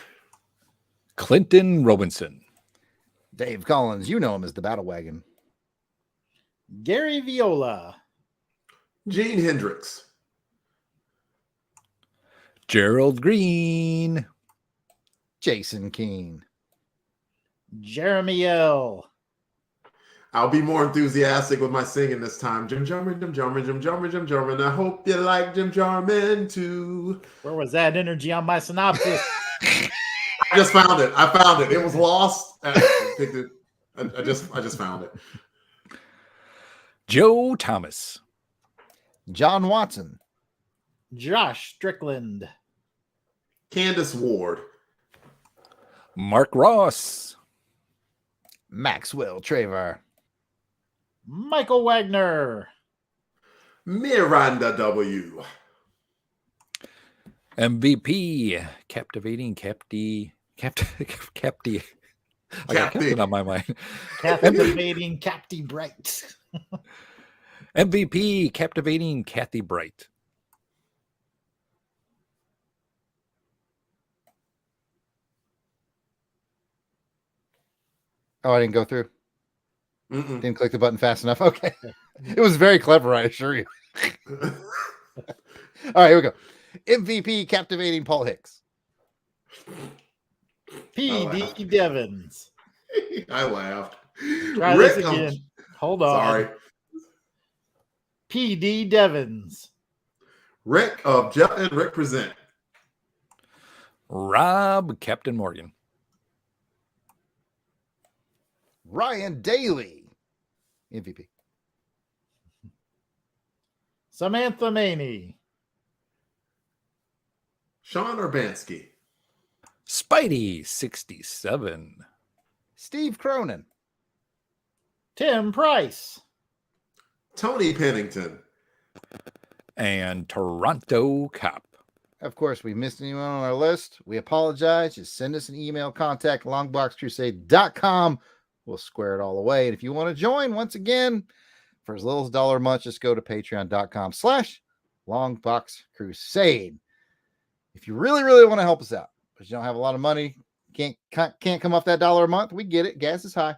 Clinton Robinson. Dave Collins, you know him as the Battle Wagon. Gary Viola. Gene Hendricks. Gerald Green. Jason Keene. Jeremy L. I'll be more enthusiastic with my singing this time. Jim Jarman, Jim Jarman, Jim Jarman, Jim Jarman. I hope you like Jim Jarman too. Where was that energy on my synopsis? I just found it. It was lost. I picked it. I just found it. Joe Thomas. John Watson. Josh Strickland. Candace Ward. Mark Ross. Maxwell Traver. Michael Wagner. Miranda W. MVP. Captivating Capty. I got Captain on my mind. Captivating Capty Bright. MVP, captivating Kathy Bright. Oh, I didn't go through. Didn't click the button fast enough. Okay. It was very clever, I assure you. All right, here we go. MVP, captivating Paul Hicks. P.D. Devins. I laughed. Try this again. Hold on. Sorry. P.D. Devins. Rick of Jeff and Rick Present. Rob, Captain Morgan. Ryan Daly, MVP. Samantha Maney. Sean Urbanski. Spidey, 67. Steve Cronin. Tim Price. Tony Pennington. And Toronto Cop. Of course, we missed anyone on our list. We apologize. Just send us an email, contact longboxcrusade.com. We'll square it all away. And if you want to join, once again, for as little as $1 a month, just go to patreon.com/longboxcrusade. If you really, really want to help us out, but you don't have a lot of money, can't come off that $1 a month, we get it. Gas is high.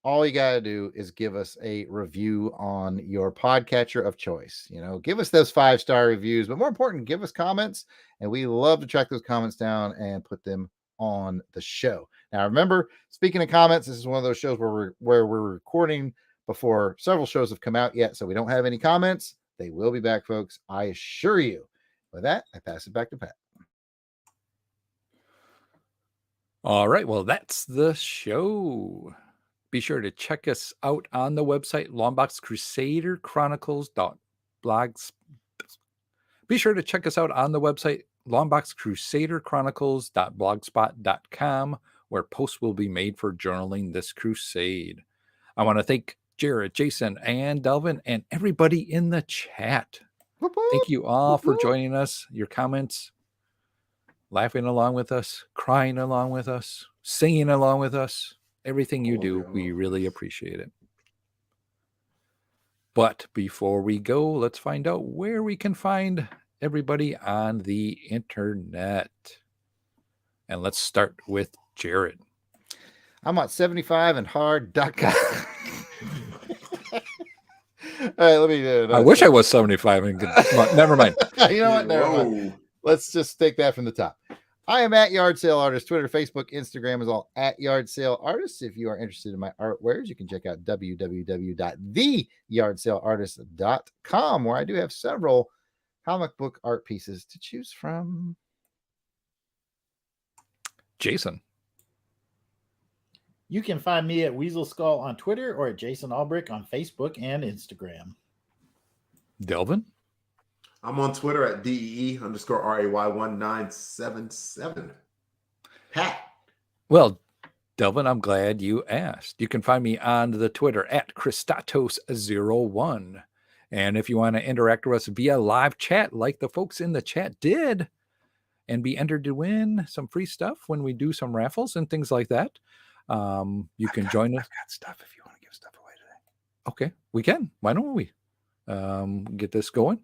All you got to do is give us a review on your podcatcher of choice. You know, give us those 5-star reviews, but more important, give us comments, and we love to track those comments down and put them on the show. Now, remember, speaking of comments, this is one of those shows where we're recording before several shows have come out yet, so we don't have any comments. They will be back, folks. I assure you. With that, I pass it back to Pat. All right. Well, that's the show. Be sure to check us out on the website, Longbox Crusader Chronicles.blogs. Be sure to check us out on the website, Longbox Crusader Chronicles.blogspot.com, where posts will be made for journaling this crusade. I want to thank Jared, Jason, and Delvin, and everybody in the chat. Thank you all for joining us. Your comments, laughing along with us, crying along with us, singing along with us. Everything you do, we really appreciate it. But before we go, let's find out where we can find everybody on the internet. And let's start with Jared. I'm at 75andhard.com. All right, let me do it. I wish I was 75 and good. Never mind. You know what? Never mind. Let's just take that from the top. I am at Yard Sale Artist. Twitter, Facebook, Instagram is all at Yard Sale Artist. If you are interested in my artwares, you can check out www.theyardsaleartist.com, where I do have several comic book art pieces to choose from. Jason. You can find me at Weasel Skull on Twitter or at Jason Albrick on Facebook and Instagram. Delvin? I'm on Twitter at DEE_RAY1977. Pat. Well, Delvin, I'm glad you asked. You can find me on the Twitter at Christatos01. And if you want to interact with us via live chat, like the folks in the chat did, and be entered to win some free stuff when we do some raffles and things like that, you can join us. I've got stuff if you want to give stuff away today. Okay, we can. Why don't we get this going?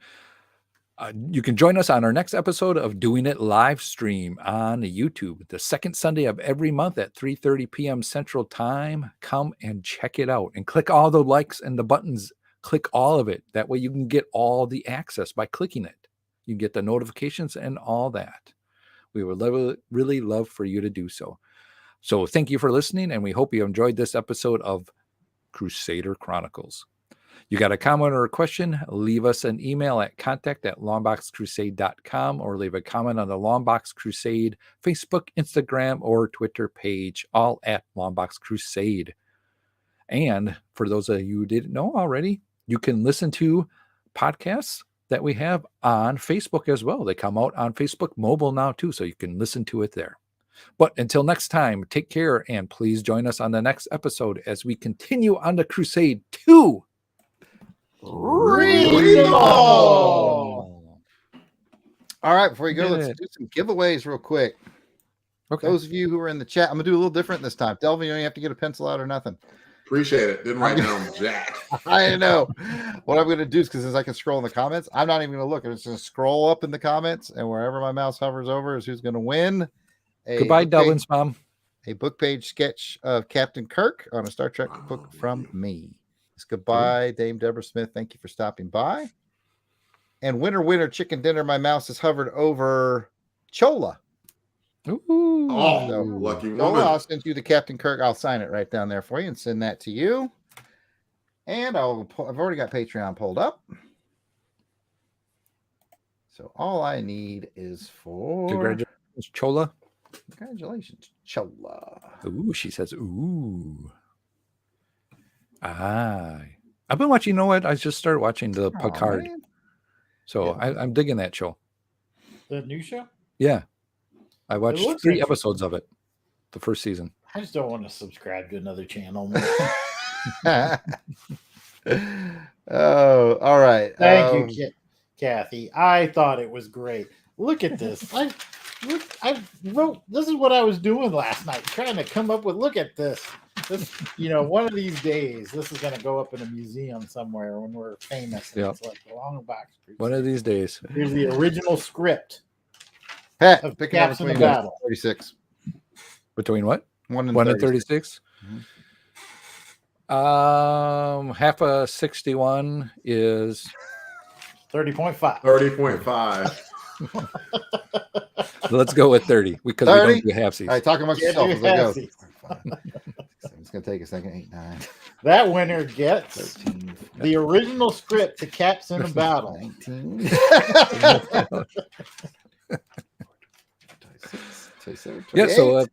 You can join us on our next episode of Doing It live stream on YouTube, the second Sunday of every month at 3:30 p.m. Central Time. Come and check it out and click all the likes and the buttons. Click all of it. That way you can get all the access by clicking it. You get the notifications and all that. We would really love for you to do so. So thank you for listening, and we hope you enjoyed this episode of Crusader Chronicles. You got a comment or a question, leave us an email at contact@longboxcrusade.com or leave a comment on the Longbox Crusade Facebook, Instagram, or Twitter page, all at Longbox Crusade. And for those of you who didn't know already, you can listen to podcasts that we have on Facebook as well. They come out on Facebook mobile now too, so you can listen to it there. But until next time, take care, and please join us on the next episode as we continue on the crusade to Read them all. All right, before you go, let's do some giveaways real quick. Okay. Those of you who are in the chat, I'm gonna do a little different this time. Delvin, you don't have to get a pencil out or nothing. Appreciate it. Didn't write down jack. I know. What I'm gonna do is, because as I can scroll in the comments, I'm not even gonna look. I'm just gonna scroll up in the comments, and wherever my mouse hovers over is who's gonna win. Goodbye, Delvin's mom. A book page sketch of Captain Kirk on a Star Trek book from me. It's goodbye, Dame Deborah Smith. Thank you for stopping by. And winner, chicken dinner. My mouse has hovered over Chola. Ooh. Oh, So, lucky Chola, woman. I'll send you the Captain Kirk. I'll sign it right down there for you and send that to you. And I've already got Patreon pulled up. So all I need is for Congratulations, Chola. Congratulations, Chola. Ooh, she says, ooh. I've been watching, you know what? I just started watching the Picard. Man. So Yeah. I'm digging that show. The new show? Yeah. I watched looks 3 interesting. episodes of it, the first season. I just don't want to subscribe to another channel. Oh, all right. Thank you, Kathy. I thought it was great. Look at this. I wrote. This is what I was doing last night, trying to come up with. Look at this. This, one of these days, this is going to go up in a museum somewhere when we're famous. And It's like the Longbox Crusade. One of these days. Here's the original script. Pat, Of picking up Caps in the between Battle. 36. Between what? 1 and 1 and 36. 36? Half a 61 is 30.5. 30.5. let's go with 30 because 30? we don't do halfsies. All right, talk amongst Yeah, yourself do as I go. halfsies. It's going to take a second. 8, 9, That winner gets 13, the original script to Caps in a Battle. 19. 26, 27, Yeah, 28, so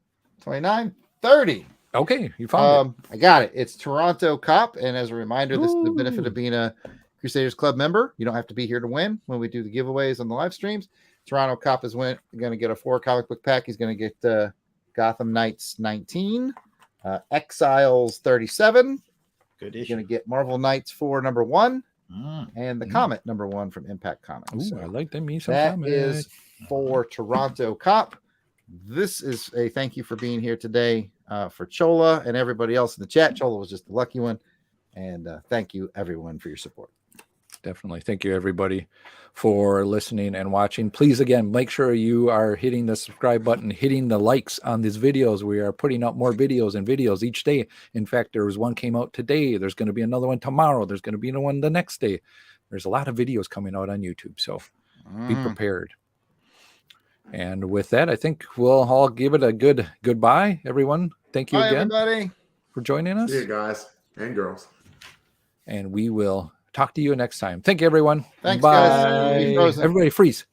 29, 30. okay, you found I got it. It's Toronto Cop. And as a reminder, this is the benefit Ooh. of being a Crusaders Club member. You don't have to be here to win when we do the giveaways on the live streams. Toronto Cop is going to get a 4 comic book pack. He's going to get Gotham Knights 19, Exiles 37. Good He's issue. going to get Marvel Knights 4 number 1 Mm. and the Comet number 1 from Impact Comics. it. Ooh, So I like them. Me some that comics. is for Toronto Cop. This is a thank you for being here today for Chola and everybody else in the chat. Chola was just the lucky one. And thank you, everyone, for your support. Definitely. Thank you, everybody, for listening and watching. Please, again, make sure you are hitting the subscribe button, hitting the likes on these videos. We are putting out more videos and videos each day. In fact, there was one came out today. There's going to be another one tomorrow. There's going to be another one the next day. There's a lot of videos coming out on YouTube, so be prepared. And with that, I think we'll all give it a good goodbye, everyone. Thank you Bye, again everybody. for joining us. See you guys and girls. And we will talk to you next time. Thank you, everyone. Thanks, Bye. guys. Be frozen. Everybody freeze.